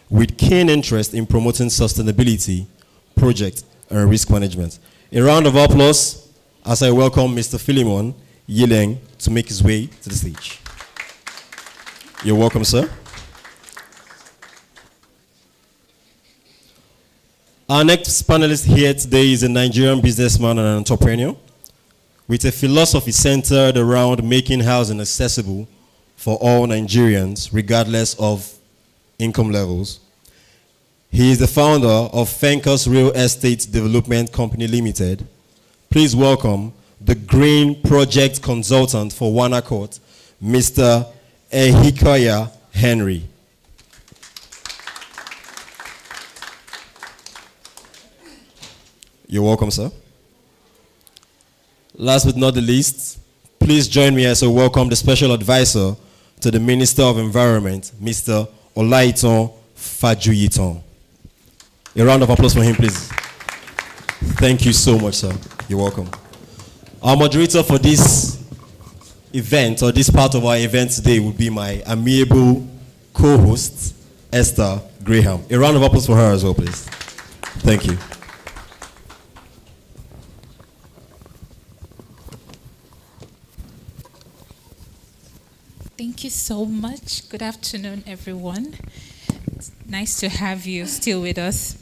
with keen interest in promoting sustainability, project, and risk management. A round of applause as I welcome Mr. Philemon Yileng to make his way to the stage. You're welcome, sir. Our next panelist here today is a Nigerian businessman and an entrepreneur with a philosophy centered around making housing accessible for all Nigerians, regardless of income levels. He is the founder of Fencas Real Estate Development Company Limited. Please welcome the Green Project Consultant for Wanakot, Mr. Ehikoya Henry. You're welcome, sir. Last but not the least, please join me as I welcome the Special Advisor to the Minister of Environment, Mr. Olaiton Fajuyiton. A round of applause for him, please. Thank you so much, sir. You're welcome. Our moderator for this event, or this part of our event today, will be my amiable co-host, Esther Graham. A round of applause for her as well, please. Thank you. Thank you so much. Good afternoon, everyone. It's nice to have you still with us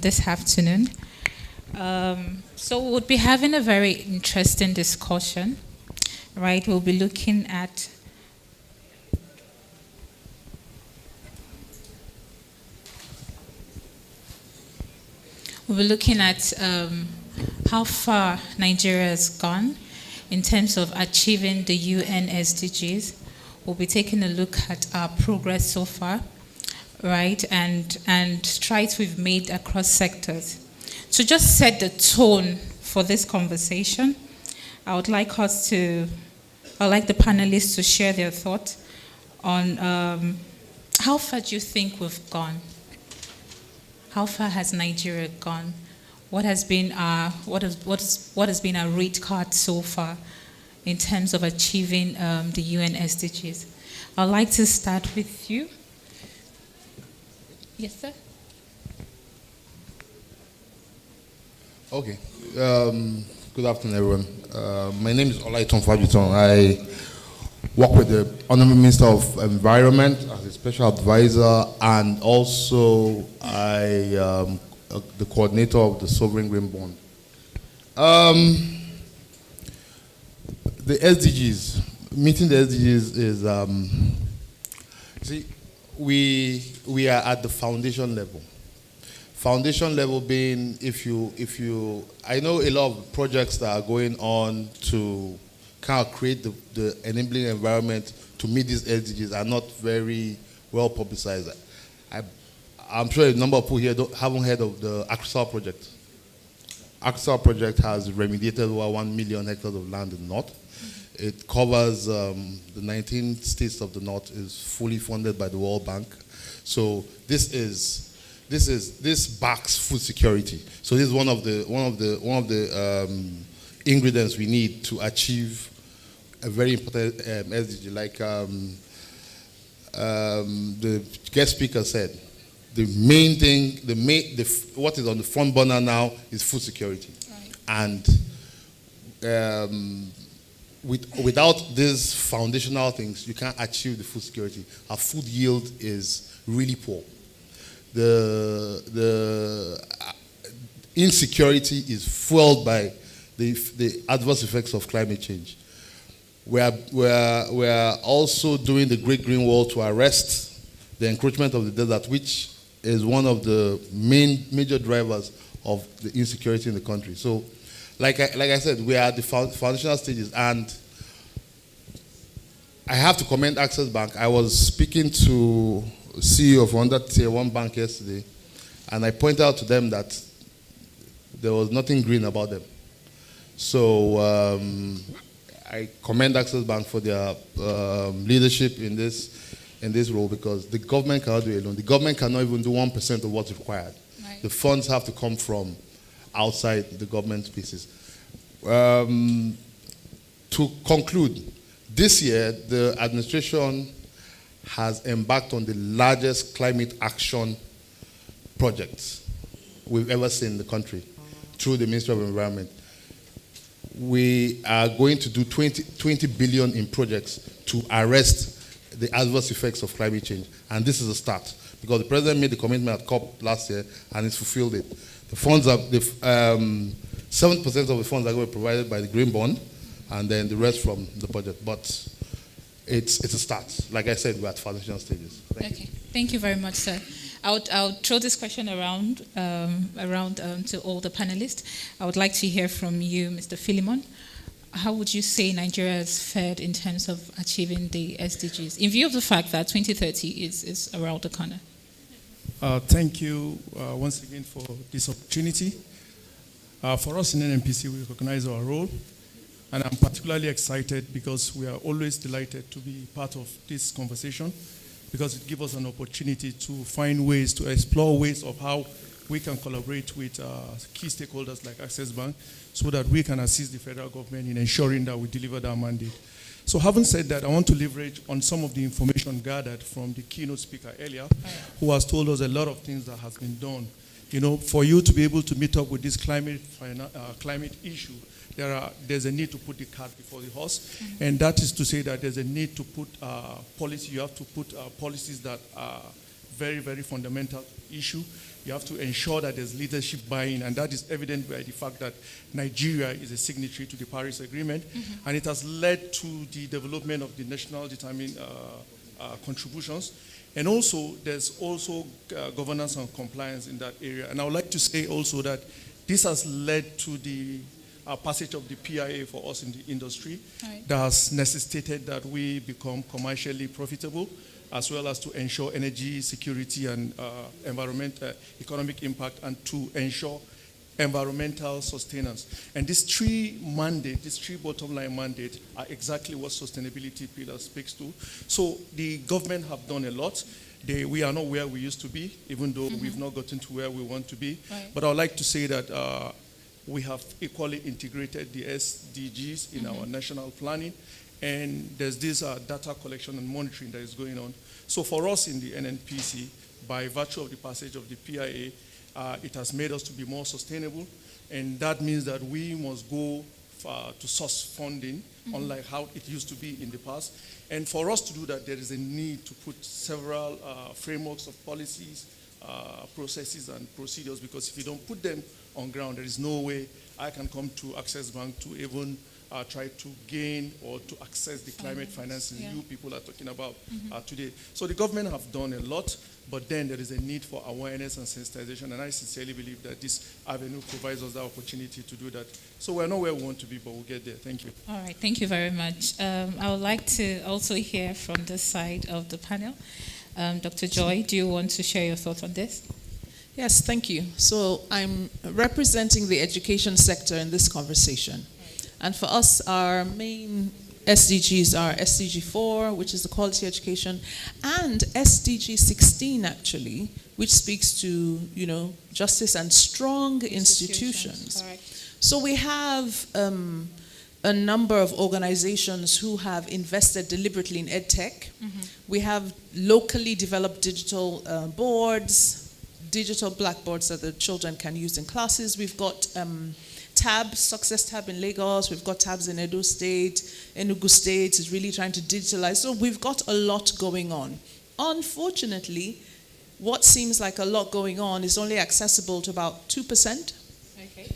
this afternoon. So we'll be having a very interesting discussion, right? We'll be looking at how far Nigeria has gone in terms of achieving the UN SDGs. We'll be taking a look at our progress so far, right, and strides we've made across sectors. To just set the tone for this conversation, I would like the panelists to share their thoughts on how far do you think we've gone? How far has Nigeria gone? What has been our rate card so far in terms of achieving the UN SDGs? I'd like to start with you. Yes, sir. Okay. Good afternoon, everyone. My name is Olaiton Fajuyiton. I work with the Honorable Minister of Environment as a special advisor, and also I am the coordinator of the Sovereign Green Bond. The SDGs, meeting the SDGs is, we are at the foundation level. Foundation level being, I know a lot of projects that are going on to kind of create the enabling environment to meet these SDGs are not very well publicized. I'm sure a number of people here haven't heard of the Accelerator project. Accelerator project has remediated over 1 million hectares of land in the north. It covers the 19 states of the North, is fully funded by the World Bank. So this backs food security. So this is one of the ingredients we need to achieve a very important SDG. Like the guest speaker said, the main thing, what is on the front burner now is food security. Right. And without these foundational things, you can't achieve the food security. Our food yield is really poor. The insecurity is fueled by the adverse effects of climate change. We are also doing the Great Green Wall to arrest the encroachment of the desert, which is one of the major drivers of the insecurity in the country. So, like I said, we are at the foundational stages, and I have to commend Access Bank. I was speaking to CEO of one Tier 1 bank yesterday, and I pointed out to them that there was nothing green about them. So I commend Access Bank for their leadership in this role, because the government cannot do it alone. The government cannot even do 1% of what's required. Right. The funds have to come from outside the government spaces. To conclude, this year the administration has embarked on the largest climate action project we've ever seen in the country through the Ministry of Environment. We are going to do 20 billion in projects to arrest the adverse effects of climate change. And this is a start, because the president made the commitment at COP last year and he's fulfilled it. The funds are, 7% of the funds are going to be provided by the Green Bond, and then the rest from the budget. But it's a start. Like I said, we're at foundational stages. Thank you. Thank you very much, sir. I'll throw this question around to all the panelists. I would like to hear from you, Mr. Philemon. How would you say Nigeria has fared in terms of achieving the SDGs, in view of the fact that 2030 is around the corner? Thank you once again for this opportunity. For us in NNPC, we recognize our role, and I'm particularly excited because we are always delighted to be part of this conversation, because it gives us an opportunity to find ways, to explore ways of how we can collaborate with key stakeholders like Access Bank, so that we can assist the federal government in ensuring that we deliver that mandate. So having said that, I want to leverage on some of the information gathered from the keynote speaker earlier, who has told us a lot of things that has been done. You know, for you to be able to meet up with this climate issue, there's a need to put the cart before the horse, and that is to say that there's a need to put policy. You have to put policies that are very, very fundamental issue. You have to ensure that there's leadership buy-in, and that is evident by the fact that Nigeria is a signatory to the Paris Agreement, and it has led to the development of the national determined contributions. And also, there's also governance and compliance in that area. And I would like to say also that this has led to the passage of the PIA for us in the industry, that has necessitated that we become commercially profitable, as well as to ensure energy security and economic impact, and to ensure environmental sustenance. And these three bottom line mandates are exactly what sustainability pillar speaks to. So the government have done a lot. We are not where we used to be, even though we've not gotten to where we want to be. Right. But I would like to say that we have equally integrated the SDGs in our national planning, and there's this data collection and monitoring that is going on. So for us in the NNPC, by virtue of the passage of the PIA, it has made us to be more sustainable, and that means that we must go to source funding, unlike how it used to be in the past. And for us to do that, there is a need to put several frameworks of policies, processes, and procedures, because if you don't put them on ground, there is no way I can come to Access Bank to even try to gain or to access the climate financing you people are talking about today. So the government have done a lot, but then there is a need for awareness and sensitization, and I sincerely believe that this avenue provides us the opportunity to do that. So we're not where we want to be, but we'll get there. Thank you. All right, thank you very much. I would like to also hear from this side of the panel. Dr. Joy, do you want to share your thoughts on this? Yes, thank you. So I'm representing the education sector in this conversation. And for us, our main SDGs are SDG 4, which is the quality education, and SDG 16 actually, which speaks to, justice and strong institutions. So we have a number of organizations who have invested deliberately in EdTech. We have locally developed digital boards, digital blackboards that the children can use in classes. We've got tabs, Success Tab in Lagos. We've got tabs in Edo State. Enugu State is really trying to digitalize. So we've got a lot going on. Unfortunately, what seems like a lot going on is only accessible to about 2%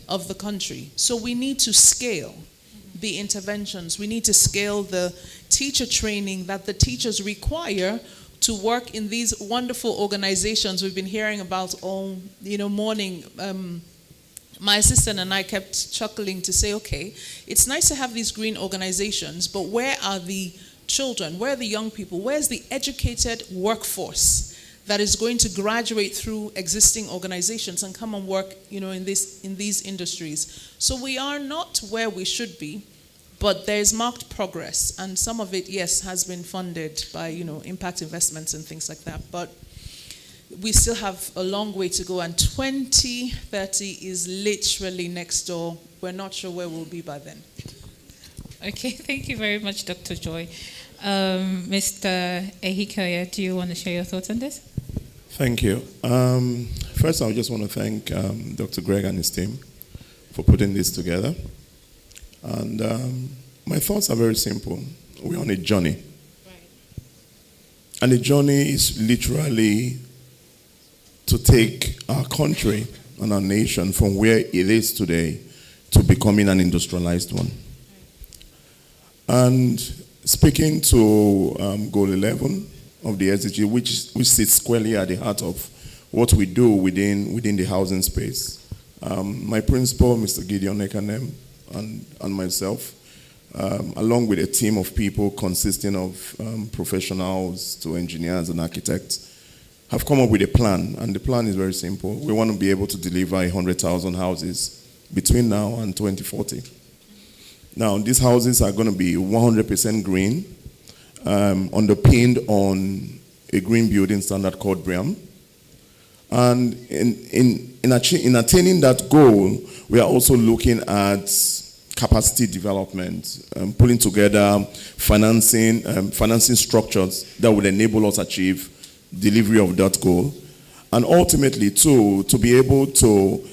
of the country. So we need to scale the interventions. We need to scale the teacher training that the teachers require to work in these wonderful organizations we've been hearing about all morning. My assistant and I kept chuckling to say, okay, it's nice to have these green organizations, but where are the children? Where are the young people? Where's the educated workforce that is going to graduate through existing organizations and come and work, in these industries? So we are not where we should be, but there is marked progress, and some of it, yes, has been funded by, impact investments and things like that. But we still have a long way to go, and 2030 is literally next door. We're not sure where we'll be by then. Okay, thank you very much, Dr. Joy. Mr. Ehikoya, do you want to share your thoughts on this? Thank you. First, I just want to thank Dr. Greg and his team for putting this together. And my thoughts are very simple. We're on a journey. And the journey is literally to take our country and our nation from where it is today to becoming an industrialized one. And speaking to Goal 11 of the SDG, which sits squarely at the heart of what we do within the housing space, my principal, Mr. Gideon Ekanem, and myself, along with a team of people consisting of professionals to engineers and architects, have come up with a plan, and the plan is very simple. We want to be able to deliver 100,000 houses between now and 2040. Now, these houses are going to be 100% green, underpinned on a green building standard called BREEAM. And in attaining that goal, we are also looking at capacity development, pulling together financing structures that would enable us to achieve delivery of that goal, and ultimately to be able to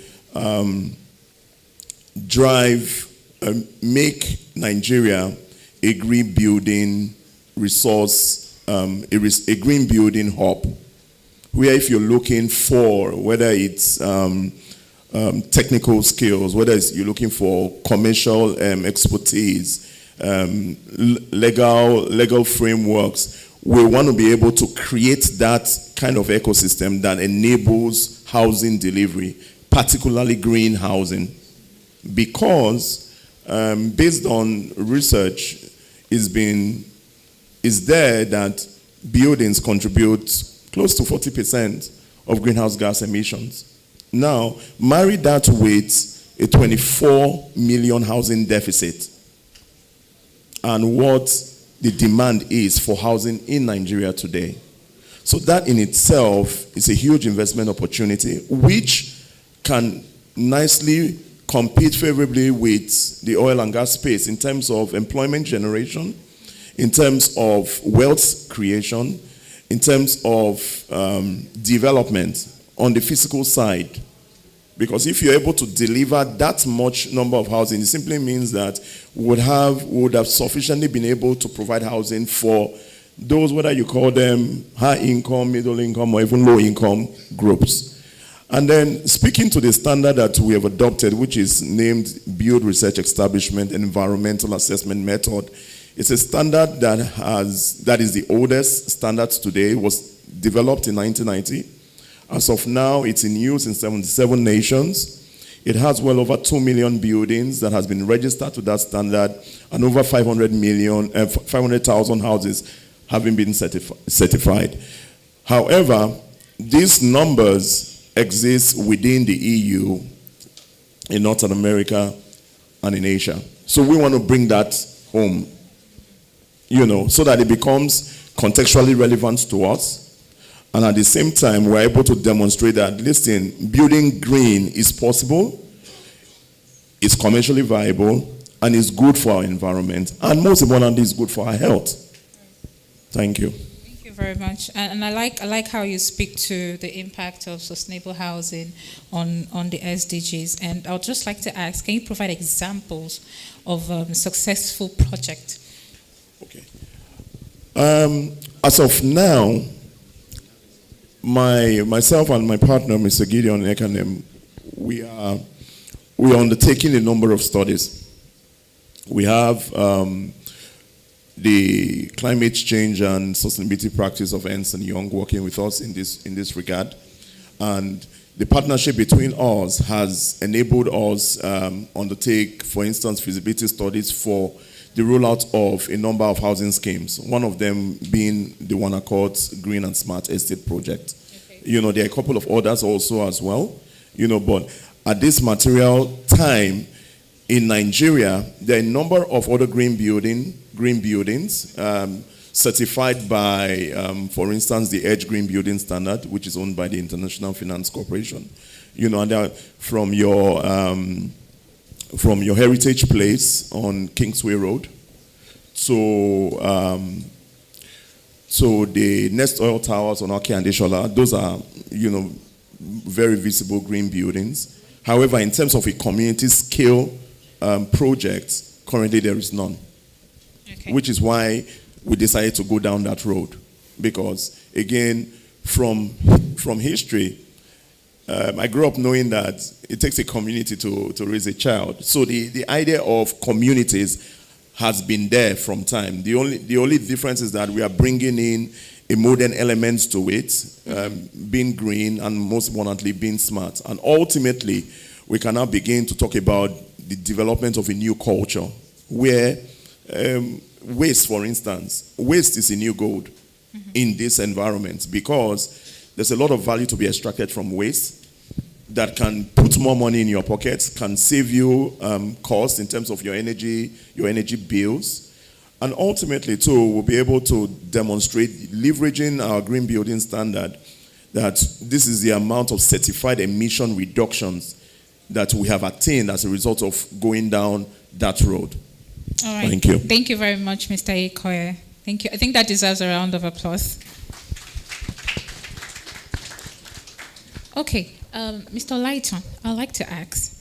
make Nigeria a green building resource, a green building hub, where if you're looking for, whether it's technical skills, whether it's you're looking for commercial expertise, legal frameworks, we want to be able to create that kind of ecosystem that enables housing delivery, particularly green housing, because based on research is there that buildings contribute close to 40% of greenhouse gas emissions. Now, marry that with a 24 million housing deficit and what the demand is for housing in Nigeria today. So that in itself is a huge investment opportunity, which can nicely compete favorably with the oil and gas space in terms of employment generation, in terms of wealth creation, in terms of development on the physical side. Because if you're able to deliver that much number of housing, it simply means that we would have sufficiently been able to provide housing for those, whether you call them high income, middle income, or even low income groups. And then speaking to the standard that we have adopted, which is named Build Research Establishment Environmental Assessment Method, it's a standard that is the oldest standard today. It was developed in 1990. As of now, it's in use in 77 nations. It has well over 2 million buildings that has been registered to that standard, and over 500,000 houses having been certified. However, these numbers exist within the EU, in North America, and in Asia. So we want to bring that home. so that it becomes contextually relevant to us. And at the same time, we're able to demonstrate that, listen, building green is possible, it's commercially viable, and it's good for our environment. And most importantly, it's good for our health. Thank you. Thank you very much. And I like how you speak to the impact of sustainable housing on the SDGs. And I would just like to ask, can you provide examples of successful projects? Okay. As of now, myself and my partner, Mr. Gideon Ekanem, we are undertaking a number of studies. We have the climate change and sustainability practice of Ernst & Young working with us in this regard. And the partnership between us has enabled us undertake, for instance, feasibility studies for the rollout of a number of housing schemes, one of them being the one I called Green and Smart Estate Project. Okay. There are a couple of others also as well, but at this material time in Nigeria, there are a number of other green buildings certified by, for instance, the Edge Green Building Standard, which is owned by the International Finance Corporation. And they are from your heritage place on Kingsway Road. So the Nest Oil Towers on Oke and Deshola, those are, very visible green buildings. However, in terms of a community scale project, currently there is none. Okay. Which is why we decided to go down that road. Because, again, from history, I grew up knowing that it takes a community to raise a child. So the idea of communities has been there from time. The only difference is that we are bringing in a modern element to it, being green and most importantly being smart. And ultimately, we can now begin to talk about the development of a new culture where waste, for instance, waste is a new gold in this environment because there's a lot of value to be extracted from waste that can put more money in your pockets, can save you costs in terms of your energy bills. And ultimately, too, we'll be able to demonstrate, leveraging our green building standard, that this is the amount of certified emission reductions that we have attained as a result of going down that road. All right. Thank you. Thank you very much, Mr. Ikoye. Thank you. I think that deserves a round of applause. Okay, Mr. Lighton, I'd like to ask,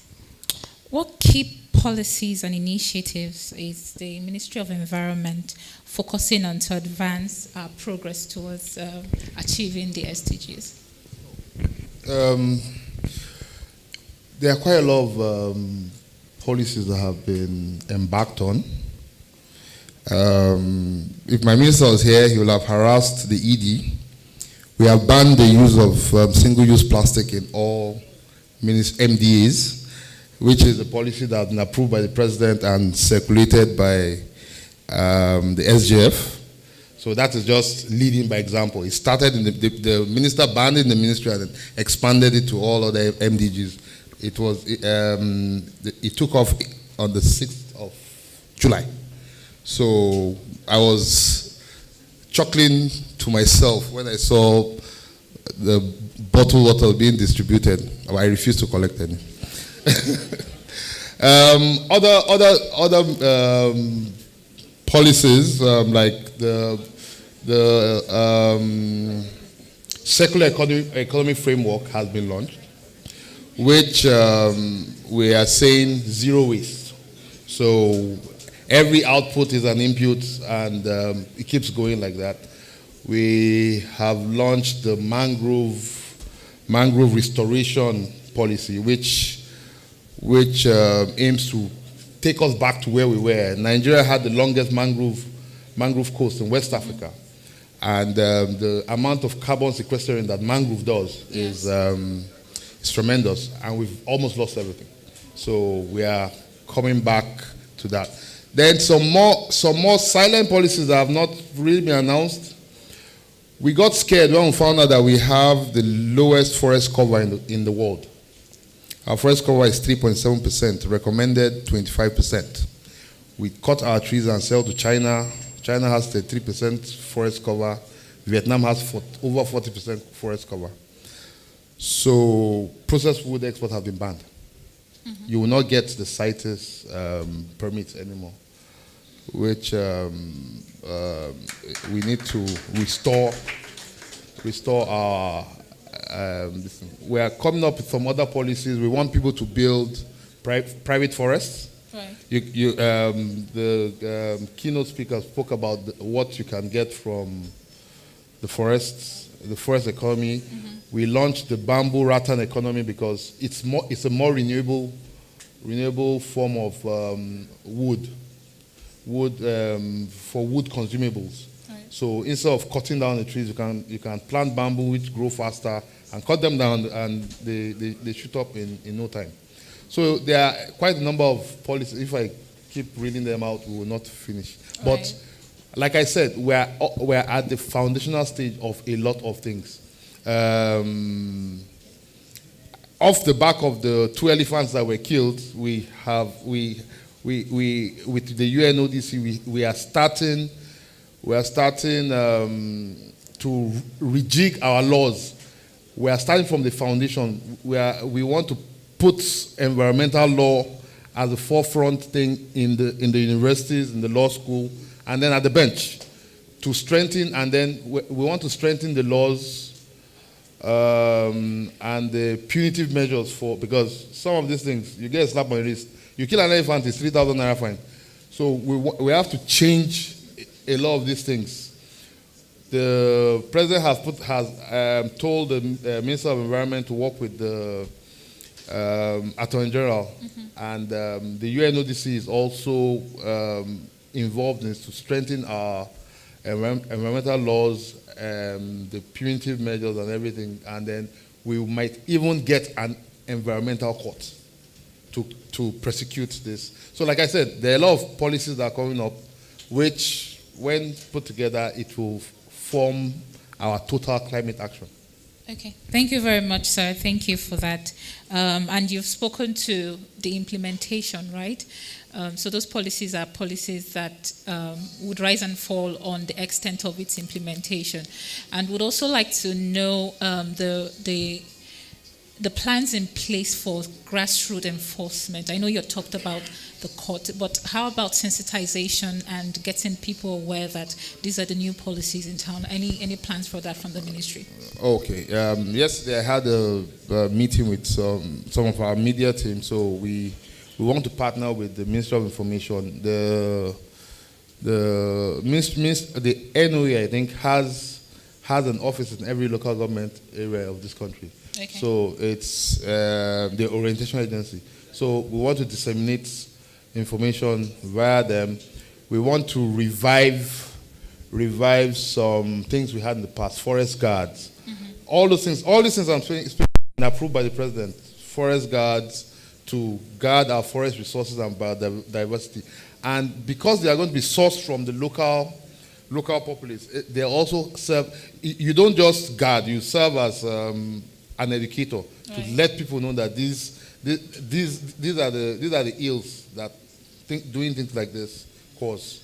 what key policies and initiatives is the Ministry of Environment focusing on to advance our progress towards achieving the SDGs? There are quite a lot of policies that have been embarked on. If my minister was here, he would have harassed the ED. We have banned the use of single-use plastic in all MDAs, which is a policy that has been approved by the president and circulated by the SGF. So that is just leading by example. It started in the minister banned it in the ministry and expanded it to all other MDGs. It took off on the 6th of July. So I was chuckling to myself when I saw the bottled water being distributed. I refused to collect any. Other policies like the circular economy framework has been launched, which we are saying zero waste. So every output is an input, and it keeps going like that. We have launched the mangrove restoration policy, which aims to take us back to where we were. Nigeria had the longest mangrove coast in West Africa, and the amount of carbon sequestration that mangrove does is tremendous, and we've almost lost everything. So we are coming back to that. Then some more silent policies that have not really been announced. We got scared when we found out that we have the lowest forest cover in the world. Our forest cover is 3.7%, recommended 25%. We cut our trees and sell to China China has 33% forest cover. Vietnam has over 40% forest cover. So processed wood exports have been banned. You will not get the CITES permits anymore, which we need to restore our. We are coming up with some other policies. We want people to build private forests. Right. The keynote speaker spoke about what you can get from the forests, the forest economy. We launched the bamboo rattan economy because it's a more renewable form of wood for wood consumables. Right. So instead of cutting down the trees, you can plant bamboo which grow faster and cut them down, and they shoot up in no time. So there are quite a number of policies. If I keep reading them out, we will not finish. But Right. like I said, we're at the foundational stage of a lot of things. Off the back of the 2 elephants that were killed, we with the UNODC we are starting to rejig our laws. We are starting from the foundation. We want to put environmental law as the forefront thing in the universities, in the law school, and then at the bench to strengthen. And then we want to strengthen the laws and the punitive measures because some of these things you get a slap on the wrist. You kill an elephant, it's 3,000 naira fine. So we have to change a lot of these things. The president has told the Minister of Environment to work with the Attorney General, and the UNODC is also involved in to strengthen our environmental laws, the punitive measures and everything, and then we might even get an environmental court to prosecute this. So like I said, there are a lot of policies that are coming up, which when put together, it will form our total climate action. Okay, thank you very much, sir. Thank you for that. And you've spoken to the implementation, right? So those policies are policies that would rise and fall on the extent of its implementation. And would also like to know the plans in place for grassroots enforcement. I know you talked about the court, but how about sensitization and getting people aware that these are the new policies in town? Any plans for that from the ministry? Okay. Yesterday I had a meeting with some of our media team. So we want to partner with the Ministry of Information. The NOE, I think, has an office in every local government area of this country. Okay. So it's the orientation agency. So we want to disseminate information via them. We want to revive some things we had in the past, forest guards. All these things I'm saying is approved by the president. Forest guards to guard our forest resources and biodiversity. And because they are going to be sourced from the local populace, they also serve. You don't just guard; you serve as an educator to let people know that these are the ills that doing things like this cause.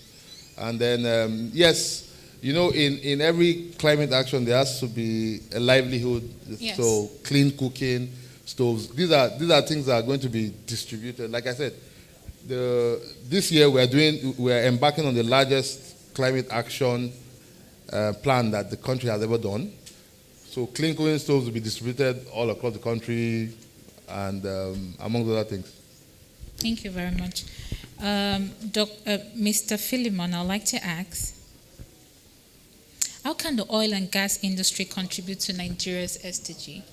And then yes, in every climate action there has to be a livelihood. Yes. So clean cooking, stoves. These are things that are going to be distributed. Like I said, this year we are embarking on the largest climate action plan that the country has ever done. So clean cooking stoves will be distributed all across the country, and among other things. Thank you very much. Mr. Philemon, I'd like to ask, how can the oil and gas industry contribute to Nigeria's SDG?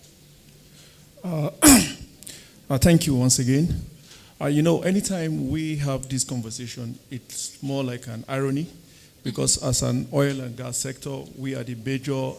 Thank you once again. Anytime we have this conversation, it's more like an irony, because as an oil and gas sector, we are the major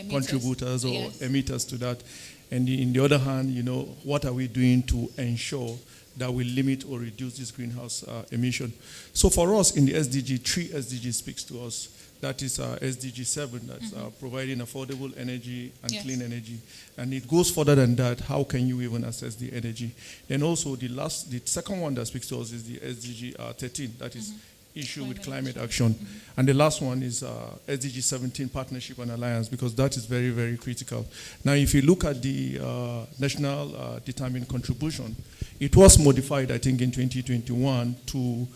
contributors or emitters to that. And in the other hand, what are we doing to ensure that we limit or reduce this greenhouse emission? So for us in the SDG, 3 SDG speaks to us. That is SDG 7, that's providing affordable energy and clean energy. And it goes further than that. How can you even access the energy? And also the second one that speaks to us is the SDG 13, that is issue with climate action. And the last one is SDG 17 partnership and alliance, because that is very, very critical. Now, if you look at the national determined contribution, it was modified, I think, in 2021 to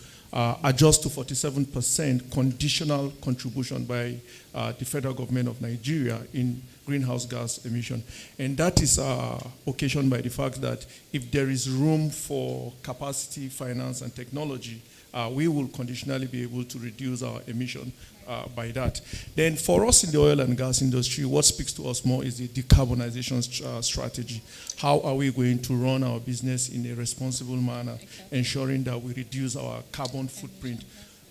adjust to 47% conditional contribution by the federal government of Nigeria in greenhouse gas emission. And that is occasioned by the fact that if there is room for capacity, finance, and technology, we will conditionally be able to reduce our emission by that. Then for us in the oil and gas industry, what speaks to us more is the decarbonization strategy. How are we going to run our business in a responsible manner, ensuring that we reduce our carbon footprint?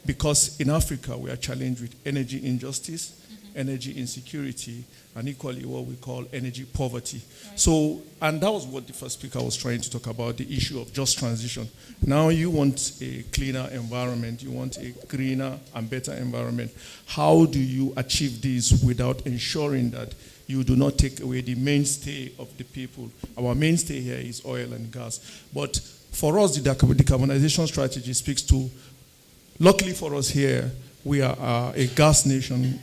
Because in Africa, we are challenged with energy injustice, energy insecurity, and equally what we call energy poverty. So, and that was what the first speaker was trying to talk about, the issue of just transition. Now you want a cleaner environment, you want a greener and better environment. How do you achieve this without ensuring that you do not take away the mainstay of the people? Our mainstay here is oil and gas. But for us, the decarbonization strategy speaks to, luckily for us here, we are a gas nation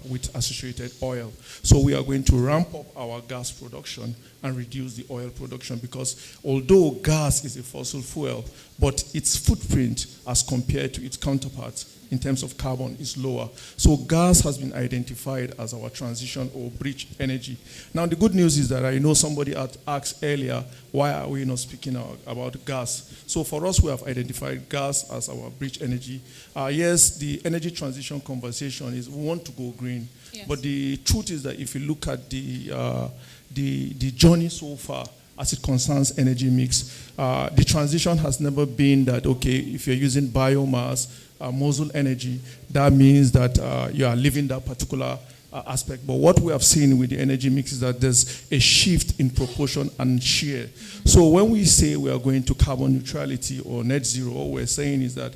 with associated oil. So we are going to ramp up our gas production and reduce the oil production, because although gas is a fossil fuel, but its footprint as compared to its counterparts in terms of carbon is lower. So gas has been identified as our transition or bridge energy. Now the good news is that I know somebody had asked earlier, why are we not speaking about gas? So for us, we have identified gas as our bridge energy. Yes, the energy transition conversation is we want to go green, but the truth is that if you look at the journey so far, as it concerns energy mix, the transition has never been that, okay, if you're using biomass, Mosul energy, that means that you are leaving that particular aspect. But what we have seen with the energy mix is that there's a shift in proportion and share. So when we say we are going to carbon neutrality or net zero, what we're saying is that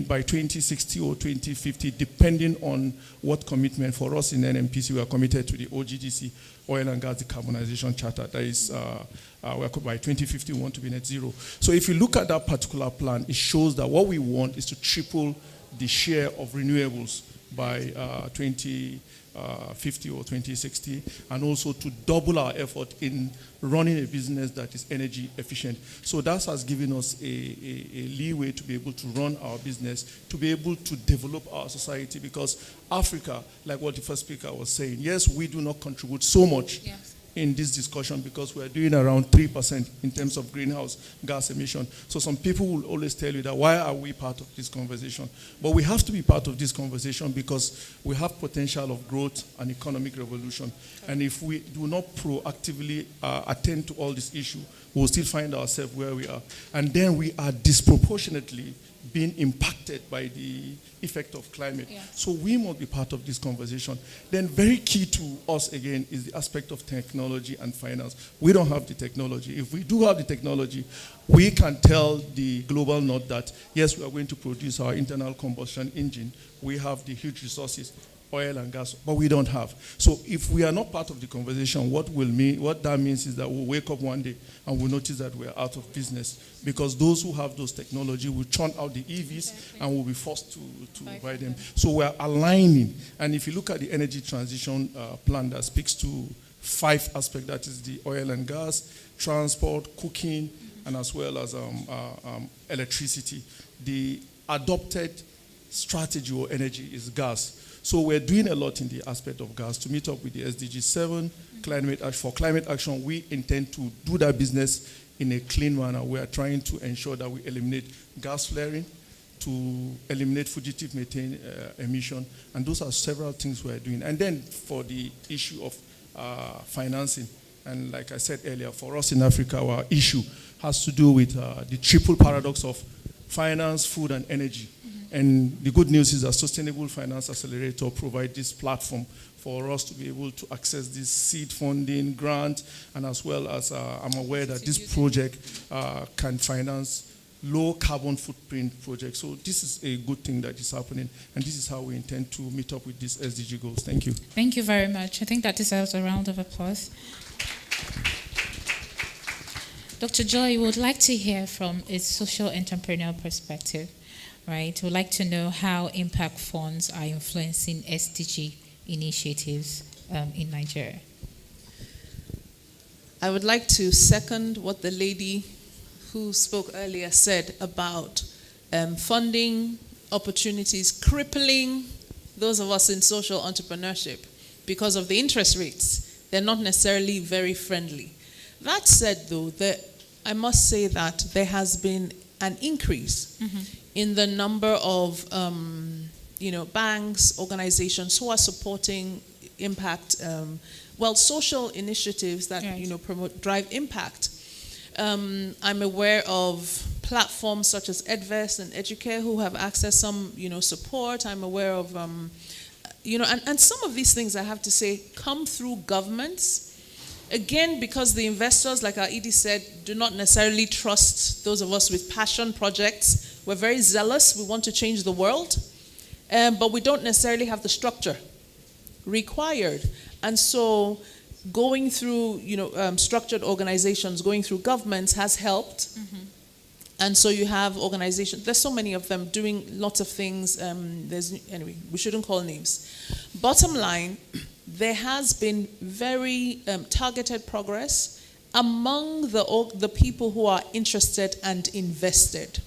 by 2060 or 2050, depending on what commitment, for us in NMPC, we are committed to the OGDC, Oil and Gas Decarbonization Charter. That is, by 2050, we want to be net zero. So if you look at that particular plan, it shows that what we want is to triple the share of renewables by 2050 or 2060, and also to double our effort in running a business that is energy efficient. So that has given us a leeway to be able to run our business, to be able to develop our society, because Africa, like what the first speaker was saying, yes, we do not contribute so much in this discussion because we are doing around 3% in terms of greenhouse gas emission. So some people will always tell you that why are we part of this conversation? But we have to be part of this conversation because we have potential of growth and economic revolution. And if we do not proactively attend to all this issue, we'll still find ourselves where we are. And then we are disproportionately being impacted by the effect of climate. So we must be part of this conversation. Then very key to us again is the aspect of technology and finance. We don't have the technology. If we do have the technology, we can tell the global north that yes, we are going to produce our internal combustion engine. We have the huge resources, oil and gas, but we don't have. So if we are not part of the conversation, what that means is that we'll wake up one day and we'll notice that we're out of business, because those who have those technology will churn out the EVs and will be forced to buy them. So we're aligning. And if you look at the energy transition plan that speaks to 5 aspects, that is the oil and gas, transport, cooking, and as well as electricity. The adopted strategy or energy is gas. So we're doing a lot in the aspect of gas to meet up with the SDG 7 climate action. For climate action, we intend to do that business in a clean manner. We are trying to ensure that we eliminate gas flaring, to eliminate fugitive methane emission, and those are several things we are doing. And then for the issue of financing, and like I said earlier, for us in Africa, our issue has to do with the triple paradox of finance, food, and energy. And the good news is that Sustainable Finance Accelerator provides this platform for us to be able to access this seed funding, grant, and as well as I'm aware that this project can finance low carbon footprint projects. So this is a good thing that is happening, and this is how we intend to meet up with these SDG goals. Thank you. Thank you very much. I think that deserves a round of applause. Dr. Joy, we would like to hear from a social entrepreneurial perspective. right? We'd like to know how impact funds are influencing SDG initiatives in Nigeria. I would like to second what the lady who spoke earlier said about funding opportunities crippling those of us in social entrepreneurship because of the interest rates. They're not necessarily very friendly. That said, though, I must say that there has been an increase in the number of banks, organizations who are supporting impact, social initiatives that drive impact. I'm aware of platforms such as Edvest and Educare who have accessed some support. I'm aware of and some of these things, I have to say, come through governments. Again, because the investors, like our ED said, do not necessarily trust those of us with passion projects. We're very zealous. We want to change the world. But we don't necessarily have the structure required. And so going through, structured organizations, going through governments has helped. And so you have organizations, there's so many of them doing lots of things. Anyway, we shouldn't call names. Bottom line, there has been very targeted progress among the people who are interested and invested.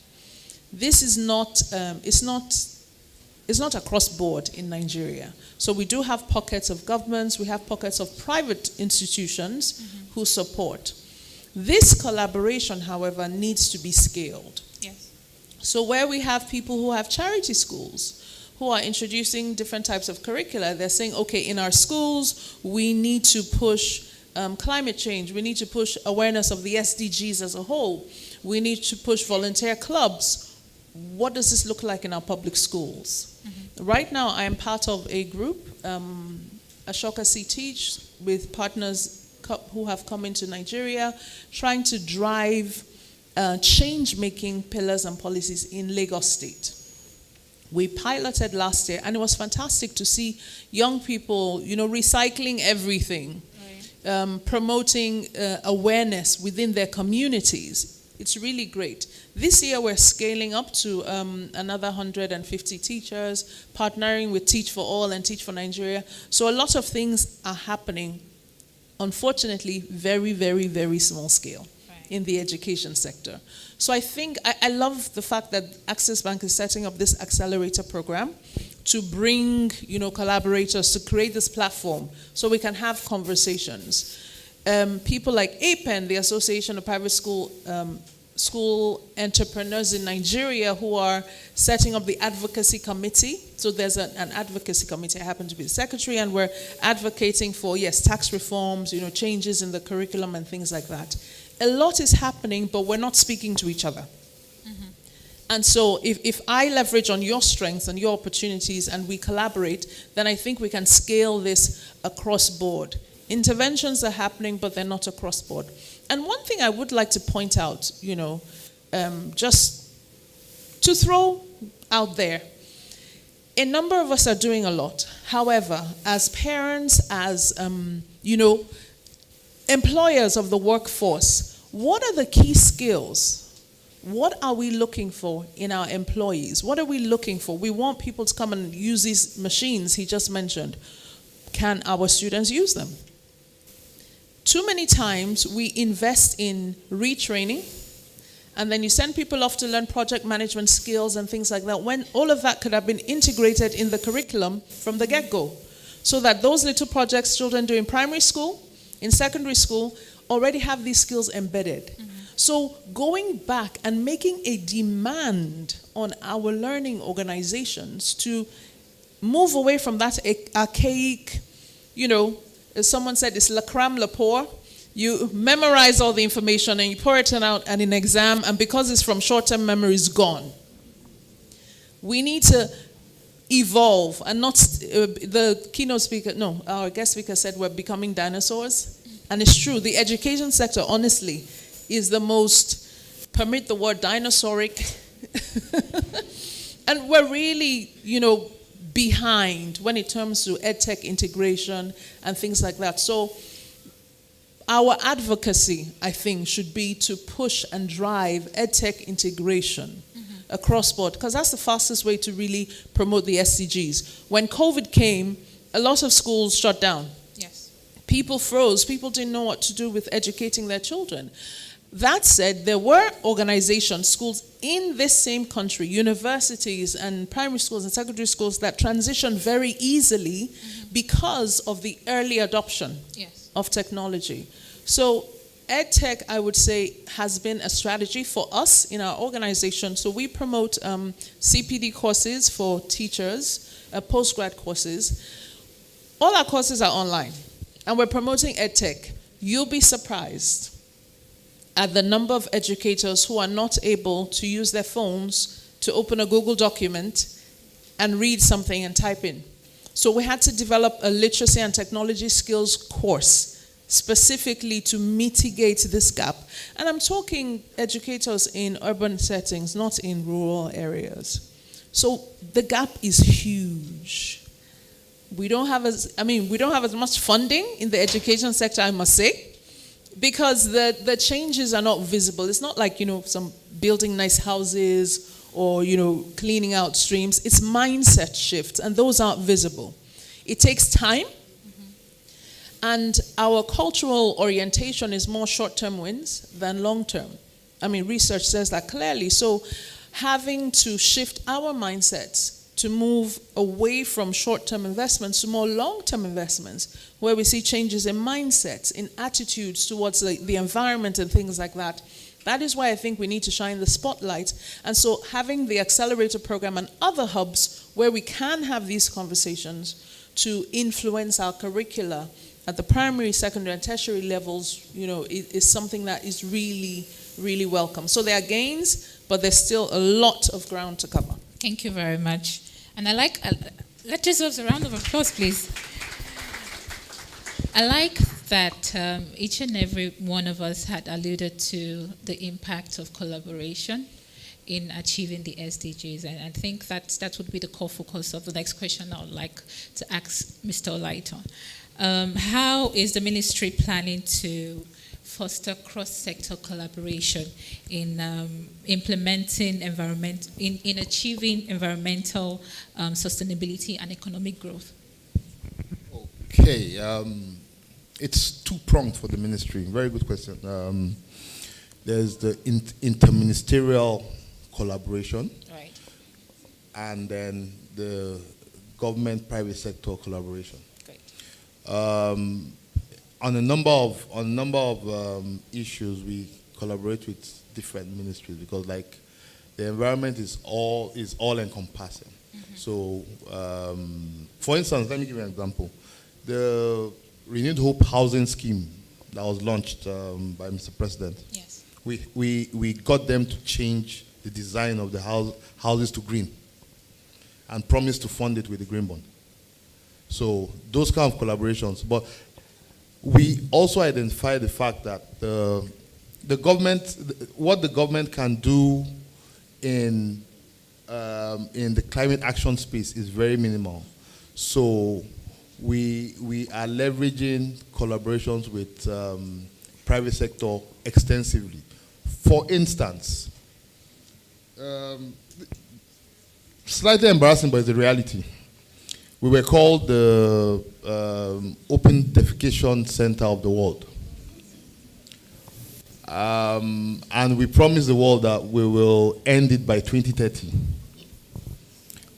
This is not, it's not across board in Nigeria. So we do have pockets of governments, we have pockets of private institutions who support. This collaboration, however, needs to be scaled. Yes. So where we have people who have charity schools, who are introducing different types of curricula, they're saying, okay, in our schools, we need to push climate change. We need to push awareness of the SDGs as a whole. We need to push volunteer clubs. What does this look like in our public schools? Right now, I am part of a group, Ashoka C Teach, with partners who have come into Nigeria, trying to drive change-making pillars and policies in Lagos State. We piloted last year, and it was fantastic to see young people, recycling everything, promoting awareness within their communities. It's really great. This year, we're scaling up to another 150 teachers, partnering with Teach for All and Teach for Nigeria. So a lot of things are happening. Unfortunately, very, very, very small scale in the education sector. So I think, I love the fact that Access Bank is setting up this Accelerator program to bring, collaborators to create this platform so we can have conversations. People like APEN, the Association of Private School Entrepreneurs in Nigeria, who are setting up the advocacy committee. So there's an advocacy committee. I happen to be the secretary, and we're advocating for, yes, tax reforms, changes in the curriculum and things like that. A lot is happening, but we're not speaking to each other. And so if I leverage on your strengths and your opportunities and we collaborate, then I think we can scale this across board. Interventions are happening, but they're not across board. And one thing I would like to point out, just to throw out there, a number of us are doing a lot. However, as parents, as, employers of the workforce, what are the key skills? What are we looking for in our employees? What are we looking for? We want people to come and use these machines he just mentioned. Can our students use them? Too many times we invest in retraining, and then you send people off to learn project management skills and things like that, when all of that could have been integrated in the curriculum from the get-go, so that those little projects children do in primary school, in secondary school, already have these skills embedded. So going back and making a demand on our learning organizations to move away from that archaic, as someone said, it's la crème la pour. You memorize all the information and you pour it out and in exam, and because it's from short-term memory, it's gone. We need to evolve and not, the keynote speaker, no, our guest speaker said we're becoming dinosaurs. And it's true, the education sector, honestly, is the most, permit the word, dinosauric. And we're really, behind when it comes to EdTech integration and things like that. So our advocacy, I think, should be to push and drive EdTech integration across board, because that's the fastest way to really promote the SDGs. When COVID came, a lot of schools shut down. Yes. People froze. People didn't know what to do with educating their children. That said, there were organizations, schools in this same country, universities and primary schools and secondary schools that transitioned very easily because of the early adoption of technology. So EdTech, I would say, has been a strategy for us in our organization. So we promote CPD courses for teachers, postgrad courses. All our courses are online, and we're promoting EdTech. You'll be surprised at the number of educators who are not able to use their phones to open a Google document and read something and type in. So we had to develop a literacy and technology skills course specifically to mitigate this gap. And I'm talking educators in urban settings, not in rural areas. So the gap is huge. We don't have as much funding in the education sector, I must say, because the changes are not visible. It's not like, some building nice houses or, cleaning out streams. It's mindset shifts, and those aren't visible. It takes time, and our cultural orientation is more short-term wins than long-term. Research says that clearly. So having to shift our mindsets to move away from short-term investments to more long-term investments, where we see changes in mindsets, in attitudes towards the environment and things like that. That is why I think we need to shine the spotlight. And so having the Accelerator program and other hubs where we can have these conversations to influence our curricula at the primary, secondary, and tertiary levels, is something that is really, really welcome. So there are gains, but there's still a lot of ground to cover. Thank you very much. And let's deserve a round of applause, please. I like that each and every one of us had alluded to the impact of collaboration in achieving the SDGs. And I think that would be the core focus of the next question I would like to ask Mr. Olaiton. How is the ministry planning to foster cross-sector collaboration in implementing in achieving environmental sustainability and economic growth? Okay, it's two-pronged for the ministry. Very good question. There's the interministerial collaboration, right, and then the government-private sector collaboration. Great. On a number of issues, we collaborate with different ministries because, like, the environment is all encompassing. So, for instance, let me give you an example. The Renewed Hope housing scheme that was launched by Mr. President. Yes. We got them to change the design of the houses to green, and promised to fund it with the green bond. So those kind of collaborations, but we also identify the fact that what the government can do in the climate action space is very minimal. So we are leveraging collaborations with private sector extensively. For instance, slightly embarrassing, but it's the reality. We were called the Open Defecation Center of the world. And we promised the world that we will end it by 2030.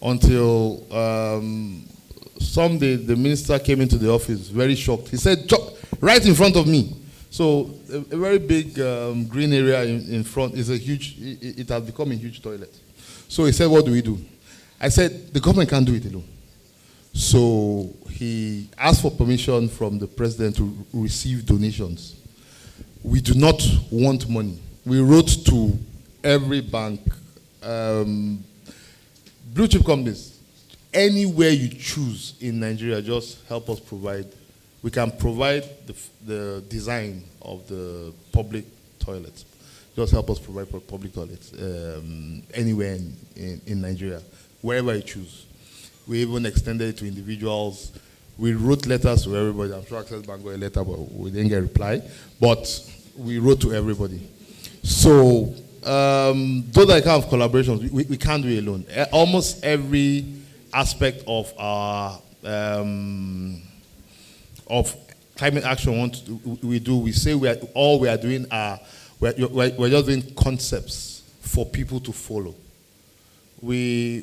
Until someday the minister came into the office very shocked. He said, right in front of me. So a very big green area in front is a huge, it has become a huge toilet. So he said, what do we do? I said, the government can't do it alone. So he asked for permission from the president to receive donations. We do not want money. We wrote to every bank, blue chip companies, anywhere you choose in Nigeria, just help us provide. We can provide the design of the public toilets. Just help us provide public toilets anywhere in Nigeria, wherever you choose. We even extended it to individuals. We wrote letters to everybody. I'm sure Access Bank got a letter, but we didn't get a reply. But we wrote to everybody. So those are kind of collaborations we can't do alone. Almost every aspect of our of climate action we say we are doing we're just doing concepts for people to follow. We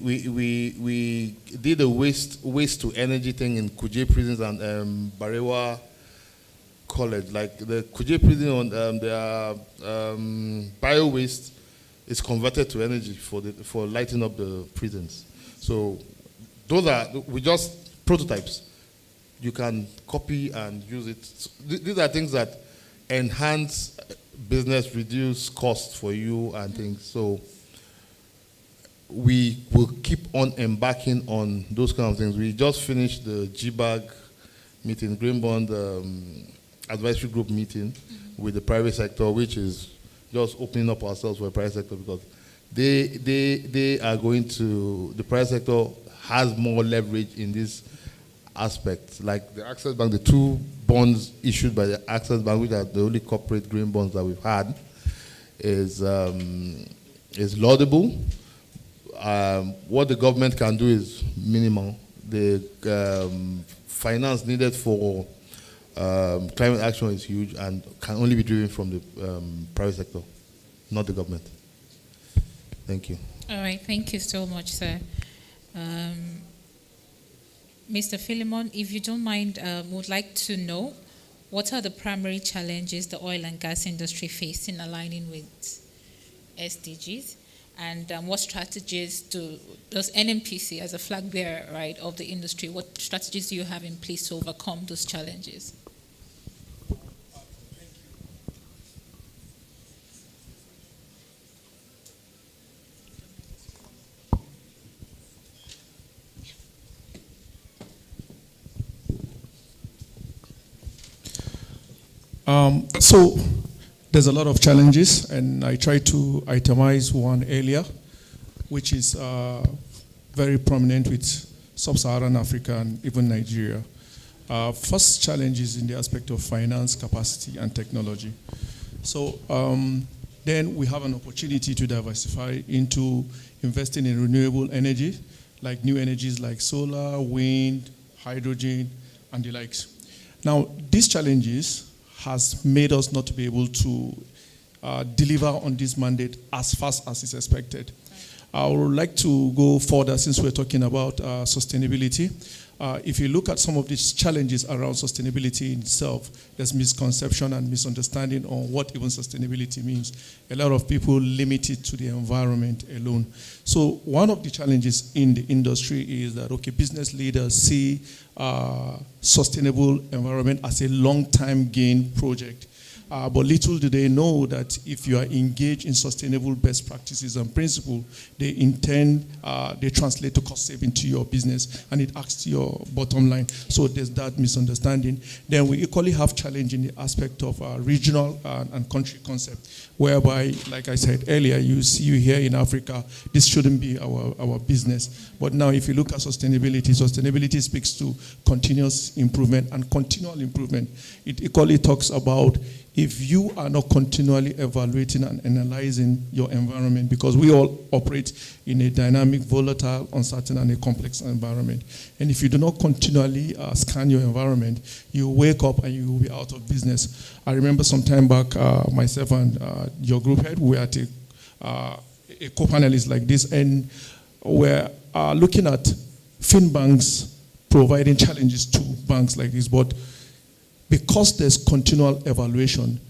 did a waste to energy thing in Kuje prisons and Barewa College. Like the Kuje prison on their bio waste is converted to energy for lighting up the prisons. So we just prototypes. You can copy and use it. So these are things that enhance business, reduce costs for you and things. So we will keep on embarking on those kind of things. We just finished the GBAG meeting, Green Bond Advisory Group meeting with the private sector, which is just opening up ourselves for the private sector because they are going to, the private sector has more leverage in this aspect. Like the Access Bank, the 2 bonds issued by the Access Bank, which are the only corporate green bonds that we've had, is laudable. What the government can do is minimal. The finance needed for climate action is huge and can only be driven from the private sector, not the government. Thank you. All right, thank you so much, sir. Mr. Philemon, if you don't mind, would like to know what are the primary challenges the oil and gas industry face in aligning with SDGs? And what strategies does NMPC, as a flag bearer, right, of the industry, what strategies do you have in place to overcome those challenges? So there's a lot of challenges, and I try to itemize one earlier, which is very prominent with sub-Saharan Africa and even Nigeria. First challenge is in the aspect of finance, capacity, and technology. So then we have an opportunity to diversify into investing in renewable energy, like new energies like solar, wind, hydrogen, and the likes. Now, these challenges has made us not to be able to deliver on this mandate as fast as is expected. I would like to go further since we're talking about sustainability. If you look at some of these challenges around sustainability in itself, there's misconception and misunderstanding on what even sustainability means. A lot of people limit it to the environment alone. So one of the challenges in the industry is that, okay, business leaders see sustainable environment as a long-time gain project. But little do they know that if you are engaged in sustainable best practices and principles, they translate to cost saving to your business, and it acts to your bottom line. So there's that misunderstanding. Then we equally have challenge in the aspect of regional and country concept, whereby, like I said earlier, you here in Africa, this shouldn't be our business. But now if you look at sustainability speaks to continuous improvement and continual improvement. It equally talks about if you are not continually evaluating and analyzing your environment, because we all operate in a dynamic, volatile, uncertain, and a complex environment. And if you do not continually scan your environment, you wake up and you will be out of business. I remember some time back, myself and your group head, we were at a co-panelist like this, and we're looking at FinBanks providing challenges to banks like this, but because there's continual evaluation,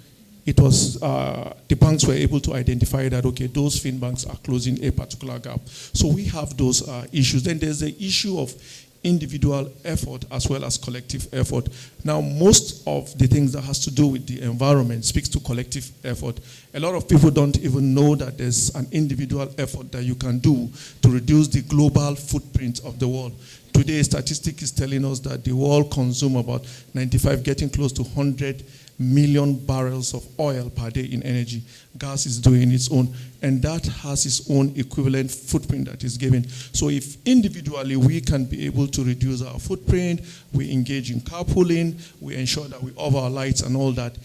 it was the banks were able to identify that, okay, those FinBanks are closing a particular gap. So we have those issues. Then there's the issue of individual effort as well as collective effort. Now, most of the things that has to do with the environment speaks to collective effort. A lot of people don't even know that there's an individual effort that you can do to reduce the global footprint of the world. Today, statistics is telling us that the world consumes about 95, getting close to 100 million barrels of oil per day in energy. Gas is doing its own, and that has its own equivalent footprint that is given. So if individually we can be able to reduce our footprint, we engage in carpooling, we ensure that we off our lights and all that,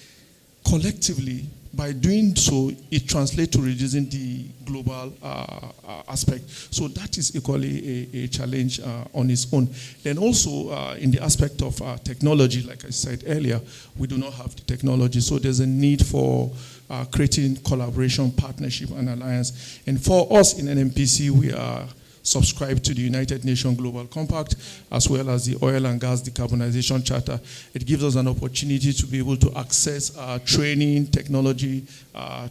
collectively, by doing so, it translates to reducing the global aspect. So that is equally a challenge on its own. Then also, in the aspect of technology, like I said earlier, we do not have the technology. So there's a need for creating collaboration, partnership, and alliance. And for us in NMPC, we are subscribed to the United Nations Global Compact, as well as the Oil and Gas Decarbonization Charter. It gives us an opportunity to be able to access training, technology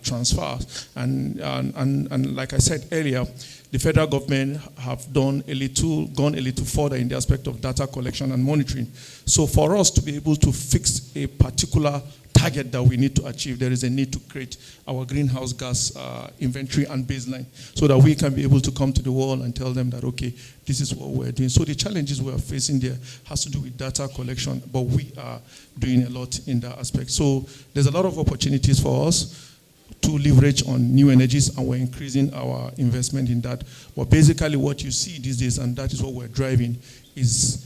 transfers. And like I said earlier, the federal government have gone a little further in the aspect of data collection and monitoring. So for us to be able to fix a particular target that we need to achieve, there is a need to create our greenhouse gas inventory and baseline so that we can be able to come to the world and tell them that, okay, this is what we're doing. So the challenges we are facing there has to do with data collection, but we are doing a lot in that aspect. So there's a lot of opportunities for us to leverage on new energies, and we're increasing our investment in that. But basically what you see these days, and that is what we're driving, is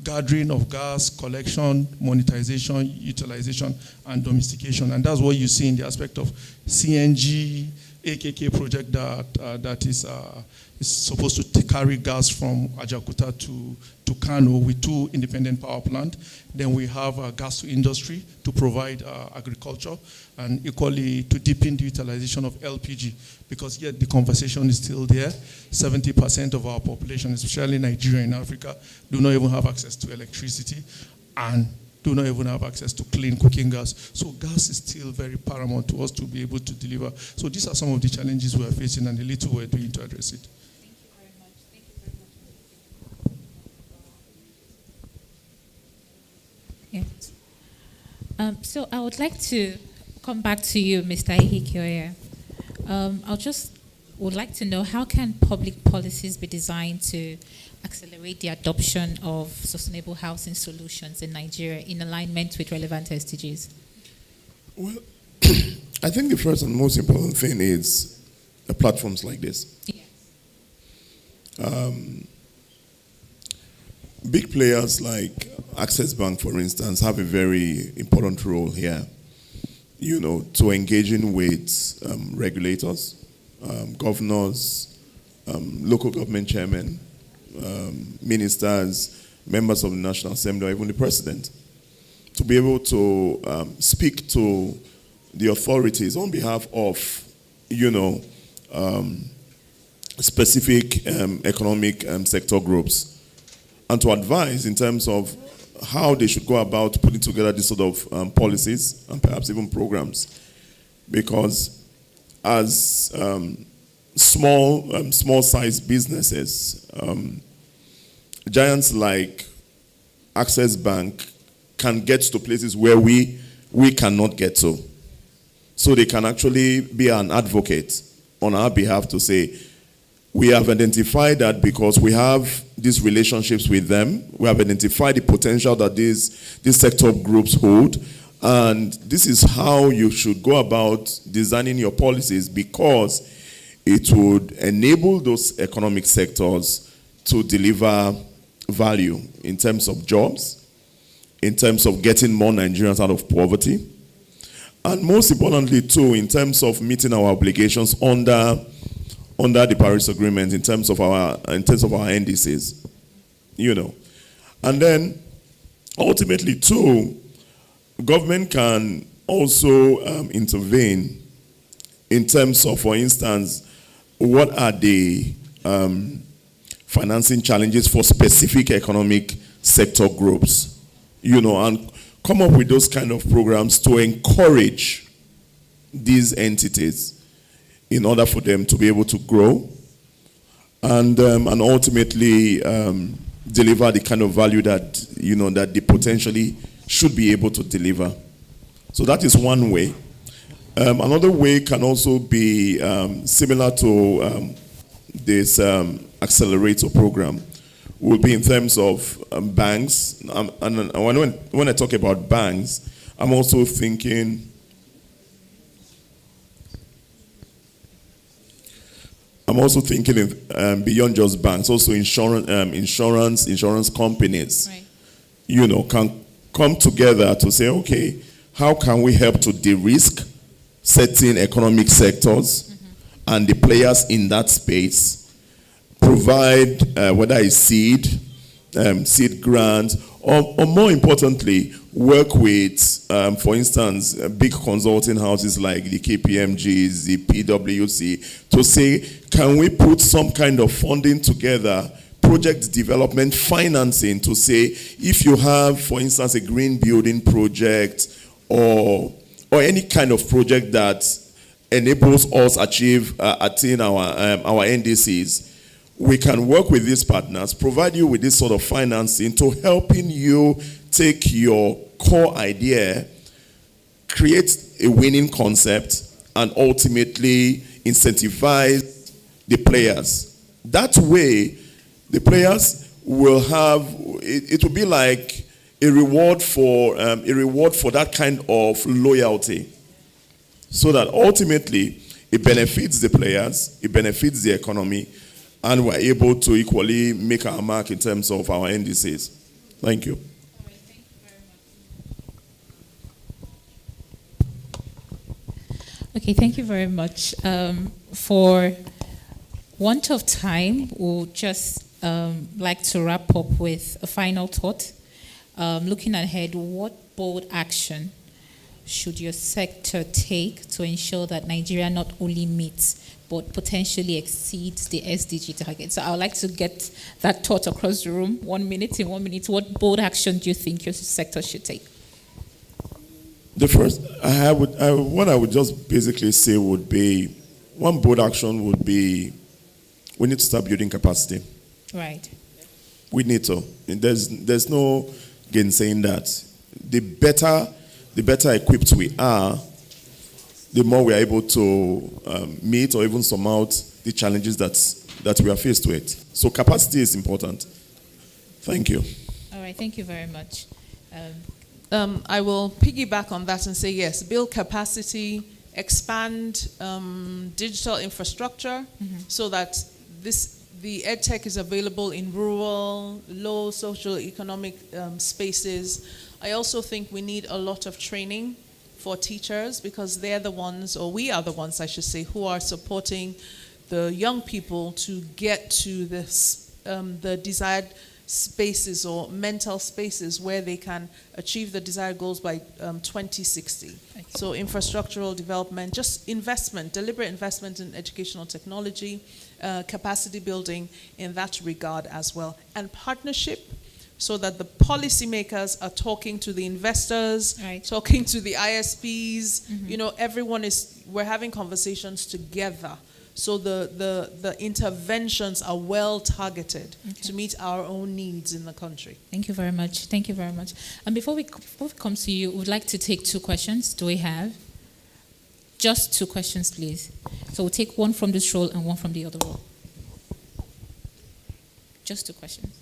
gathering of gas, collection, monetization, utilization, and domestication. And that's what you see in the aspect of CNG, AKK project that is supposed to carry gas from Ajakuta to Kano with 2 independent power plants. Then we have gas to industry to provide agriculture, and equally to deepen the utilization of LPG, because yet the conversation is still there. 70% of our population, especially Nigeria and Africa, do not even have access to electricity and do not even have access to clean cooking gas. So gas is still very paramount to us to be able to deliver. So these are some of the challenges we are facing and the little we're doing to address it. Yes. So I would like to come back to you, Mr. Ihikioya. Would like to know, how can public policies be designed to accelerate the adoption of sustainable housing solutions in Nigeria in alignment with relevant SDGs? Well, I think the first and most important thing is platforms like this. Yeah. Big players like Access Bank, for instance, have a very important role here, to engaging with regulators, governors, local government chairmen, ministers, members of the National Assembly, or even the president, to be able to speak to the authorities on behalf of, specific economic sector groups, and to advise in terms of how they should go about putting together this sort of policies and perhaps even programs. Because as small-sized businesses, giants like Access Bank can get to places where we cannot get to. So they can actually be an advocate on our behalf to say, we have identified that because we have these relationships with them, we have identified the potential that these sector groups hold, and this is how you should go about designing your policies, because it would enable those economic sectors to deliver value in terms of jobs, in terms of getting more Nigerians out of poverty, and most importantly too, in terms of meeting our obligations under the Paris Agreement in terms of our NDCs, And then ultimately too, government can also intervene in terms of, for instance, what are the financing challenges for specific economic sector groups, and come up with those kind of programs to encourage these entities in order for them to be able to grow and ultimately deliver the kind of value that that they potentially should be able to deliver. So that is one way. Another way can also be similar to this Accelerator program, will be in terms of banks. And when I talk about banks, I'm also thinking beyond just banks, also insurance companies, right, can come together to say, okay, how can we help to de-risk certain economic sectors and the players in that space, provide whether it's seed grants, or more importantly, work with, for instance, big consulting houses like the KPMGs, the PwC, to say, can we put some kind of funding together, project development financing, to say, if you have, for instance, a green building project or any kind of project that enables us attain our NDCs, we can work with these partners, provide you with this sort of financing to helping you take your core idea, create a winning concept, and ultimately incentivize the players. That way, the players will have, it will be like a reward for that kind of loyalty. So that ultimately, it benefits the players, it benefits the economy, and we're able to equally make our mark in terms of our NDCs. Thank you. Okay, thank you very much. For want of time, we'll just like to wrap up with a final thought. Looking ahead, what bold action should your sector take to ensure that Nigeria not only meets but potentially exceeds the SDG target? So I would like to get that thought across the room. 1 minute, in 1 minute. What bold action do you think your sector should take? The first, what I would just basically say would be, one bold action would be, we need to start building capacity. Right. We need to. There's no gainsaying that. The better equipped we are, the more we are able to meet or even surmount the challenges that we are faced with. So capacity is important. Thank you. All right, thank you very much. I will piggyback on that and say yes, build capacity, expand digital infrastructure so that the EdTech is available in rural, low socio-economic spaces. I also think we need a lot of training for teachers because they're the ones, or we are the ones, I should say, who are supporting the young people to get to this, the desired spaces or mental spaces where they can achieve the desired goals by 2060. Okay. So infrastructural development, just investment, deliberate investment in educational technology, capacity building in that regard as well, and partnership so that the policymakers are talking to the investors, right, talking to the ISPs, you know, we're having conversations together. So the interventions are well targeted to meet our own needs in the country. Thank you very much. Thank you very much. And before we come to you, we would like to take 2 questions. Do we have? Just 2 questions, please. So we'll take one from this row and one from the other row. Just 2 questions.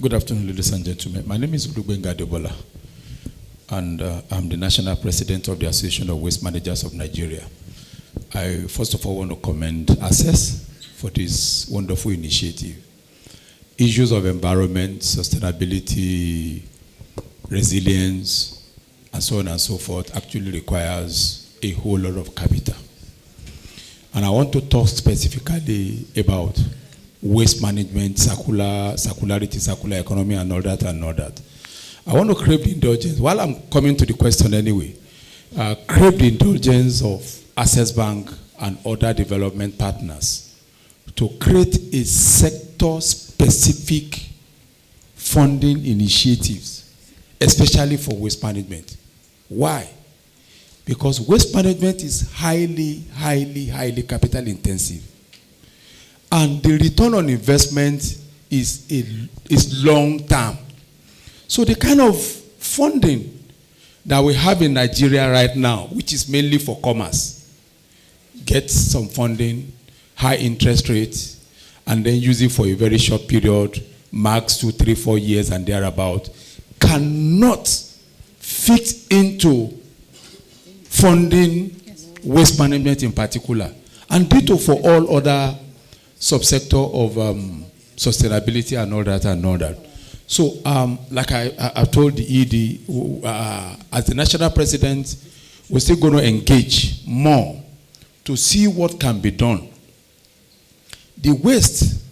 Good afternoon, ladies and gentlemen. My name is Olubenga Debola, and I'm the National President of the Association of Waste Managers of Nigeria. I first of all want to commend Access for this wonderful initiative. Issues of environment, sustainability, resilience, and so on and so forth actually requires a whole lot of capital. And I want to talk specifically about waste management, circularity, circular economy, and all that and all that. I want to crave the indulgence, while I'm coming to the question anyway, crave the indulgence of Access Bank and other development partners to create a sector-specific funding initiatives, especially for waste management. Why? Because waste management is highly, highly, highly capital intensive. And the return on investment is long term. So the kind of funding that we have in Nigeria right now, which is mainly for commerce, get some funding, high interest rates, and then use it for a very short period, max 2, 3, 4 years and thereabout, cannot fit into funding waste management in particular. And ditto for all other subsector sustainability and all that and all that. So, like I told the ED, as the national president, we're still going to engage more to see what can be done. The waste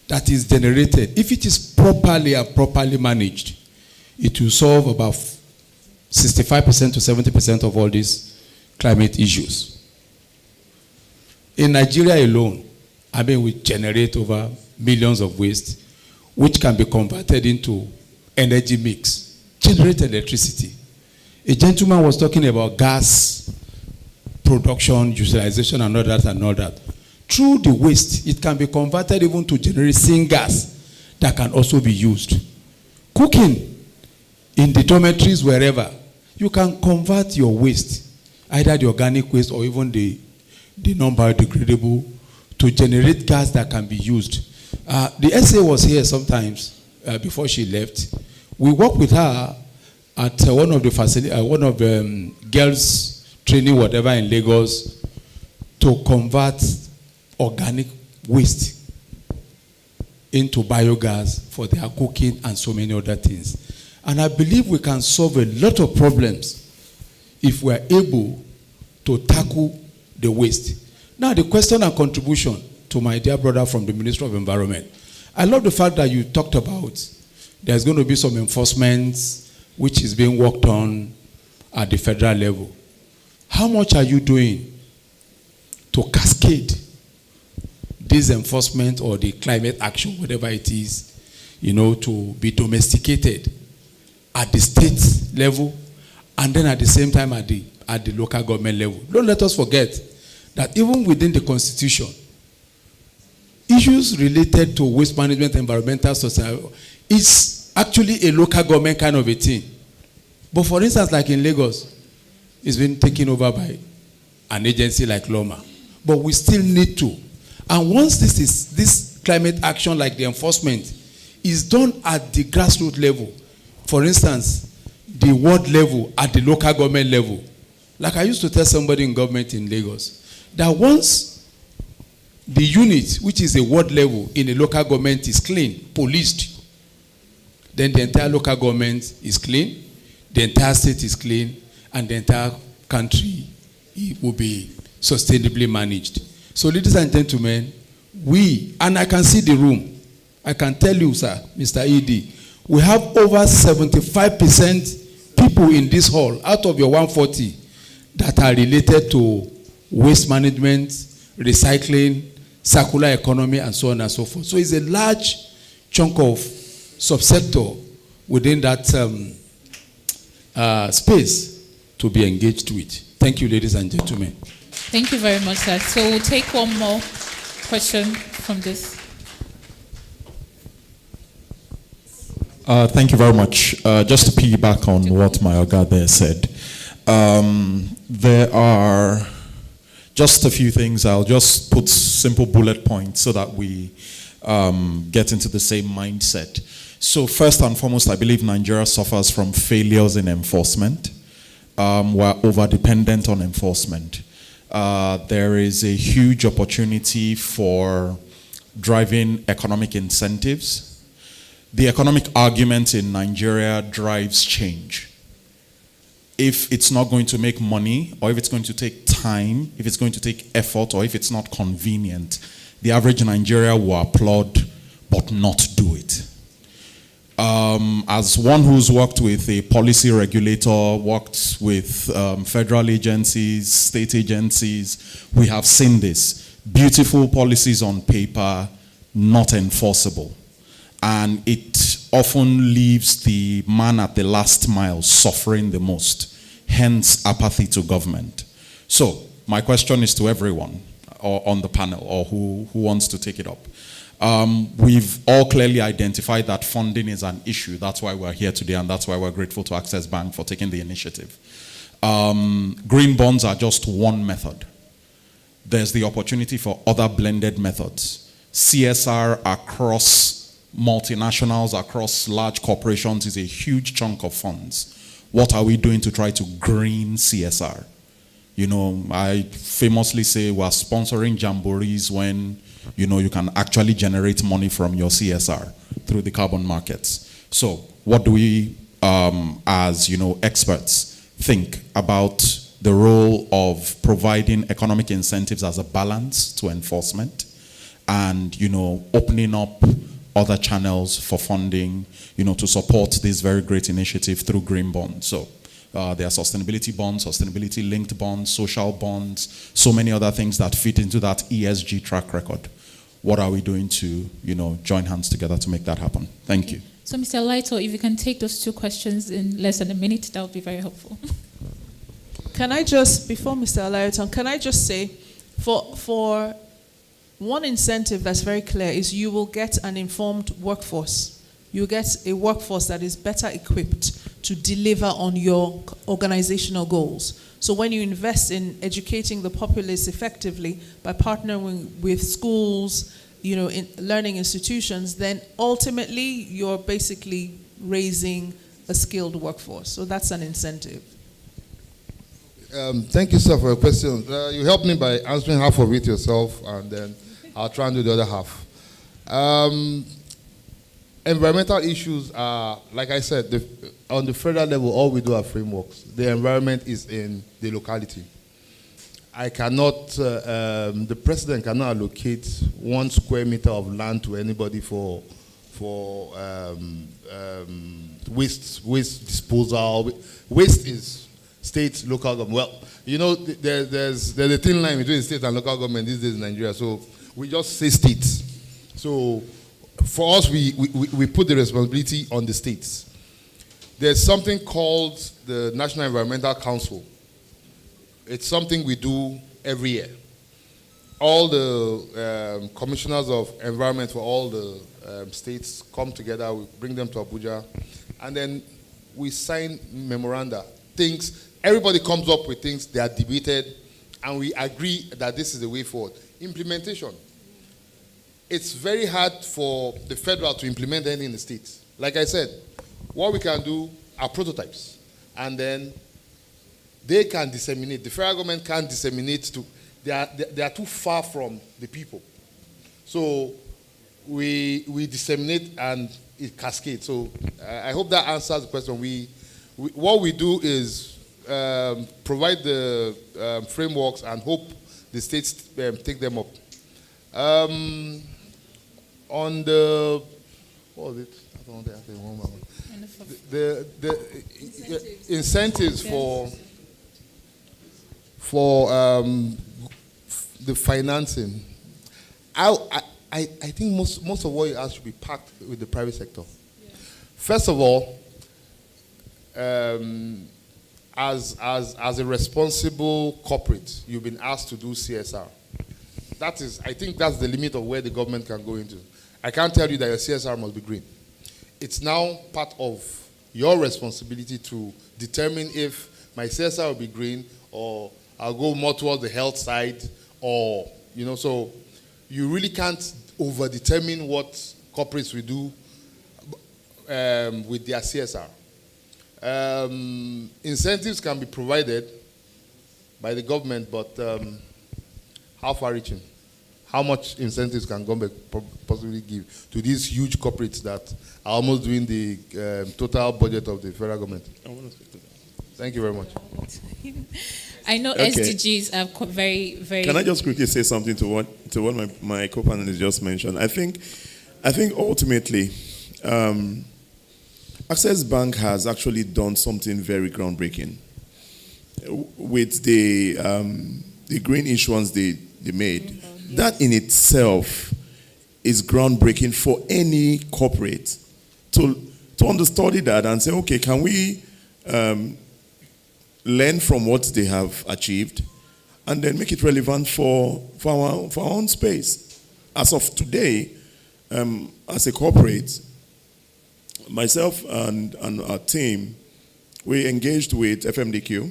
that is generated, if it is properly and properly managed, it will solve about 65% to 70% of all these climate issues. In Nigeria alone, we generate over millions of waste, which can be converted into energy mix, generate electricity. A gentleman was talking about gas production, utilization, and all that and all that. Through the waste, it can be converted even to generate syngas that can also be used. Cooking in the dormitories, wherever, you can convert your waste, either the organic waste or even the non-biodegradable, to generate gas that can be used. The SA was here sometimes before she left. We worked with her at one of the girls training whatever in Lagos to convert organic waste into biogas for their cooking and so many other things. And I believe we can solve a lot of problems if we are able to tackle the waste. Now, the question and contribution to my dear brother from the Ministry of Environment. I love the fact that you talked about there's going to be some enforcement which is being worked on at the federal level. How much are you doing to cascade this enforcement or the climate action, whatever it is, to be domesticated at the state level and then at the same time at the local government level? Don't let us forget that even within the Constitution, issues related to waste management, environmental, social, is actually a local government kind of a thing. But for instance, like in Lagos, it's been taken over by an agency like Loma. But we still need to. And once this climate action, like the enforcement, is done at the grassroots level, for instance, the ward level, at the local government level, like I used to tell somebody in government in Lagos, that once the unit, which is a ward level in a local government, is clean, policed, then the entire local government is clean, the entire state is clean, and the entire country will be sustainably managed. So, ladies and gentlemen, and I can see the room, I can tell you, sir, Mr. ED, we have over 75% people in this hall, out of your 140, that are related to waste management, recycling, circular economy, and so on and so forth. So it's a large chunk of subsector within that space to be engaged with. Thank you, ladies and gentlemen. Thank you very much, sir. So we'll take one more question from this. Thank you very much. Just to piggyback on what my Oga there said, there are just a few things. I'll just put simple bullet points so that we get into the same mindset. So first and foremost, I believe Nigeria suffers from failures in enforcement. We're over-dependent on enforcement. There is a huge opportunity for driving economic incentives. The economic argument in Nigeria drives change. If it's not going to make money, or if it's going to take time, if it's going to take effort, or if it's not convenient, the average Nigerian will applaud but not do it. As one who's worked with a policy regulator, worked with federal agencies, state agencies, we have seen this. Beautiful policies on paper, not enforceable. And it often leaves the man at the last mile suffering the most, hence apathy to government. So, my question is to everyone on the panel, or who wants to take it up. We've all clearly identified that funding is an issue. That's why we're here today, and that's why we're grateful to Access Bank for taking the initiative. Green bonds are just one method. There's the opportunity for other blended methods. CSR across multinationals, across large corporations is a huge chunk of funds. What are we doing to try to green CSR? You know, I famously say we're sponsoring jamborees when you can actually generate money from your CSR through the carbon markets. So what do we, as experts, think about the role of providing economic incentives as a balance to enforcement, and opening up other channels for funding, to support this very great initiative through green bonds. So there are sustainability bonds, sustainability linked bonds, social bonds, so many other things that fit into that ESG track record. What are we doing to, join hands together to make that happen? Thank you. So, Mr. Laito, if you can take those two questions in less than a minute, that would be very helpful. Can I just, before Mr. Alayoton, can I just say, for one incentive that's very clear is you will get an informed workforce. You get a workforce that is better equipped to deliver on your organizational goals. So when you invest in educating the populace effectively by partnering with schools, in learning institutions, then ultimately you're basically raising a skilled workforce. So that's an incentive. Thank you, sir, for your question. You helped me by answering half of it yourself, and then I'll try and do the other half. Environmental issues are, like I said, on the federal level, all we do are frameworks. The environment is in the locality. I cannot, the president cannot allocate 1 square meter of land to anybody for waste disposal. Waste is state, local government. Well, there's a thin line between state and local government these days in Nigeria, so we just say states. So for us, we put the responsibility on the states. There's something called the National Environmental Council. It's something we do every year. All the commissioners of environment for all the states come together, we bring them to Abuja, and then we sign memoranda. Everybody comes up with things, they are debated, and we agree that this is the way forward. Implementation. It's very hard for the federal to implement anything in the states. Like I said, what we can do are prototypes, and then they can disseminate. The federal government can't disseminate to, they are too far from the people. So we disseminate and it cascades. So I hope that answers the question. What we do is provide the frameworks and hope the states take them up. On the, what was it? I don't know. The incentives for the financing. I think most of what you ask should be packed with the private sector. Yeah. First of all, as a responsible corporate, you've been asked to do CSR. I think that's the limit of where the government can go into. I can't tell you that your CSR must be green. It's now part of your responsibility to determine if my CSR will be green, or I'll go more towards the health side, or, so you really can't over-determine what corporates will do with their CSR. Incentives can be provided by the government, but how far-reaching? How much incentives can government possibly give to these huge corporates that are almost doing the total budget of the federal government? I want to speak to that. Thank you very much. I know SDGs are very, very... Can I just quickly say something to what my co-panelist just mentioned? I think ultimately, Access Bank has actually done something very groundbreaking with the green issuance they made. That in itself is groundbreaking for any corporate to understudy that and say, okay, can we learn from what they have achieved and then make it relevant for our own space. As of today, as a corporate, myself and our team, we engaged with FMDQ.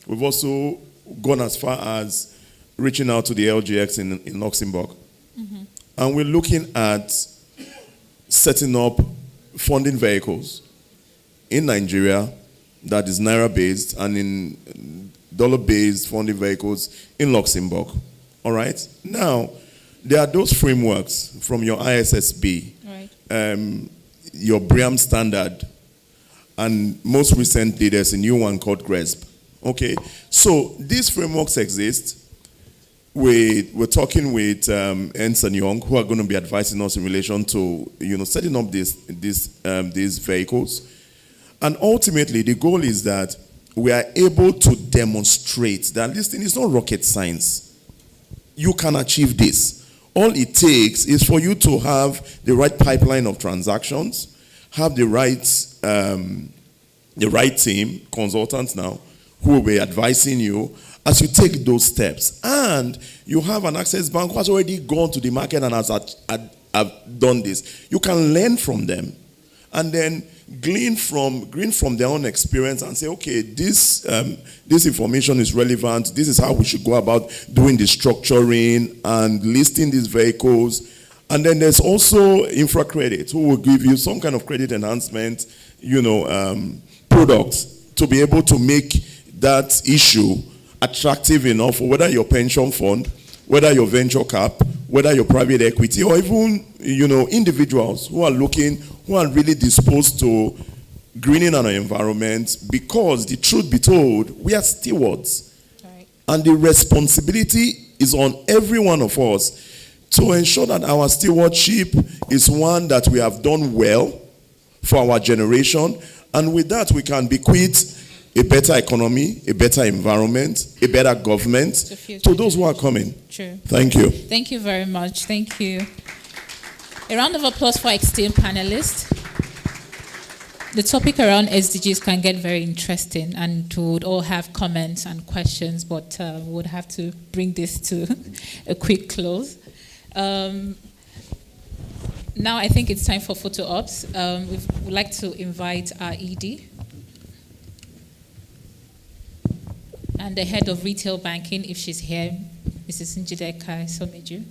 We've also gone as far as reaching out to the LGX in Luxembourg. Mm-hmm. And we're looking at setting up funding vehicles in Nigeria that is Naira-based, and in dollar-based funding vehicles in Luxembourg. All right? Now, there are those frameworks from your ISSB, your BRIAM standard, and most recently there's a new one called GRESB. Okay, so these frameworks exist. We're talking with Ernst & Young, who are going to be advising us in relation to setting up these vehicles. And ultimately, the goal is that we are able to demonstrate that this thing is not rocket science. You can achieve this. All it takes is for you to have the right pipeline of transactions, have the right team, consultants now, who will be advising you as you take those steps. And you have an Access Bank who has already gone to the market and has done this. You can learn from them and then glean from their own experience and say, okay, this information is relevant. This is how we should go about doing the structuring and listing these vehicles. And then there's also infra credit, who will give you some kind of credit enhancement, products to be able to make that issue attractive enough for whether your pension fund, whether your venture cap, whether your private equity, or even individuals who are really disposed to greening our environment. Because the truth be told, we are stewards, and the responsibility is on every one of us to ensure that our stewardship is one that we have done well for our generation, and with that we can bequeath a better economy, a better environment, a better government to those who are coming. True. Thank you. Thank you very much. Thank you. A round of applause for our esteemed panelists. The topic around SDGs can get very interesting, and we would all have comments and questions, but we would have to bring this to a quick close. Now I think it's time for photo ops. We would like to invite our ED and the head of retail banking, if she's here, Mrs. Njideka Someju.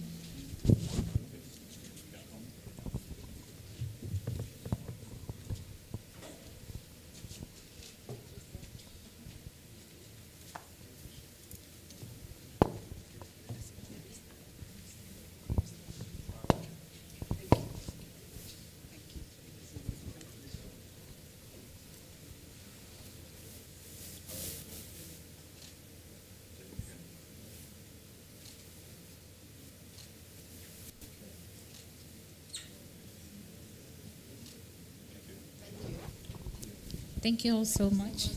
Thank you all so much.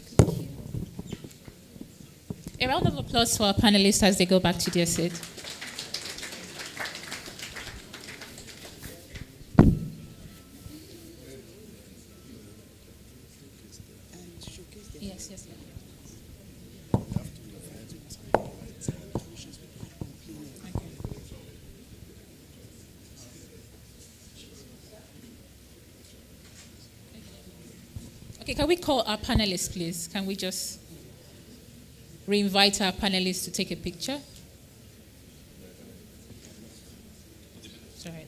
A round of applause for our panelists as they go back to their seat. Yes, yes. Okay, can we call our panelists, please? Can we just re-invite our panelists to take a picture? Sorry.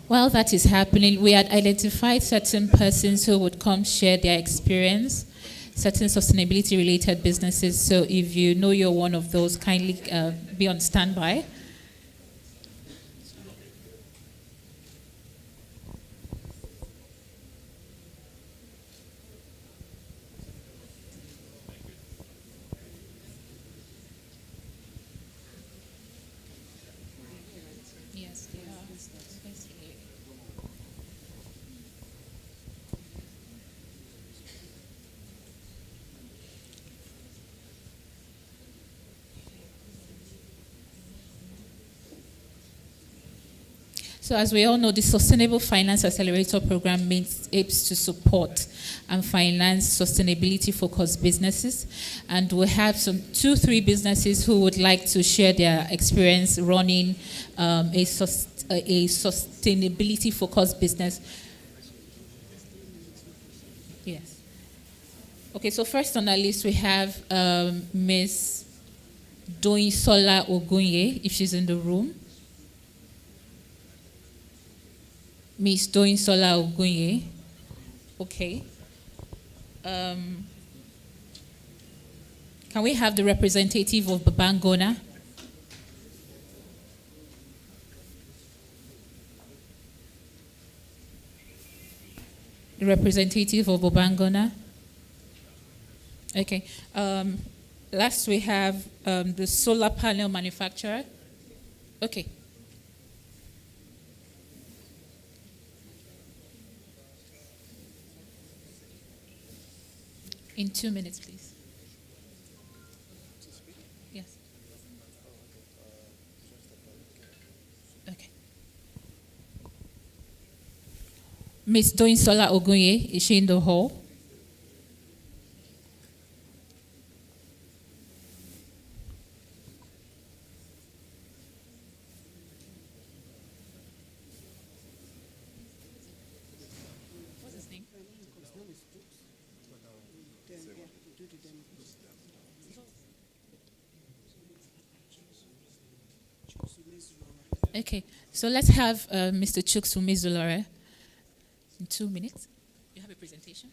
While that is happening, we had identified certain persons who would come share their experience, certain sustainability-related businesses. So if you know you're one of those, kindly be on standby. Yes, they are. So as we all know, the Sustainable Finance Accelerator program aims to support and finance sustainability-focused businesses. And we have some 2-3 businesses who would like to share their experience running a sustainability-focused business. Yes. Okay, so first on our list we have Miss Doinsola Ogunye, if she's in the room. Miss Doinsola Ogunye. Okay. Can we have the representative of Babangona? The representative of Babangona? Okay. Last we have the solar panel manufacturer. Okay. In 2 minutes, please. Yes. Okay. Miss Doinsola Ogunye, is she in the hall? Okay, so let's have Mr. Chuksumi Zulore in 2 minutes. You have a presentation?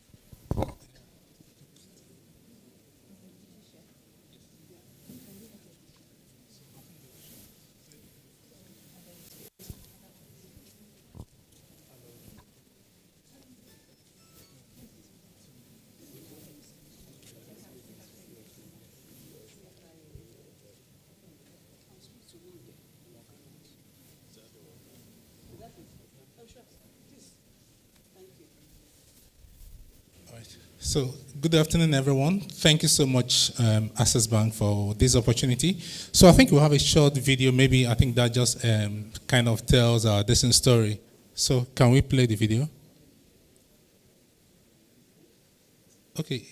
So, good afternoon, everyone. Thank you so much, Access Bank, for this opportunity. So, I think we'll have a short video. Maybe I think that just kind of tells our decent story. So, can we play the video? Okay,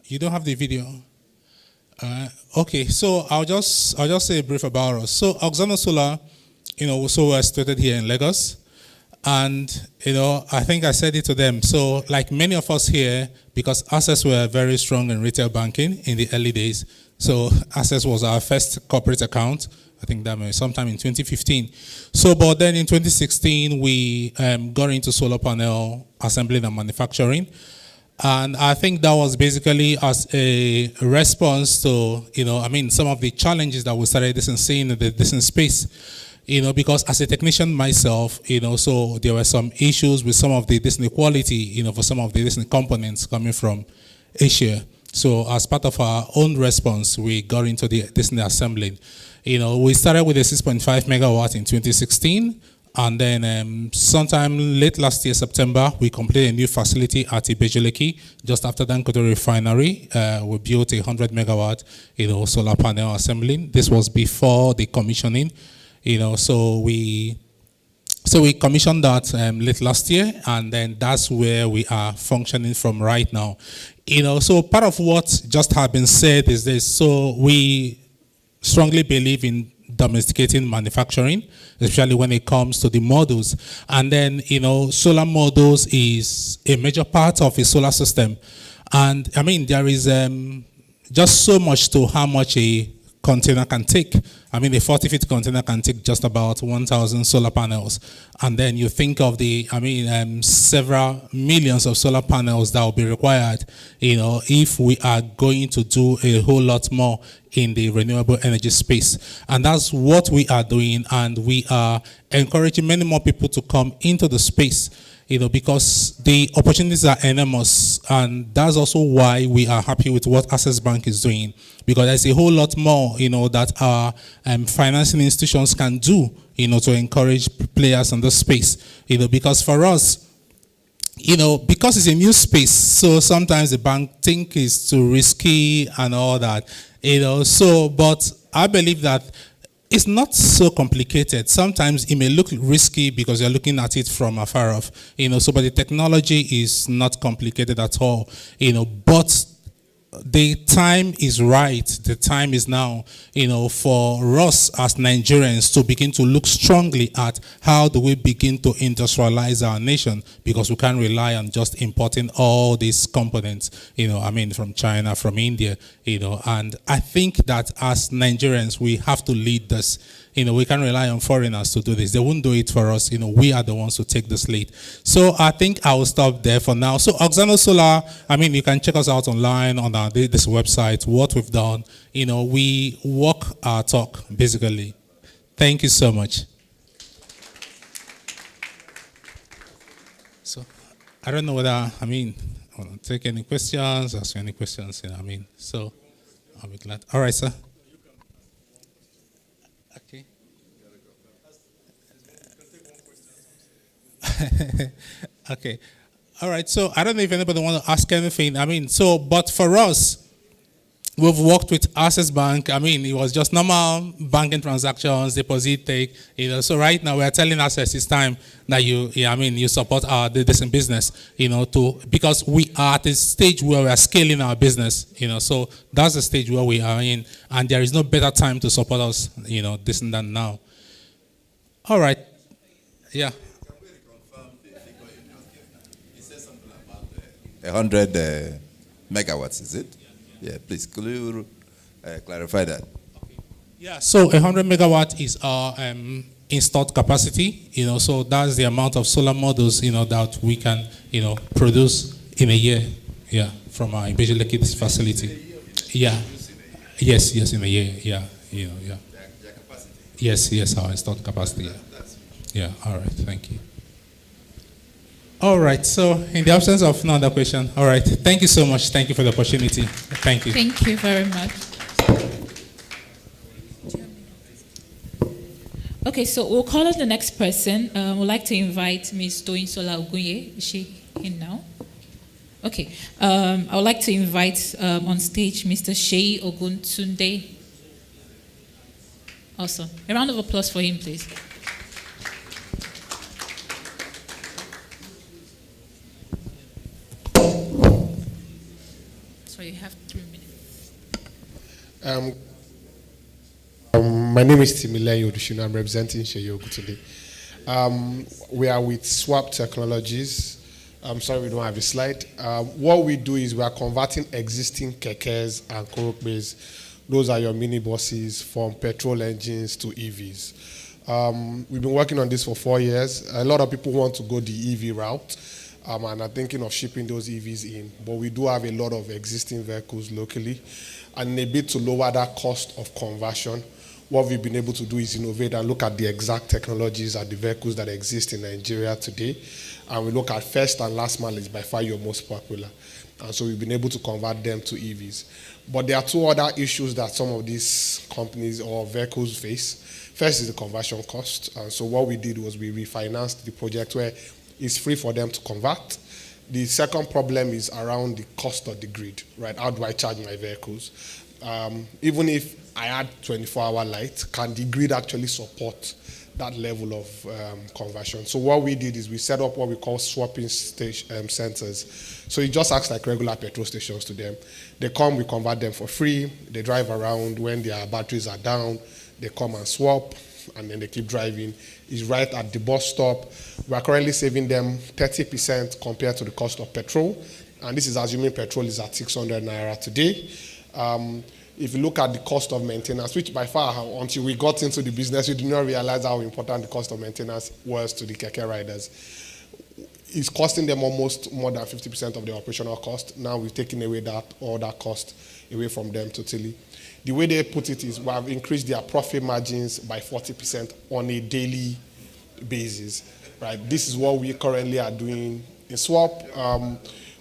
you don't have the video. Okay, so I'll just say a brief about us. So, Oxano Solar, so we're situated here in Lagos. And, I think I said it to them. So, like many of us here, because Access were very strong in retail banking in the early days. So, Access was our first corporate account. I think that was sometime in 2015. So, but then in 2016, we got into solar panel assembly and manufacturing. And I think that was basically as a response to, some of the challenges that we started seeing in the distant space. Because as a technician myself, so there were some issues with some of the Disney quality, for some of the Disney components coming from Asia. So as part of our own response, we got into the Disney assembling. We started with a 6.5 megawatt in 2016. And then sometime late last year, September, we completed a new facility at Ibejuleki, just after Dangote Refinery. We built a 100 megawatt, solar panel assembling. This was before the commissioning. So we commissioned that late last year, and then that's where we are functioning from right now. So part of what just have been said is this. So we strongly believe in domesticating manufacturing, especially when it comes to the modules. And then, solar modules is a major part of a solar system. And there is just so much to how much a container can take. A 40-feet container can take just about 1,000 solar panels. And then you think of the, several millions of solar panels that will be required, if we are going to do a whole lot more in the renewable energy space. And that's what we are doing. And we are encouraging many more people to come into the space, because the opportunities are enormous. And that's also why we are happy with what Access Bank is doing, because there's a whole lot more, that our financing institutions can do, to encourage players in the space, because for us, because it's a new space, so sometimes the bank think it's too risky and all that, but I believe that it's not so complicated. Sometimes it may look risky because you're looking at it from afar off, but the technology is not complicated at all, but the time is right. The time is now, for us as Nigerians to begin to look strongly at how do we begin to industrialize our nation, because we can't rely on just importing all these components, from China, from India, and I think that as Nigerians, we have to lead this. We can't rely on foreigners to do this. They won't do it for us. We are the ones who take this lead. So I think I will stop there for now. So Oxano Solar, you can check us out online on this website, what we've done. We walk our talk, basically. Thank you so much. So I don't know whether, I want to take any questions, ask any questions, so I'll be glad. All right, sir. Okay. All right. So I don't know if anybody want to ask anything. But for us, we've worked with Access Bank. It was just normal banking transactions, deposit take. So right now we are telling Access it's time that you support this in business. Because we are at a stage where we are scaling our business. So that's the stage where we are in, and there is no better time to support us. This and that now. All right. Yeah. 100 megawatts, is it? Yeah, please, could you clarify that? Yeah, so 100 megawatt is our installed capacity, so that's the amount of solar modules, that we can, produce in a year, from our Ibejileki facility. Yeah, yes, in a year, yeah. Yes, our installed capacity, yeah, all right, thank you. All right, so in the absence of no other question, all right, thank you so much. Thank you for the opportunity. Thank you. Thank you very much. Okay, so we'll call on the next person. We'd like to invite Ms. Toyinsola Ogunye. Is she in now? Okay, I would like to invite on stage Mr. Sheyi Oguntunde. Awesome. A round of applause for him, please. So you have 3 minutes. My name is Timileyin Odushina. I'm representing Sheyi Oguntunde. We are with Swap Technologies. I'm sorry we don't have a slide. What we do is we are converting existing kekes and korokbes. Those are your mini buses from petrol engines to EVs. We've been working on this for 4 years. A lot of people want to go the EV route and are thinking of shipping those EVs in. But we do have a lot of existing vehicles locally. And in a bit to lower that cost of conversion, what we've been able to do is innovate and look at the exact technologies and the vehicles that exist in Nigeria today. And we look at first and last mile is by far your most popular. And so we've been able to convert them to EVs. But there are two other issues that some of these companies or vehicles face. First is the conversion cost. And so what we did was we refinanced the project where it's free for them to convert. The second problem is around the cost of the grid, right? How do I charge my vehicles? Even if I add 24-hour light, can the grid actually support that level of conversion? So what we did is we set up what we call swapping centers. So it just acts like regular petrol stations to them. They come, we convert them for free. They drive around. When their batteries are down, they come and swap, and then they keep driving. It's right at the bus stop. We are currently saving them 30% compared to the cost of petrol. And this is assuming petrol is at 600 naira today. If you look at the cost of maintenance, which by far, until we got into the business, we did not realize how important the cost of maintenance was to the keke riders. It's costing them almost more than 50% of their operational cost. Now we've taken away all that cost away from them totally. The way they put it is we have increased their profit margins by 40% on a daily basis. Right? This is what we currently are doing in Swap.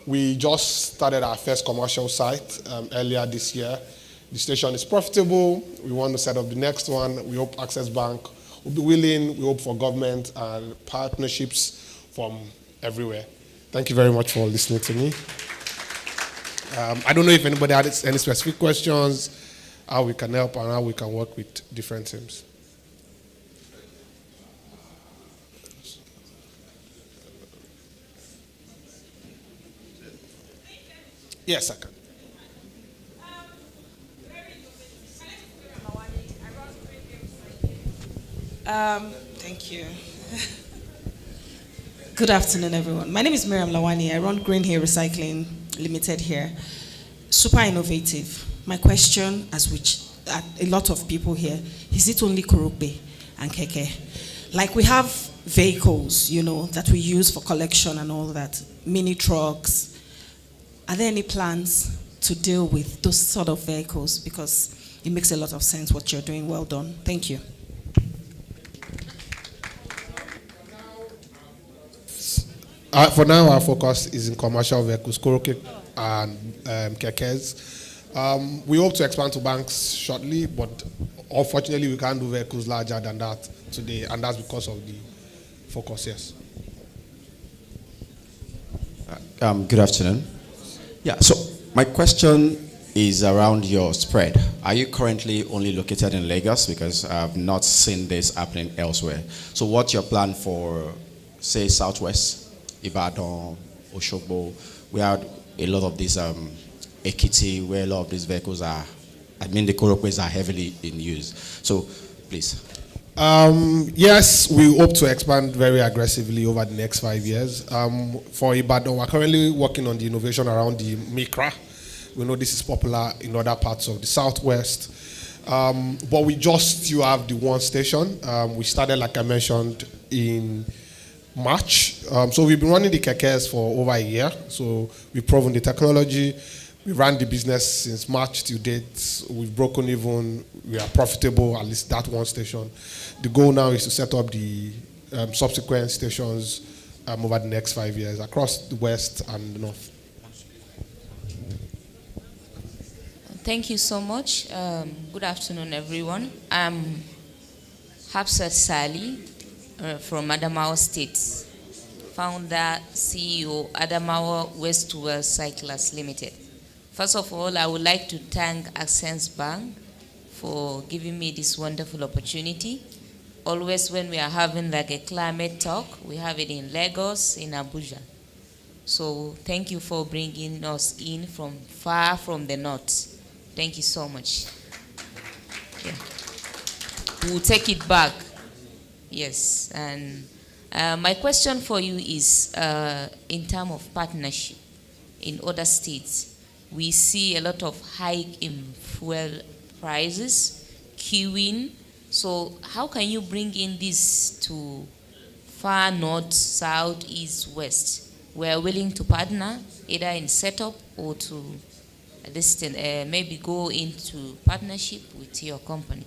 We just started our first commercial site earlier this year. The station is profitable. We want to set up the next one. We hope Access Bank will be willing. We hope for government and partnerships from everywhere. Thank you very much for listening to me. I don't know if anybody had any specific questions, how we can help and how we can work with different teams. Yes, I can. Thank you. Good afternoon, everyone. My name is Miriam Lawani. I run Green Hill Recycling Limited here. Super innovative. My question, as which a lot of people here, is it only Kurupe and Keke? Like we have vehicles, that we use for collection and all that, mini trucks. Are there any plans to deal with those sort of vehicles? Because it makes a lot of sense what you're doing. Well done. Thank you. For now, our focus is in commercial vehicles, Koroke and Kekes. We hope to expand to banks shortly, but unfortunately, we can't do vehicles larger than that today, and that's because of the focus, yes. Good afternoon. Yeah, so my question is around your spread. Are you currently only located in Lagos? Because I've not seen this happening elsewhere. So what's your plan for, say, Southwest? Ibadan, Oshogbo, we had a lot of these Ekiti, where a lot of these vehicles are, the Korokwe's are heavily in use. So, please. Yes, we hope to expand very aggressively over the next 5 years. For Ibadan, we're currently working on the innovation around the Mikra. We know this is popular in other parts of the Southwest. But we just still have the one station. We started, like I mentioned, in March. So we've been running the Kekes for over a year. So we've proven the technology. We ran the business since March to date. We've broken even. We are profitable, at least that one station. The goal now is to set up the subsequent stations over the next 5 years across the West and the North. Thank you so much. Good afternoon, everyone. I'm Hafsat Sali from Adamawa State, founder, CEO, Adamawa Westwell Cyclers Limited. First of all, I would like to thank Access Bank for giving me this wonderful opportunity. Always when we are having like a climate talk, we have it in Lagos, in Abuja. So thank you for bringing us in from far from the north. Thank you so much. Yeah. We'll take it back. Yes, and my question for you is in terms of partnership in other states. We see a lot of hike in fuel prices, queuing. So how can you bring in this to far north, south, east, west? We are willing to partner either in setup or to maybe go into partnership with your company.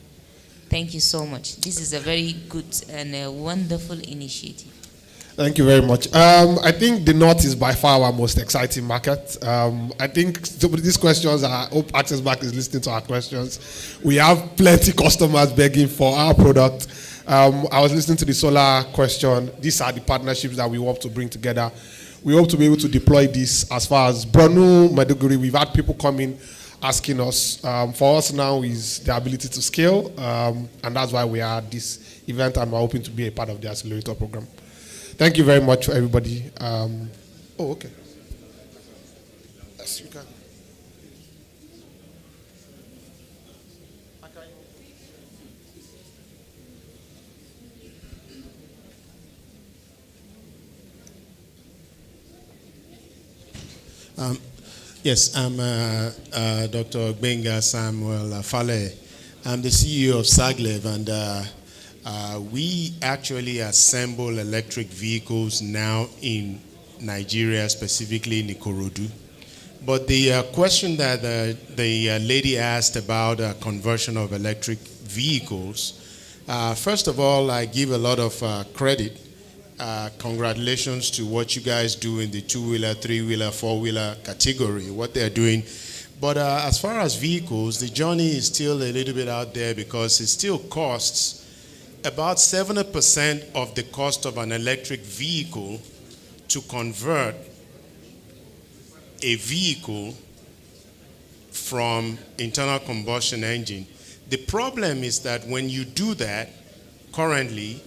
Thank you so much. This is a very good and a wonderful initiative. Thank you very much. I think the North is by far our most exciting market. I think some of these questions, I hope Access Bank is listening to our questions. We have plenty customers begging for our product. I was listening to the solar question. These are the partnerships that we hope to bring together. We hope to be able to deploy this as far as Borno, Maiduguri. We've had people coming asking us. For us now is the ability to scale, and that's why we are at this event, and we're hoping to be a part of the Accelerator program. Thank you very much, everybody. Okay. Yes, you can. Yes, I'm Dr. Benga Samuel Fale. I'm the CEO of Saglev, and we actually assemble electric vehicles now in Nigeria, specifically in Ikorodu. But the question that the lady asked about conversion of electric vehicles, first of all, I give a lot of credit. Congratulations to what you guys do in the two-wheeler, three-wheeler, four-wheeler category, what they're doing. But as far as vehicles, the journey is still a little bit out there because it still costs about 70% of the cost of an electric vehicle to convert a vehicle from internal combustion engine. The problem is that when you do that, currently,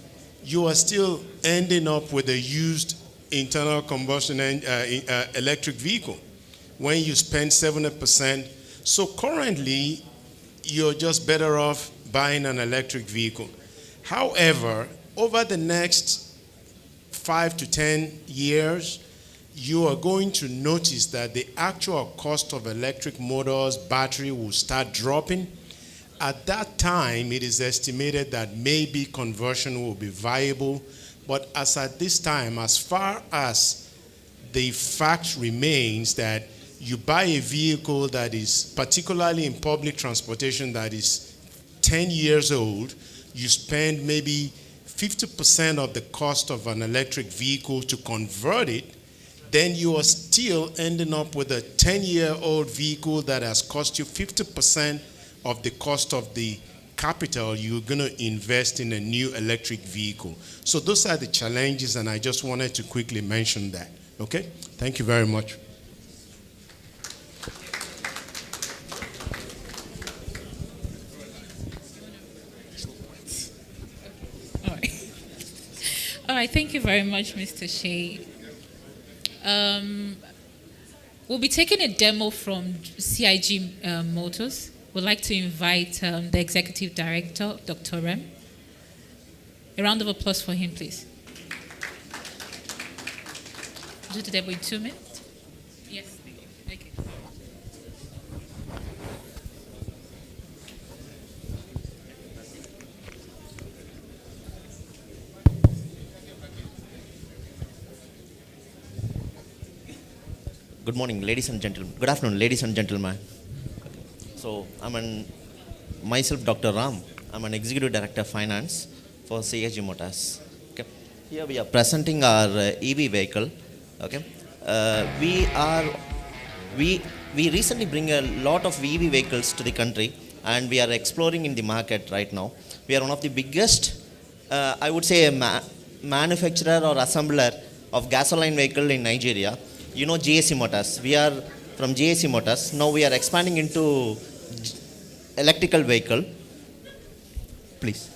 you are still ending up with a used internal combustion electric vehicle when you spend 70%. So currently, you're just better off buying an electric vehicle. However, over the next 5 to 10 years, you are going to notice that the actual cost of electric motors, battery will start dropping. At that time, it is estimated that maybe conversion will be viable. But as at this time, as far as the fact remains that you buy a vehicle that is, particularly in public transportation, that is 10 years old, you spend maybe 50% of the cost of an electric vehicle to convert it, then you are still ending up with a 10-year-old vehicle that has cost you 50% of the cost of the capital you're going to invest in a new electric vehicle. So those are the challenges, and I just wanted to quickly mention that. Okay? Thank you very much. All right, thank you very much, Mr. Shea. We'll be taking a demo from CIG Motors. We'd like to invite the Executive Director, Dr. Rem. A round of applause for him, please. Do the demo in 2 minutes. Yes, thank you. Okay. Good morning, ladies and gentlemen. Good afternoon, ladies and gentlemen. So, myself, Dr. Ram. I'm an Executive Director of Finance for CIG Motors. Okay. Here we are presenting our EV vehicle. Okay. We recently bring a lot of EV vehicles to the country, and we are exploring in the market right now. We are one of the biggest, I would say, manufacturer or assembler of gasoline vehicle in Nigeria. You know GAC Motors. We are from GAC Motors. Now we are expanding into electrical vehicle. Please.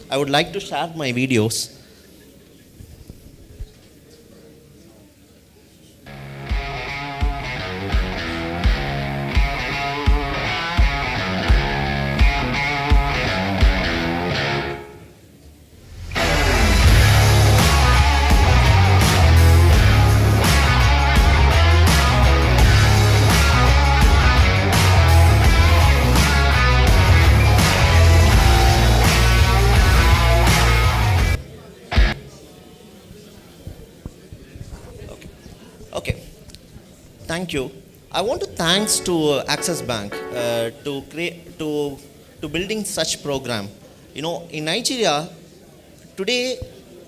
I would like to share my videos. Thank you. I want to thanks to Access Bank to building such program. You know, in Nigeria today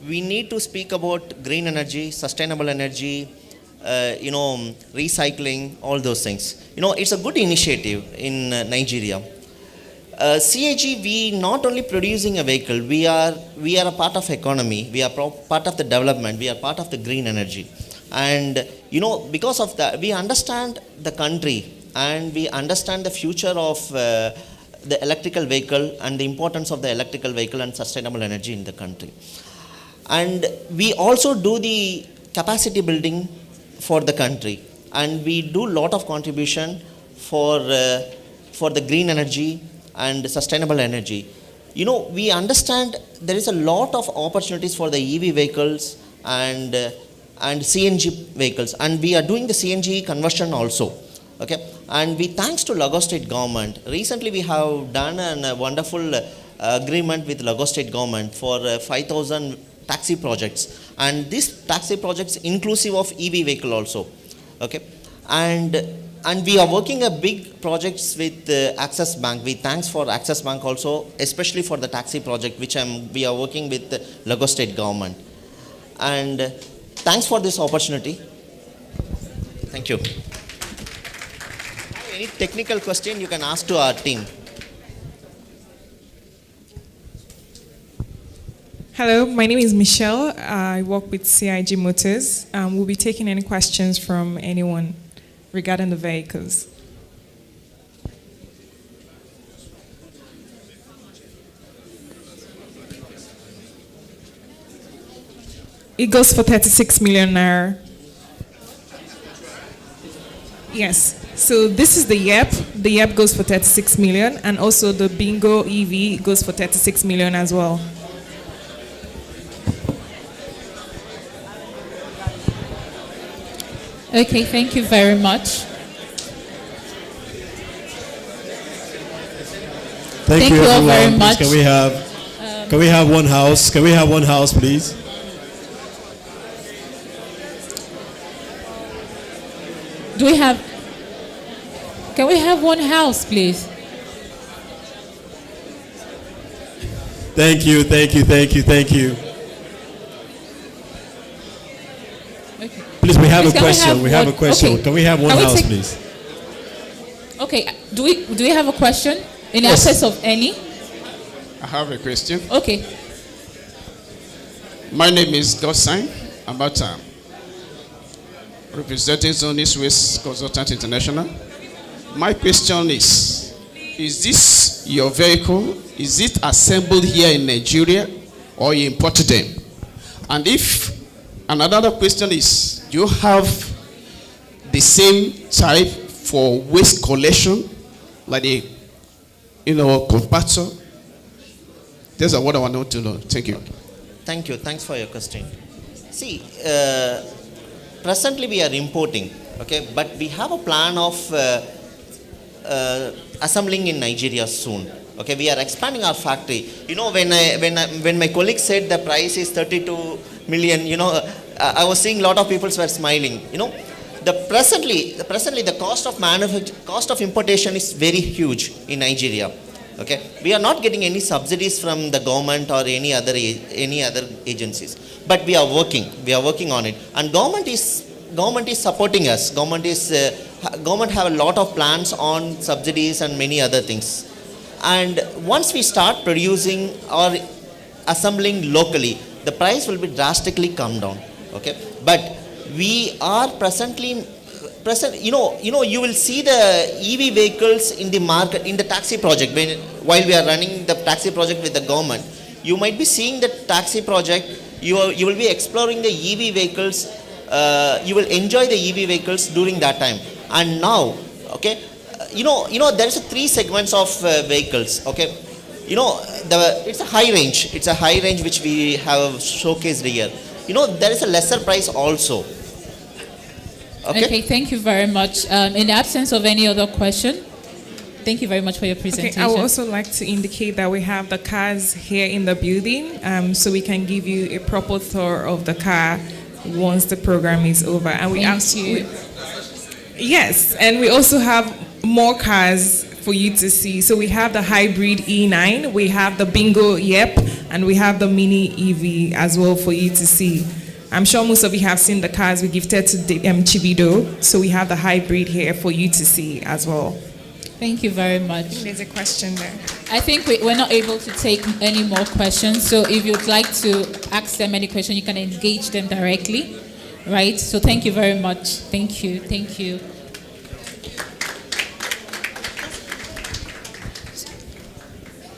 we need to speak about green energy, sustainable energy, recycling, all those things. You know, it's a good initiative in Nigeria. CIG, we not only producing a vehicle, we are a part of economy. We are part of the development. We are part of the green energy. And because of that, we understand the country and we understand the future of the electrical vehicle and the importance of the electrical vehicle and sustainable energy in the country. And we also do the capacity building for the country, and we do lot of contribution for the green energy and sustainable energy. We understand there is a lot of opportunities for the EV vehicles and CNG vehicles, and we are doing the CNG conversion also. Okay, and we thanks to Lagos State government. Recently, we have done a wonderful agreement with Lagos State government for 5,000 taxi projects, and these taxi projects inclusive of EV vehicle also. Okay, and we are working a big projects with Access Bank. We thanks for Access Bank also, especially for the taxi project which we are working with the Lagos State government. And thanks for this opportunity. Thank you. Any technical question you can ask to our team. Hello, my name is Michelle. I work with CIG Motors. We'll be taking any questions from anyone regarding the vehicles. It goes for 36 million naira. Yes. So this is the YEP. The YEP goes for 36 million, and also the Bingo EV goes for 36 million as well. Okay, thank you very much. Thank you all everyone. very Please, much. can we have one house? Can we have one house, please? Do we have? Can we have one house, please? Thank you, thank you, thank you, thank you. Okay. Please, we have Please, a question. We have a question. Okay. Can we have one Can we house, take- please? Okay. Do we have a question in Yes. excess of any? I have a question. Okay. My name is Godsine Abata, representing Zone East West Consultant International. My question is this your vehicle? Is it assembled here in Nigeria or you imported them? And another question is, do you have the same type for waste collection, like the, compactor? These are what I want to know. Thank you. Thank you. Thanks for your question. See, presently we are importing, okay, but we have a plan of assembling in Nigeria soon. Okay, we are expanding our factory. When my colleague said the price is 32 million, I was seeing a lot of people were smiling. Presently the cost of importation is very huge in Nigeria. Okay, we are not getting any subsidies from the government or any other agencies, but we are working on it, and government is supporting us. Government have a lot of plans on subsidies and many other things, and once we start producing or assembling locally, the price will be drastically come down. Okay, but we are you will see the EV vehicles in the market, in the taxi project. While we are running the taxi project with the government, you might be seeing the taxi project. You will be exploring the EV vehicles. You will enjoy the EV vehicles during that time. And now, okay, there is 3 segments of vehicles. Okay, it's a high range. It's a high range which we have showcased here. There is a lesser price also. Okay, thank you very much. In the absence of any other question, thank you very much for your presentation. Okay, I would also like to indicate that we have the cars here in the building, so we can give you a proper tour of the car once the program is over. And we yes, and we also have more cars for you to see. So we have the hybrid E9, we have the Bingo YEP, and we have the Mini EV as well for you to see. I'm sure most of you have seen the cars we gifted to Chibido, so we have the hybrid here for you to see as well. Thank you very much. There's a question there. I think we're not able to take any more questions, so if you'd like to ask them any question, you can engage them directly, right? So thank you very much. Thank you. Thank you.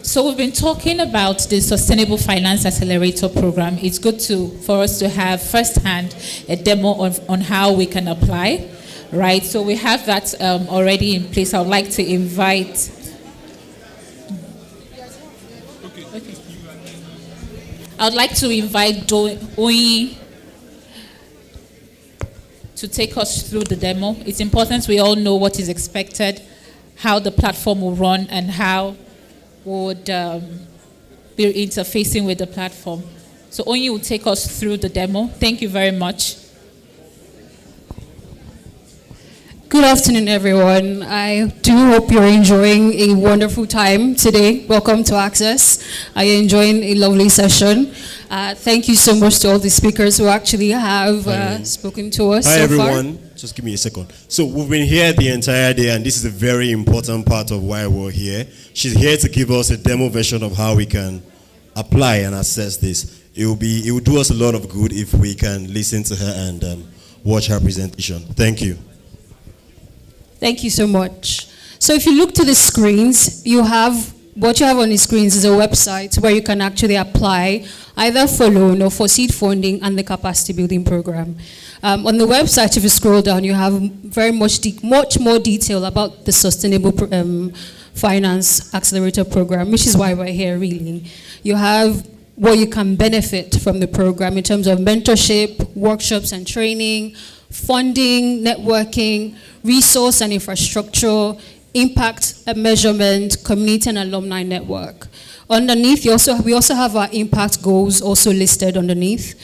So we've been talking about the Sustainable Finance Accelerator program. It's good for us to have firsthand a demo on how we can apply, right? So we have that already in place. I would like to invite. Okay. I would like to invite Oyi to take us through the demo. It's important we all know what is expected, how the platform will run, and how would be interfacing with the platform. So Onyi will take us through the demo. Thank you very much. Good afternoon, everyone. I do hope you're enjoying a wonderful time today. Welcome to Access. Are you enjoying a lovely session? Thank you so much to all the speakers who actually have spoken to us Hi, so everyone. far. Just give me a second. So we've been here the entire day, and this is a very important part of why we're here. She's here to give us a demo version of how we can apply and assess this. It will do us a lot of good if we can listen to her and watch her presentation. Thank you. Thank you so much. So if you look to the screens, you have what you have on the screens is a website where you can actually apply either for loan or for seed funding and the capacity building program. On the website, if you scroll down, you have very much more detail about the Sustainable Finance Accelerator program, which is why we're here really. You have what you can benefit from the program in terms of mentorship, workshops and training, funding, networking, resource and infrastructure, impact and measurement, community and alumni network. Underneath, we also have our impact goals also listed underneath.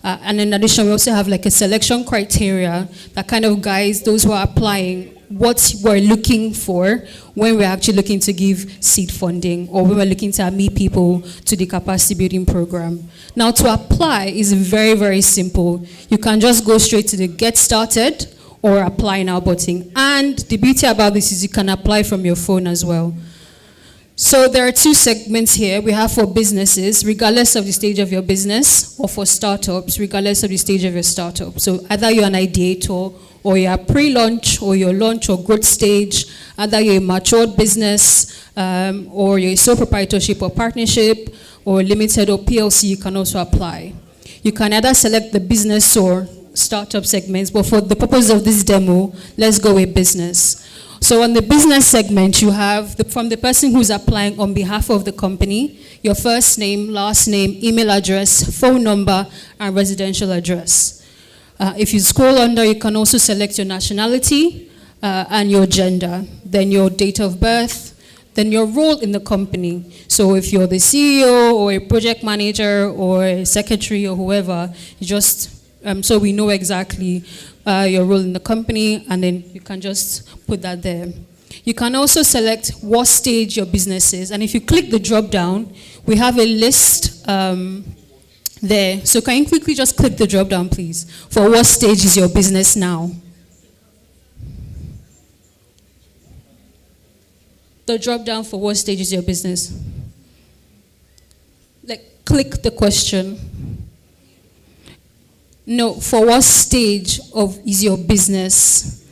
And in addition, we also have like a selection criteria that kind of guides those who are applying what we're looking for when we're actually looking to give seed funding or when we're looking to meet people to the capacity building program. Now, to apply is very, very simple. You can just go straight to the get started or apply now button. And the beauty about this is you can apply from your phone as well. So there are two segments here. We have for businesses, regardless of the stage of your business, or for startups, regardless of the stage of your startup. So either you're an ideator, or you're pre-launch, or your launch or growth stage, either you're a matured business, or you're a sole proprietorship or partnership, or limited or PLC, you can also apply. You can either select the business or startup segments, but for the purpose of this demo, let's go with business. So on the business segment, you have from the person who's applying on behalf of the company, your first name, last name, email address, phone number, and residential address. If you scroll under, you can also select your nationality and your gender, then your date of birth, then your role in the company. So if you're the CEO or a project manager or a secretary or whoever, you just so we know exactly your role in the company, and then you can just put that there. You can also select what stage your business is, and if you click the drop down, we have a list there. So can you quickly just click the drop down, please, for what stage is your business now? The drop down for what stage is your business? Like, click the question. No, for what stage is your business?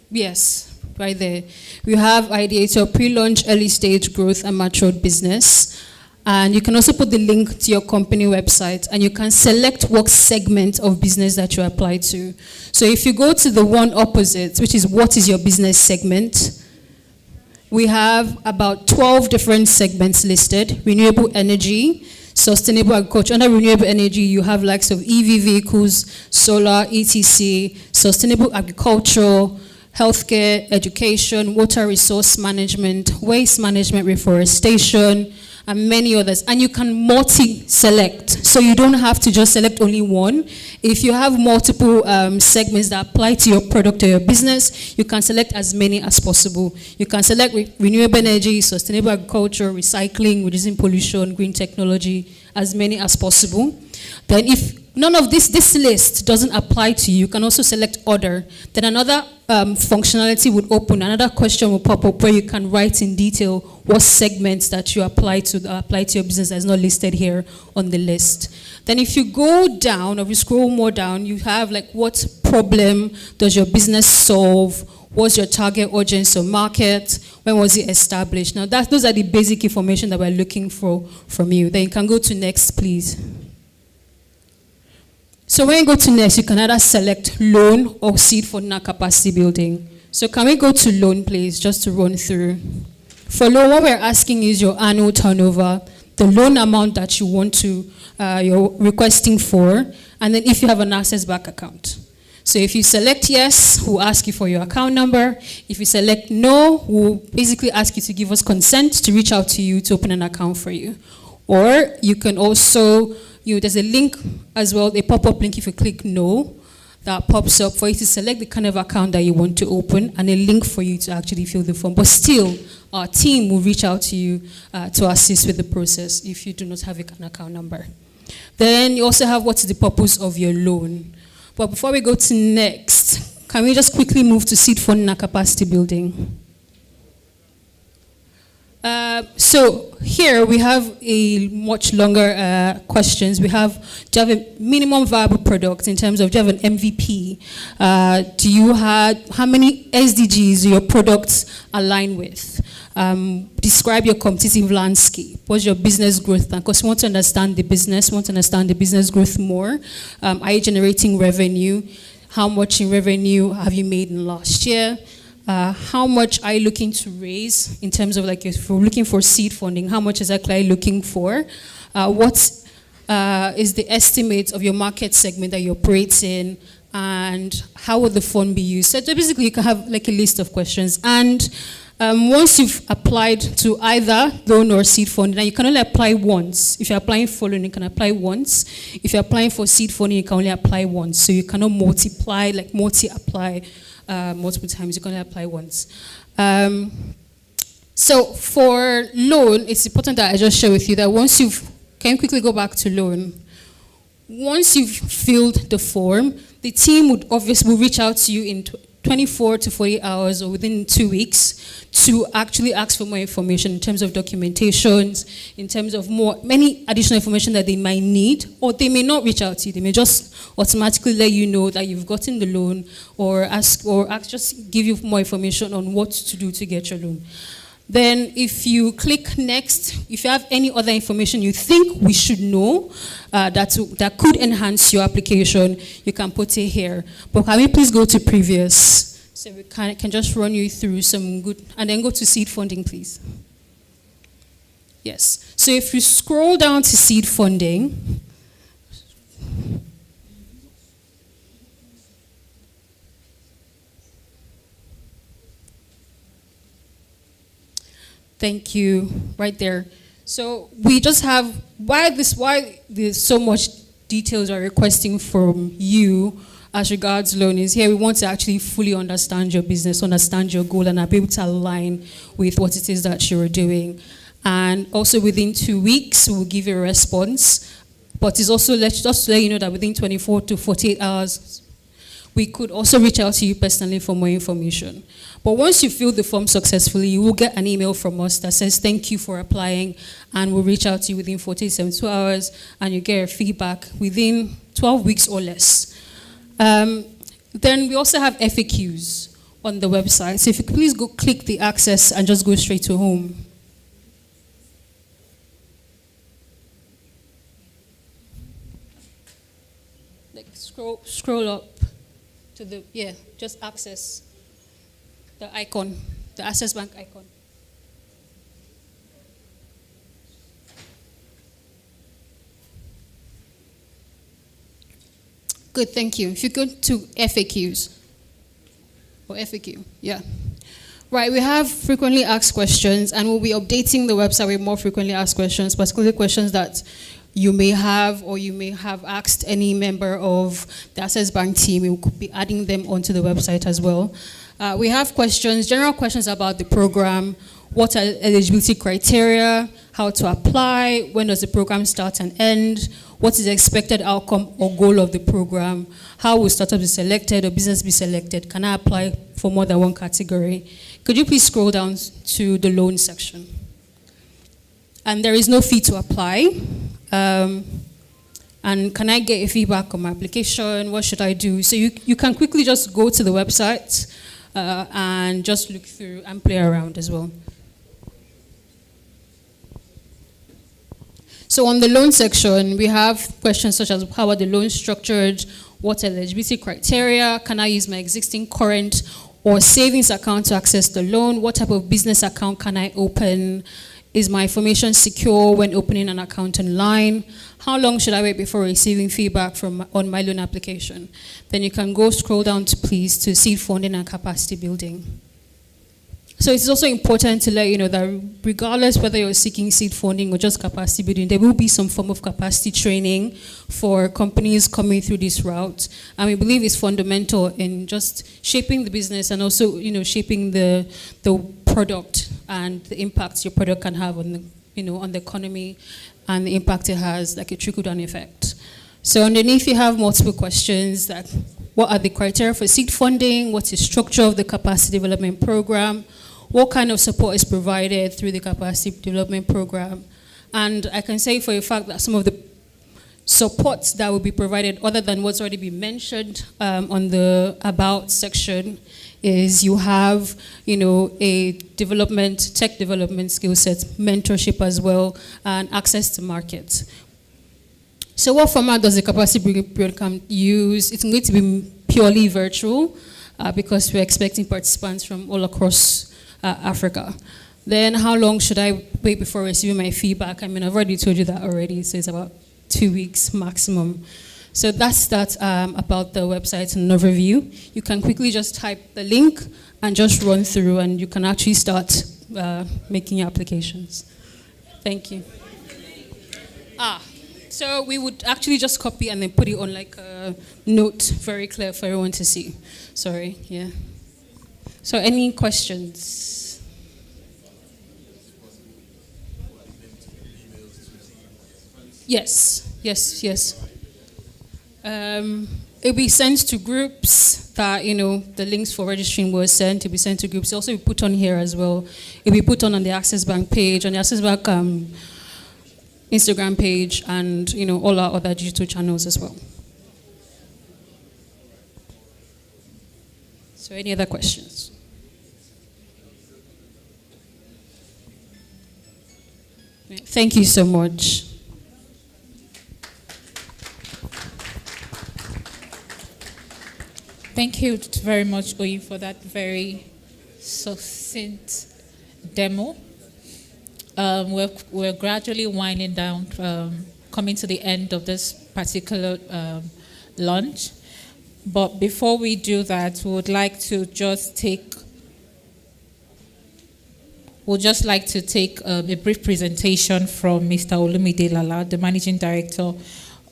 Yes, right there. We have ideator, pre-launch, early stage growth, and matured business. And you can also put the link to your company website, and you can select what segment of business that you apply to. So if you go to the one opposite, which is what is your business segment, we have about 12 different segments listed. Renewable energy, sustainable agriculture. Under renewable energy, you have likes of EV vehicles, solar, ETC, sustainable agriculture, healthcare, education, water resource management, waste management, reforestation, and many others. And you can multi-select, so you don't have to just select only one. If you have multiple segments that apply to your product or your business, you can select as many as possible. You can select renewable energy, sustainable agriculture, recycling, reducing pollution, green technology, as many as possible. Then if none of this list doesn't apply to you, you can also select other. Then another functionality would open, another question will pop up where you can write in detail what segments that you apply to your business that is not listed here on the list. Then if you go down, or if you scroll more down, you have like what problem does your business solve? What's your target audience or market? When was it established? Now those are the basic information that we're looking for from you. Then you can go to next, please. So when you go to next, you can either select loan or seed for capacity building. So can we go to loan, please, just to run through. For loan, what we're asking is your annual turnover, the loan amount that you want to, you're requesting for, and then if you have an access back account. So if you select yes, we'll ask you for your account number. If you select no, we'll basically ask you to give us consent to reach out to you to open an account for you. Or you can also, there's a link as well, a pop-up link if you click no, that pops up for you to select the kind of account that you want to open, and a link for you to actually fill the form. But still, our team will reach out to you to assist with the process if you do not have an account number. Then you also have what's the purpose of your loan. But before we go to next, can we just quickly move to seed funding and capacity building? So here we have a much longer questions. We have, do you have a minimum viable product in terms of, do you have an MVP? How many SDGs your products align with? Describe your competitive landscape. What's your business growth plan? Because we want to understand the business, growth more. Are you generating revenue? How much in revenue have you made in last year? How much are you looking to raise in terms of, like, if you're looking for seed funding, how much exactly are you looking for? What is the estimate of your market segment that you operate in? And how would the fund be used? So basically you can have like a list of questions. And once you've applied to either loan or seed funding, now you can only apply once. If you're applying for loan, you can apply once. If you're applying for seed funding, you can only apply once. So you cannot multi-apply multiple times. You can only apply once. So for loan, it's important that I just share with you that can you quickly go back to loan? Once you've filled the form, the team will reach out to you in 24 to 48 hours or within 2 weeks to actually ask for more information in terms of documentations, in terms of many additional information that they might need, or they may not reach out to you. They may just automatically let you know that you've gotten the loan, or just give you more information on what to do to get your loan. Then if you click next, if you have any other information you think we should know that could enhance your application, you can put it here. But can we please go to previous? So we can just run you through some good, and then go to seed funding, please. Yes. So if you scroll down to seed funding, thank you, right there. So we just have, why there's so much details are requesting from you as regards loan is here. We want to actually fully understand your business, understand your goal, and be able to align with what it is that you're doing. And also within 2 weeks, we'll give you a response. But it's also just to let you know that within 24 to 48 hours, we could also reach out to you personally for more information. But once you fill the form successfully, you will get an email from us that says thank you for applying, and we'll reach out to you within 48 to 72 hours, and you get your feedback within 12 weeks or less. Then we also have FAQs on the website. So if you could please go click the access and just go straight to home. Like scroll up to the, just access the icon, the Access Bank icon. Good, thank you. If you go to FAQs, or FAQ, yeah. Right, we have frequently asked questions, and we'll be updating the website with more frequently asked questions, particularly questions that you may have, or you may have asked any member of the Access Bank team. We could be adding them onto the website as well. We have questions, general questions about the program, what are eligibility criteria, how to apply, when does the program start and end, what is the expected outcome or goal of the program, how will startups be selected or business be selected, can I apply for more than one category? Could you please scroll down to the loan section? And there is no fee to apply. And can I get a feedback on my application? What should I do? So you can quickly just go to the website and just look through and play around as well. So on the loan section, we have questions such as how are the loans structured, what are the eligibility criteria, can I use my existing current or savings account to access the loan, what type of business account can I open, is my information secure when opening an account online, how long should I wait before receiving feedback on my loan application? Then you can go scroll down to seed funding and capacity building. So it's also important to let you know that regardless whether you're seeking seed funding or just capacity building, there will be some form of capacity training for companies coming through this route. And we believe it's fundamental in just shaping the business and also, shaping the product and the impact your product can have on the economy and the impact it has, like a trickle-down effect. So underneath you have multiple questions like what are the criteria for seed funding, what's the structure of the capacity development program, what kind of support is provided through the capacity development program. And I can say for a fact that some support that will be provided other than what's already been mentioned on the About section is you have, a tech development skill set, mentorship as well, and access to market. So what format does the capacity building camp use? It's going to be purely virtual because we're expecting participants from all across Africa. Then how long should I wait before receiving my feedback? I mean, I've already told you that already, so it's about 2 weeks maximum. So that's that about the website and an overview. You can quickly just type the link and just run through, and you can actually start making your applications. Thank you. So we would actually just copy and then put it on like a note, very clear for everyone to see. Sorry, yeah. So any questions? Yes. It'll be sent to groups that, the links for registering was sent. It'll be sent to groups. It'll also be put on here as well. It'll be put on the Access Bank page, on the Access Bank Instagram page, and, all our other digital channels as well. So any other questions? Thank you so much. Thank you very much, Oyin, for that very succinct demo. We're gradually winding down, coming to the end of this particular launch. But before we do that, we would like to just take a brief presentation from Mr. Olumide Lala, the Managing Director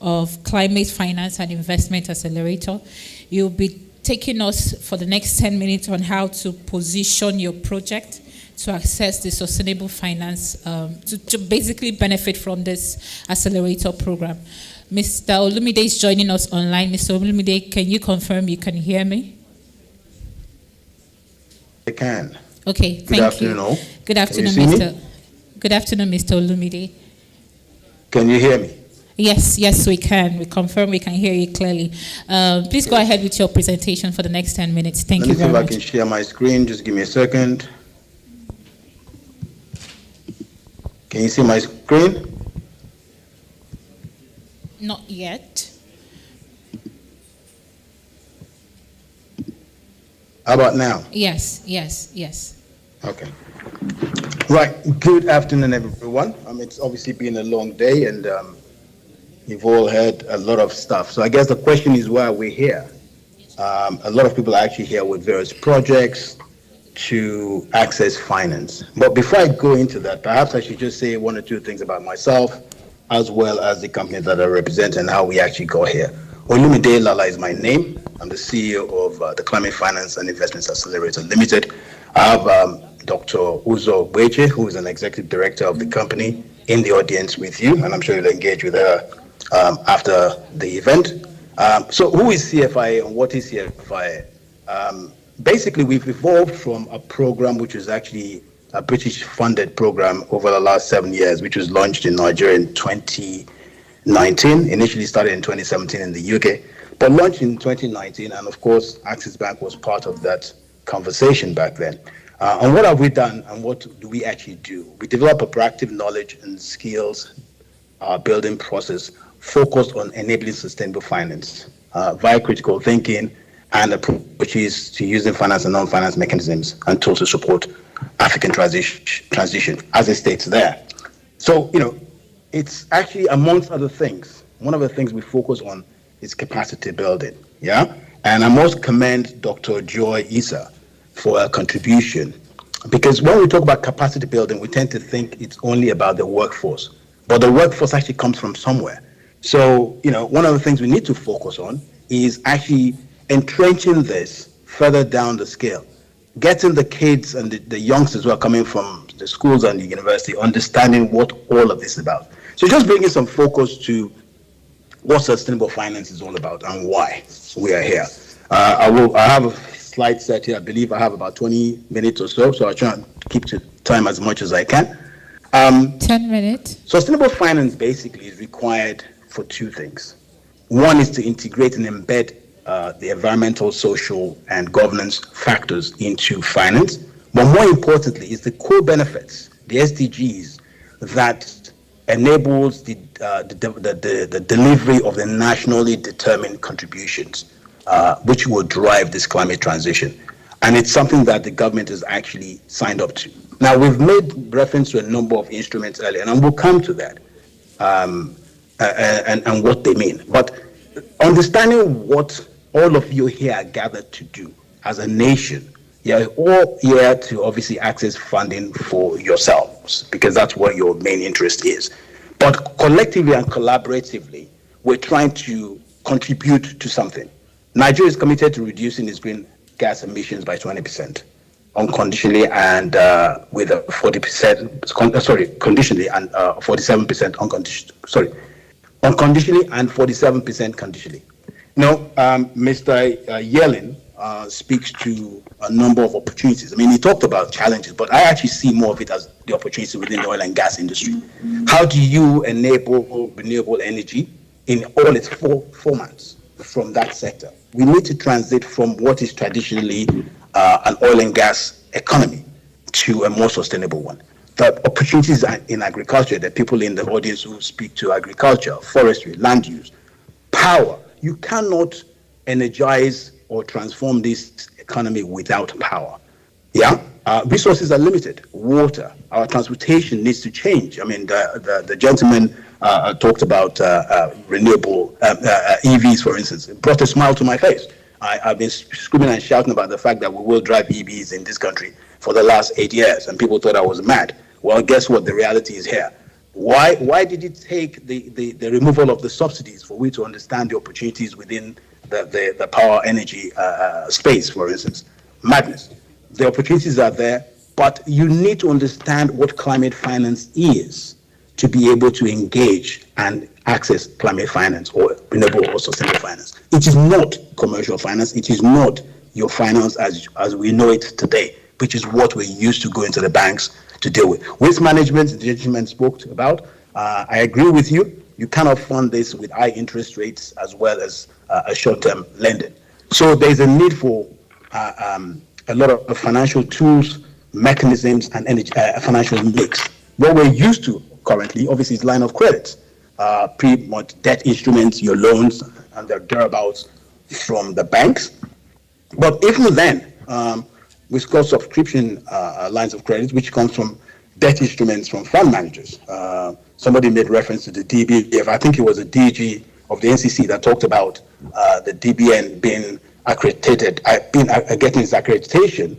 of Climate Finance and Investment Accelerator. You'll be taking us for the next 10 minutes on how to position your project to access the sustainable finance, to basically benefit from this accelerator program. Mr. Olumide is joining us online. Mr. Olumide, can you confirm you can hear me? I can. Okay, thank you. Good afternoon, all. Good afternoon, Can you see Mr. me? Good afternoon, Mr. Olumide. Can you hear me? Yes, we can. We confirm we can hear you clearly. Please go ahead with your presentation for the next 10 minutes. Thank you very much. Let me see if I can share my screen. Just give me a second. Can you see my screen? Not yet. How about now? Yes. Okay. Right. Good afternoon, everyone. It's obviously been a long day, and you've all heard a lot of stuff. So I guess the question is why we're here. A lot of people are actually here with various projects to access finance. But before I go into that, perhaps I should just say one or two things about myself, as well as the company that I represent and how we actually got here. Olumide Lala is my name. I'm the CEO of the Climate Finance and Investments Accelerator Limited. I have Dr. Uzo Weche, who is an executive director of the company, in the audience with you, and I'm sure you'll engage with her after the event. So who is CFIA and what is CFIA? Basically, we've evolved from a program which is actually a British-funded program over the last 7 years, which was launched in Nigeria in 2019, initially started in 2017 in the UK, but launched in 2019, and of course, Axis Bank was part of that conversation back then. And what have we done, and what do we actually do? We develop a proactive knowledge and skills building process focused on enabling sustainable finance via critical thinking and approaches to using finance and non-finance mechanisms and tools to support African transition, as it states there. So, it's actually, amongst other things, one of the things we focus on is capacity building, yeah? And I must commend Dr. Joy Issa for her contribution, because when we talk about capacity building, we tend to think it's only about the workforce, but the workforce actually comes from somewhere. So, one of the things we need to focus on is actually entrenching this further down the scale, getting the kids and the youngsters who are coming from the schools and the university understanding what all of this is about. So just bringing some focus to what sustainable finance is all about and why we are here. I have a slide set here. I believe I have about 20 minutes or so I'll try and keep to time as much as I can. 10 minutes. Sustainable finance basically is required for two things. One is to integrate and embed the environmental, social, and governance factors into finance. But more importantly, is the core benefits, the SDGs, that enables the delivery of the nationally determined contributions, which will drive this climate transition. And it's something that the government has actually signed up to. Now, we've made reference to a number of instruments earlier, and we'll come to that, and what they mean. But understanding what all of you here are gathered to do as a nation, you're all here to obviously access funding for yourselves, because that's what your main interest is. But collectively and collaboratively, we're trying to contribute to something. Nigeria is committed to reducing its green gas emissions by 20%, unconditionally, and with a 40%, conditionally, and 47% unconditionally, unconditionally, and 47% conditionally. Now, Mr. Yellen speaks to a number of opportunities. I mean, he talked about challenges, but I actually see more of it as the opportunity within the oil and gas industry. How do you enable renewable energy in all its four formats from that sector? We need to transit from what is traditionally an oil and gas economy to a more sustainable one. The opportunities in agriculture, the people in the audience who speak to agriculture, forestry, land use, power. You cannot energize or transform this economy without power. Yeah, resources are limited. Water, our transportation needs to change. I mean, the gentleman talked about renewable EVs, for instance. It brought a smile to my face. I've been screaming and shouting about the fact that we will drive EVs in this country for the last 8 years, and people thought I was mad. Well, guess what? The reality is here. Why did it take the removal of the subsidies for we to understand the opportunities within the power energy space, for instance? Madness. The opportunities are there, but you need to understand what climate finance is to be able to engage and access climate finance or renewable or sustainable finance. It is not commercial finance. It is not your finance as we know it today, which is what we're used to going to the banks to deal with. Waste management, the gentleman spoke about. I agree with you. You cannot fund this with high interest rates as well as a short-term lending. So there's a need for a lot of financial tools, mechanisms, and energy, financial mix. What we're used to currently, obviously, is line of credit, pretty much debt instruments, your loans, and their thereabouts from the banks. But even then, we've got subscription lines of credit, which comes from debt instruments from fund managers. Somebody made reference to the DBF. I think it was a DG of the NCC that talked about the DBN being accredited, getting its accreditation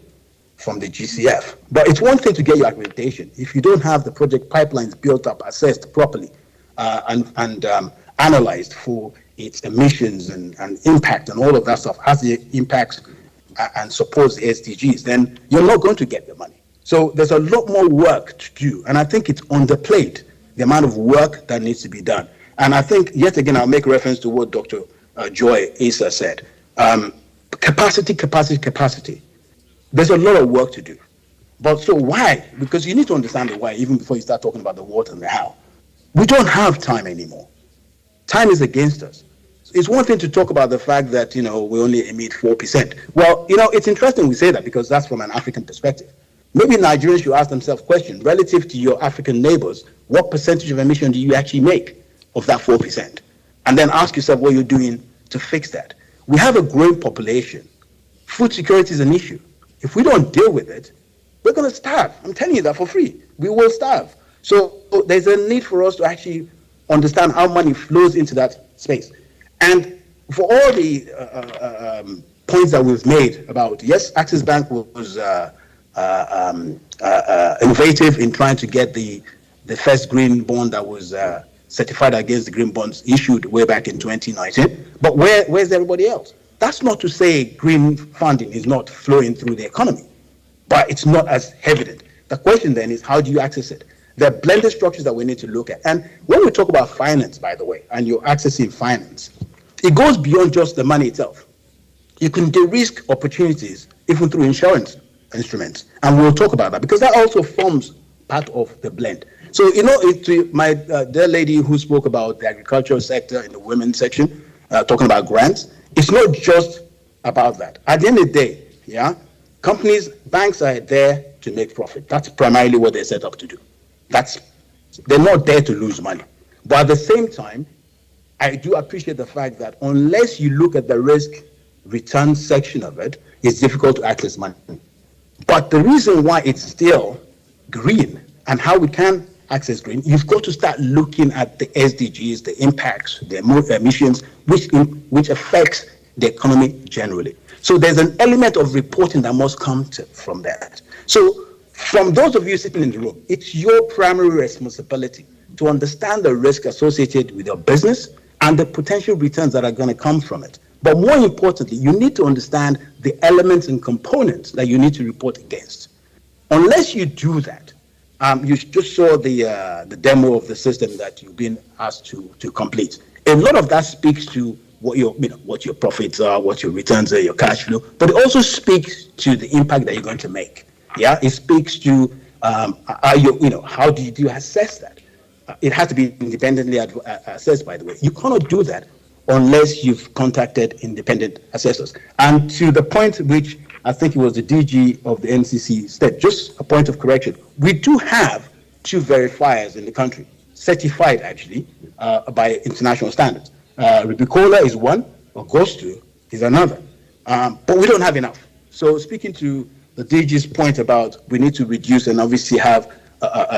from the GCF. But it's one thing to get your accreditation. If you don't have the project pipelines built up, assessed properly, and analyzed for its emissions and impact and all of that stuff, as it impacts and supports the SDGs, then you're not going to get the money. So there's a lot more work to do, and I think it's underplayed, the amount of work that needs to be done. And I think, yet again, I'll make reference to what Dr. Joy Asa said. Capacity. There's a lot of work to do. But so why? Because you need to understand the why, even before you start talking about the what and the how. We don't have time anymore. Time is against us. It's one thing to talk about the fact that, we only emit 4%. Well, it's interesting we say that because that's from an African perspective. Maybe Nigerians should ask themselves question, relative to your African neighbors, what percentage of emission do you actually make of that 4%? And then ask yourself what you're doing to fix that. We have a growing population. Food security is an issue. If we don't deal with it, we're going to starve. I'm telling you that for free. We will starve. So there's a need for us to actually understand how money flows into that space. And for all the points that we've made about, yes, Axis Bank was innovative in trying to get the first green bond that was certified against the green bonds issued way back in 2019. But where's everybody else? That's not to say green funding is not flowing through the economy, but it's not as evident. The question then is, how do you access it? There are blended structures that we need to look at. And when we talk about finance, by the way, and you're accessing finance, it goes beyond just the money itself. You can de-risk opportunities even through insurance instruments. And we'll talk about that because that also forms part of the blend. So, to my dear lady who spoke about the agricultural sector in the women's section, talking about grants, it's not just about that. At the end of the day, banks are there to make profit. That's primarily what they're set up to do. They're not there to lose money. But at the same time, I do appreciate the fact that unless you look at the risk return section of it, it's difficult to access money. But the reason why it's still green and how we can access green, you've got to start looking at the SDGs, the impacts, the emissions, which affects the economy generally. So there's an element of reporting that must come from that. So from those of you sitting in the room, it's your primary responsibility to understand the risk associated with your business and the potential returns that are going to come from it. But more importantly, you need to understand the elements and components that you need to report against. Unless you do that, you just saw the demo of the system that you've been asked to complete. A lot of that speaks to what your profits are, what your returns are, your cash flow, but it also speaks to the impact that you're going to make. Yeah, it speaks to how do you assess that? It has to be independently assessed, by the way. You cannot do that unless you've contacted independent assessors. And to the point which I think it was the DG of the NCC said, just a point of correction, we do have 2 verifiers in the country, certified actually by international standards. Rubicola is one, Augusto is another, but we don't have enough. So speaking to the DG's point about we need to reduce and obviously have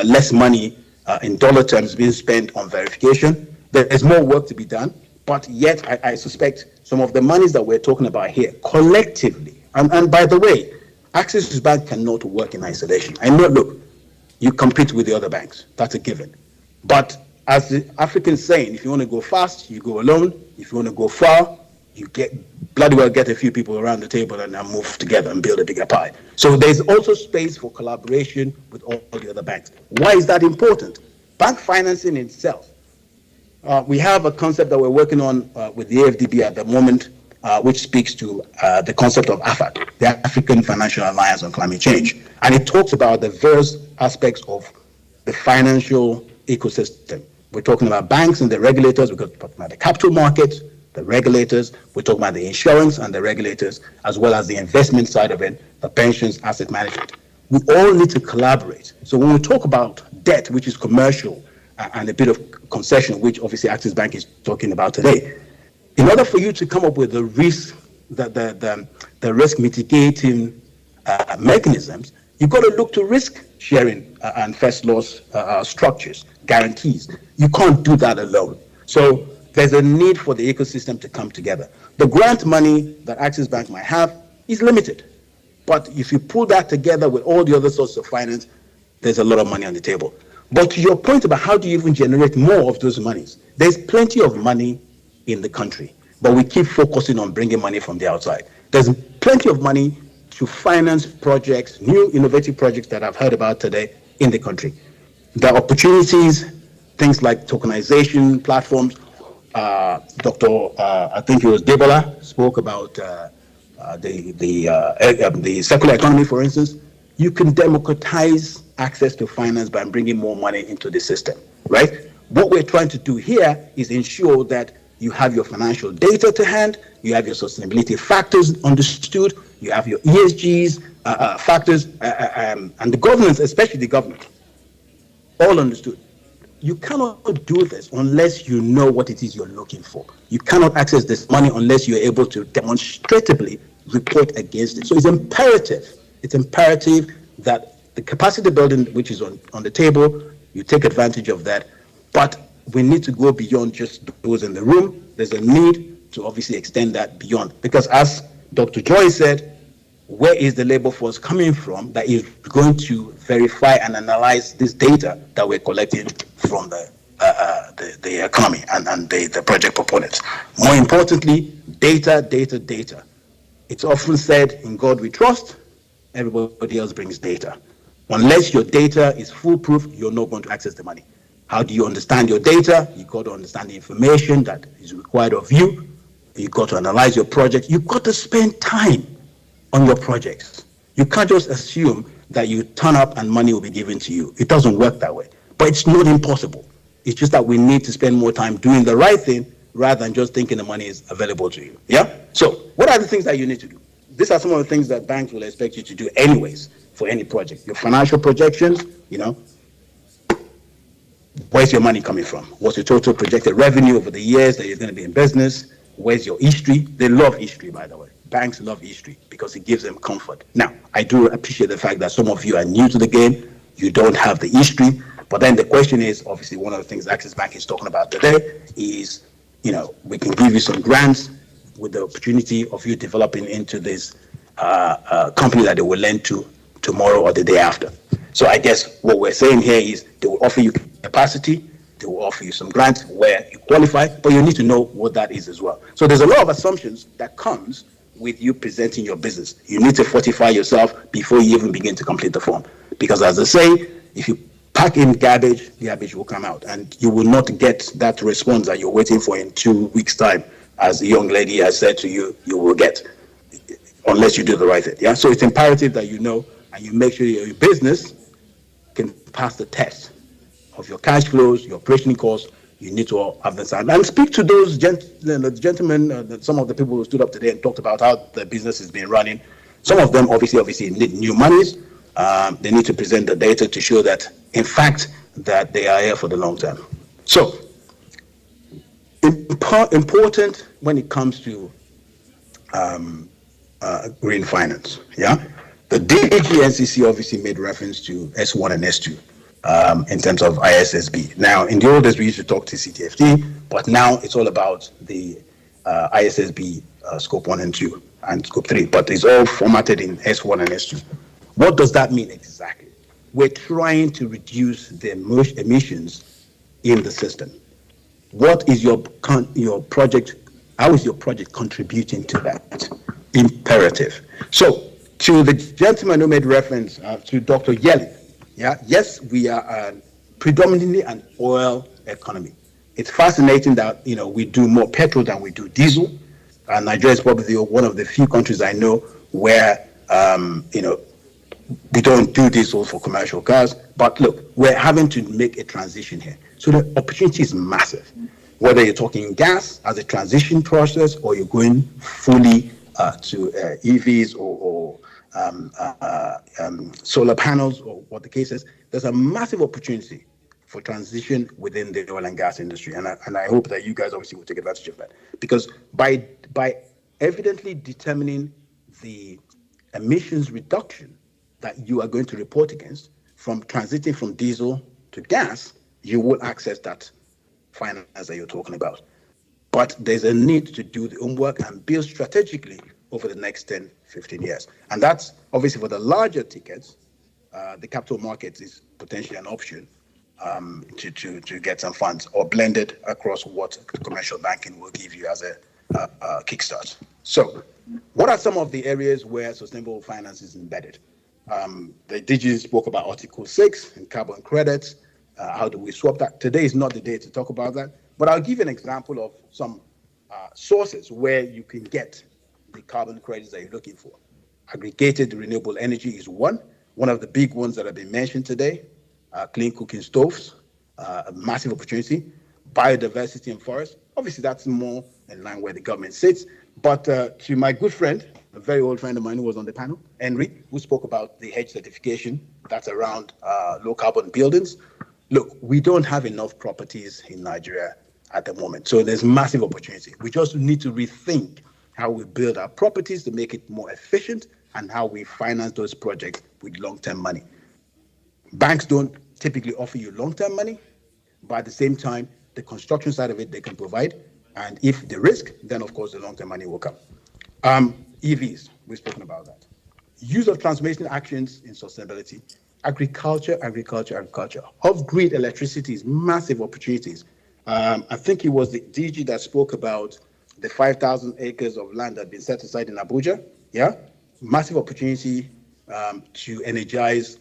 less money in dollar terms being spent on verification, there is more work to be done, but yet I suspect some of the monies that we're talking about here collectively, and by the way, Access Bank cannot work in isolation. I know, look, you compete with the other banks, that's a given. But as the Africans saying, if you want to go fast, you go alone. If you want to go far, you bloody well get a few people around the table and then move together and build a bigger pie. So there's also space for collaboration with all the other banks. Why is that important? Bank financing itself. We have a concept that we're working on with the AFDB at the moment, which speaks to the concept of AFAD, the African Financial Alliance on Climate Change. And it talks about the various aspects of the financial ecosystem. We're talking about banks and the regulators, we're talking about the capital markets, the regulators, we're talking about the insurance and the regulators, as well as the investment side of it, the pensions, asset management. We all need to collaborate. So when we talk about debt, which is commercial, and a bit of concession, which obviously Access Bank is talking about today, in order for you to come up with the risk, the risk mitigating mechanisms, you've got to look to risk sharing and first loss structures, guarantees. You can't do that alone. So there's a need for the ecosystem to come together. The grant money that Access Bank might have is limited. But if you pull that together with all the other sources of finance, there's a lot of money on the table. But to your point about how do you even generate more of those monies, there's plenty of money in the country, but we keep focusing on bringing money from the outside. There's plenty of money to finance projects, new innovative projects that I've heard about today in the country. There are opportunities, things like tokenization platforms. I think it was Debola, spoke about the circular economy, for instance. You can democratize access to finance by bringing more money into the system, right? What we're trying to do here is ensure that you have your financial data to hand, you have your sustainability factors understood, you have your ESGs factors, and the governance, especially the government, all understood. You cannot do this unless you know what it is you're looking for. You cannot access this money unless you're able to demonstratively report against it. So it's imperative that the capacity building which is on the table, you take advantage of that. But we need to go beyond just those in the room. There's a need to obviously extend that beyond. Because as Dr. Joy said, where is the labor force coming from that is going to verify and analyze this data that we're collecting from the economy and the project proponents? More importantly, data. It's often said, in God we trust, everybody else brings data. Unless your data is foolproof, you're not going to access the money. How do you understand your data? You've got to understand the information that is required of you. You've got to analyze your project. You've got to spend time on your projects. You can't just assume that you turn up and money will be given to you. It doesn't work that way. But it's not impossible. It's just that we need to spend more time doing the right thing rather than just thinking the money is available to you. Yeah? So what are the things that you need to do? These are some of the things that banks will expect you to do anyways for any project. Your financial projections, where's your money coming from? What's your total projected revenue over the years that you're going to be in business? Where's your history? They love history, by the way. Banks love history because it gives them comfort. Now, I do appreciate the fact that some of you are new to the game. You don't have the history. But then the question is, obviously, one of the things Access Bank is talking about today is, we can give you some grants with the opportunity of you developing into this company that they will lend to tomorrow or the day after. So I guess what we're saying here is they will offer you capacity, they will offer you some grants where you qualify, but you need to know what that is as well. So there's a lot of assumptions that comes with you presenting your business. You need to fortify yourself before you even begin to complete the form. Because as I say, if you pack in garbage, garbage will come out, and you will not get that response that you're waiting for in 2 weeks' time, as the young lady has said to you, you will get, unless you do the right thing. Yeah. So it's imperative that you know and you make sure your business can pass the test of your cash flows, your operating costs. You need to have the sign and speak to those gentlemen, some of the people who stood up today and talked about how the business is being running. Some of them obviously need new monies. They need to present the data to show that, in fact, that they are here for the long term. So, important when it comes to green finance. Yeah, the DGNCC obviously made reference to S1 and S2 in terms of ISSB. Now, in the old days, we used to talk to CTFT, but now it's all about the ISSB scope 1 and 2 and scope 3, but it's all formatted in S1 and S2. What does that mean exactly? We're trying to reduce the emissions in the system. What is your project? How is your project contributing to that? Imperative. So, to the gentleman who made reference to Dr. Yellen, yes, we are predominantly an oil economy. It's fascinating that we do more petrol than we do diesel, and Nigeria is probably one of the few countries I know where we don't do diesel for commercial cars. But look, we're having to make a transition here. So the opportunity is massive. Whether you're talking gas as a transition process or you're going fully to EVs or solar panels or what the case is, there's a massive opportunity for transition within the oil and gas industry. And I hope that you guys obviously will take advantage of that. Because by evidently determining the emissions reduction that you are going to report against from transiting from diesel to gas, you will access that finance that you're talking about. But there's a need to do the homework and build strategically over the next 10, 15 years. And that's obviously for the larger tickets. The capital markets is potentially an option to get some funds or blended across what commercial banking will give you as a kickstart. So what are some of the areas where sustainable finance is embedded? The DG spoke about Article 6 and carbon credits. How do we swap that? Today is not the day to talk about that, but I'll give you an example of some sources where you can get the carbon credits that you're looking for. Aggregated renewable energy is one of the big ones that have been mentioned today. Clean cooking stoves, a massive opportunity. Biodiversity and forest, obviously that's more in line where the government sits. But to my good friend, a very old friend of mine who was on the panel, Henry, who spoke about the hedge certification that's around low carbon buildings. Look, we don't have enough properties in Nigeria at the moment. So there's massive opportunity. We just need to rethink how we build our properties to make it more efficient and how we finance those projects with long-term money. Banks don't typically offer you long-term money, but at the same time, the construction side of it, they can provide. And if the risk, then of course the long-term money will come. EVs, we've spoken about that. Use of transformation actions in sustainability. Agriculture. Off-grid electricity is massive opportunities. I think it was the DG that spoke about the 5,000 acres of land that have been set aside in Abuja. Yeah, massive opportunity to energize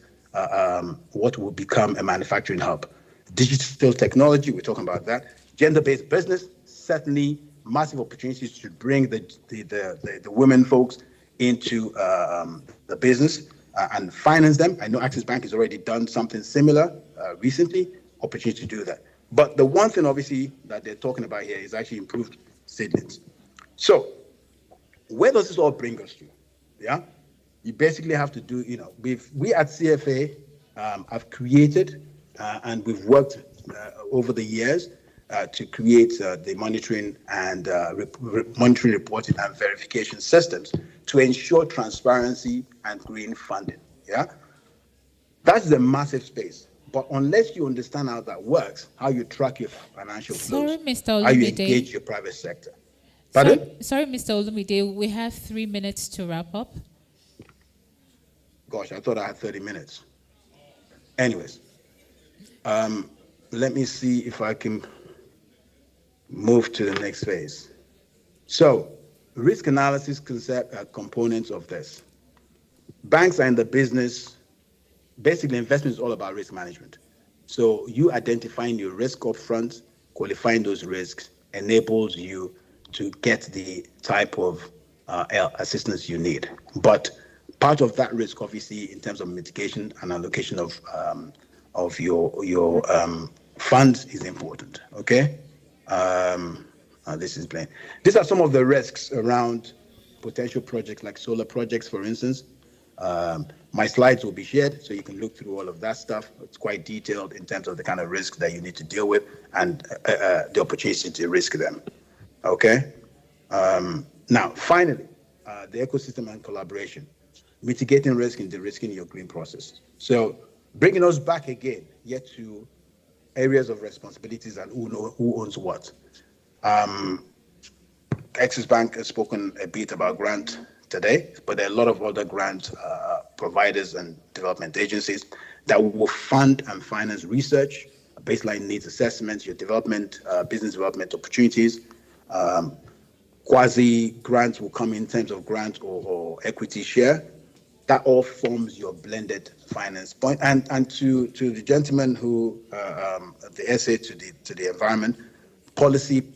what will become a manufacturing hub. Digital technology, we're talking about that. Gender-based business, certainly massive opportunities to bring the women folks into the business and finance them. I know Access Bank has already done something similar recently opportunity to do that. But the one thing, obviously, that they're talking about here is actually improved savings. So, where does this all bring us to? Yeah, you basically have to do, we at CFA have created and we've worked over the years to create the monitoring and monitoring, reporting, and verification systems to ensure transparency and green funding. Yeah, that's the massive space. But unless you understand how that works, how you track your financial flows, Sorry, Mr. how you Olumide. engage your private sector. Pardon? Sorry, Mr. Olumide, we have 3 minutes to wrap up. Gosh, I thought I had 30 minutes. Anyways, let me see if I can move to the next phase. So, risk analysis concept components of this. Banks are in the business. Basically, investment is all about risk management. So you identifying your risk up front, qualifying those risks, enables you to get the type of assistance you need. But part of that risk, obviously, in terms of mitigation and allocation of your funds is important. Okay. This is plain. These are some of the risks around potential projects like solar projects, for instance. My slides will be shared, so you can look through all of that stuff. It's quite detailed in terms of the kind of risks that you need to deal with and the opportunity to risk them. Okay. Now, finally, the ecosystem and collaboration, mitigating risk and de-risking your green process. So, bringing us back again, yet to areas of responsibilities and who owns what. Axis Bank has spoken a bit about grant today, but there are a lot of other grant providers and development agencies that will fund and finance research, baseline needs assessments, your development, business development opportunities. Quasi grants will come in terms of grant or equity share. That all forms your blended finance point. And to the gentleman who the essay to the environment, policy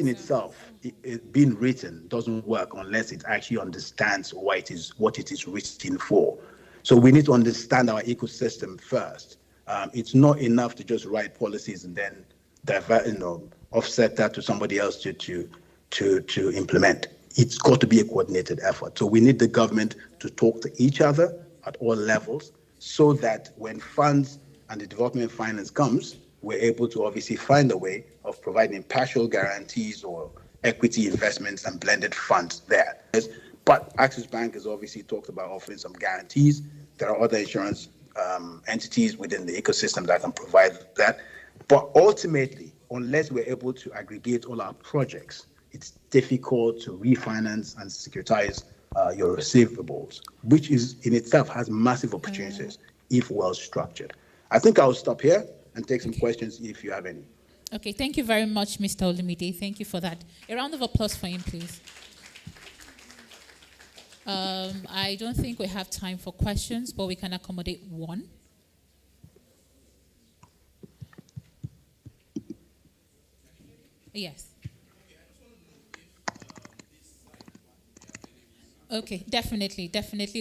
in itself, it being written doesn't work unless it actually understands what it is written for. So we need to understand our ecosystem first. It's not enough to just write policies and then offset that to somebody else to implement. It's got to be a coordinated effort. So we need the government to talk to each other at all levels so that when funds and the development finance comes, we're able to obviously find a way of providing partial guarantees or equity investments and blended funds there. But Axis Bank has obviously talked about offering some guarantees. There are other insurance entities within the ecosystem that can provide that. But ultimately, unless we're able to aggregate all our projects, it's difficult to refinance and securitize your receivables, which is in itself has massive opportunities if well structured. I think I'll stop here and take some questions if you have any. Okay, thank you very much, Mr. Olumide. Thank you for that. A round of applause for him, please. I don't think we have time for questions, but we can accommodate one. Yes. Okay, definitely.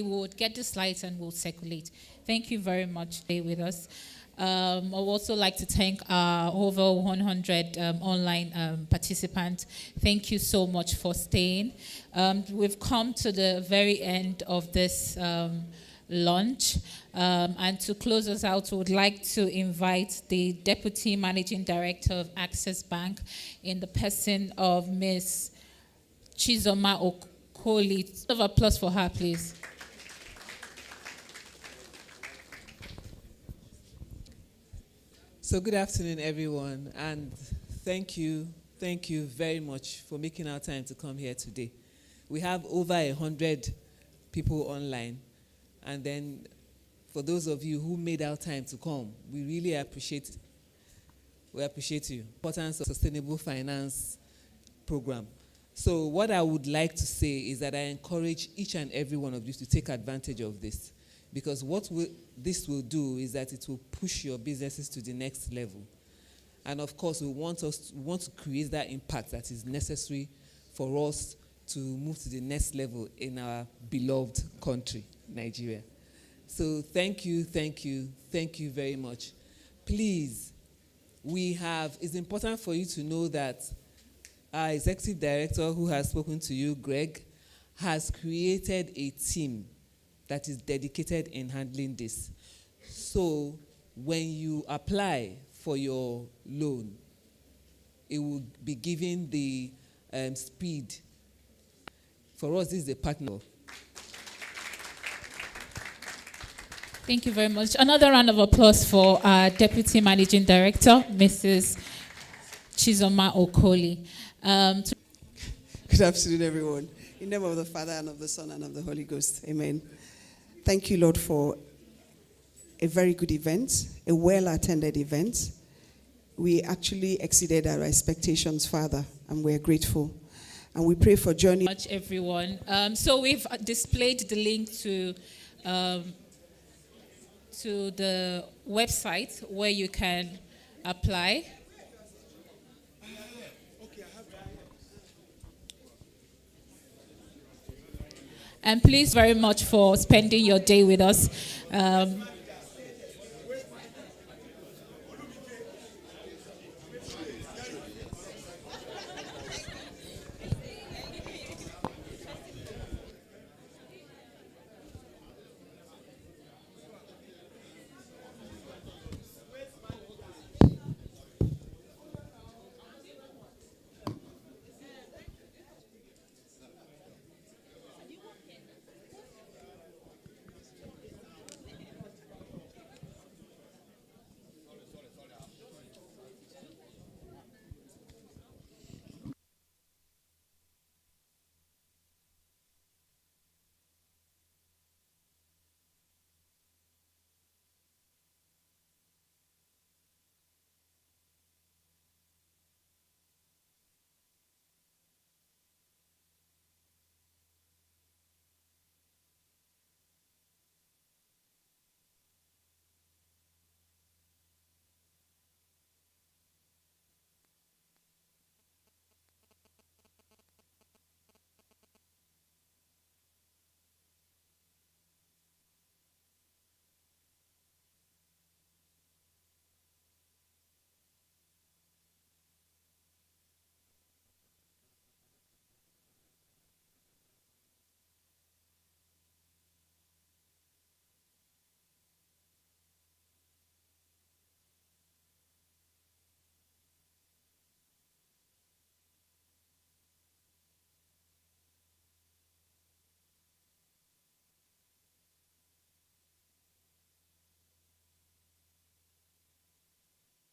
We'll get the slides and we'll circulate. Thank you very much for being with us. I would also like to thank our over 100 online participants. Thank you so much for staying. We've come to the very end of this lunch. And to close us out, we would like to invite the Deputy Managing Director of Access Bank in the person of Ms. Chizoma Okoli. A round of applause for her, please. So good afternoon, everyone, and thank you very much for making our time to come here today. We have over 100 people online, and then for those of you who made our time to come, we really appreciate it. We appreciate you. Importance of sustainable finance program. So what I would like to say is that I encourage each and every one of you to take advantage of this. Because what this will do is that it will push your businesses to the next level. And of course, we want to create that impact that is necessary for us to move to the next level in our beloved country, Nigeria. So thank you very much. please, it's important for you to know that our executive director, who has spoken to you, Greg, has created a team that is dedicated in handling this. So when you apply for your loan, it will be given the speed. For us, this is a partner. Thank you very much. Another round of applause for our Deputy Managing Director, Mrs. Chizoma Okoli. Good afternoon, everyone. In the name of the Father, and of the Son, and of the Holy Ghost. Amen. Thank you, Lord, for a very good event, a well-attended event. We actually exceeded our expectations, Father, and we're grateful. And we pray for journey. Much, everyone. So we've displayed the link to the website where you can apply. And please very much for spending your day with us.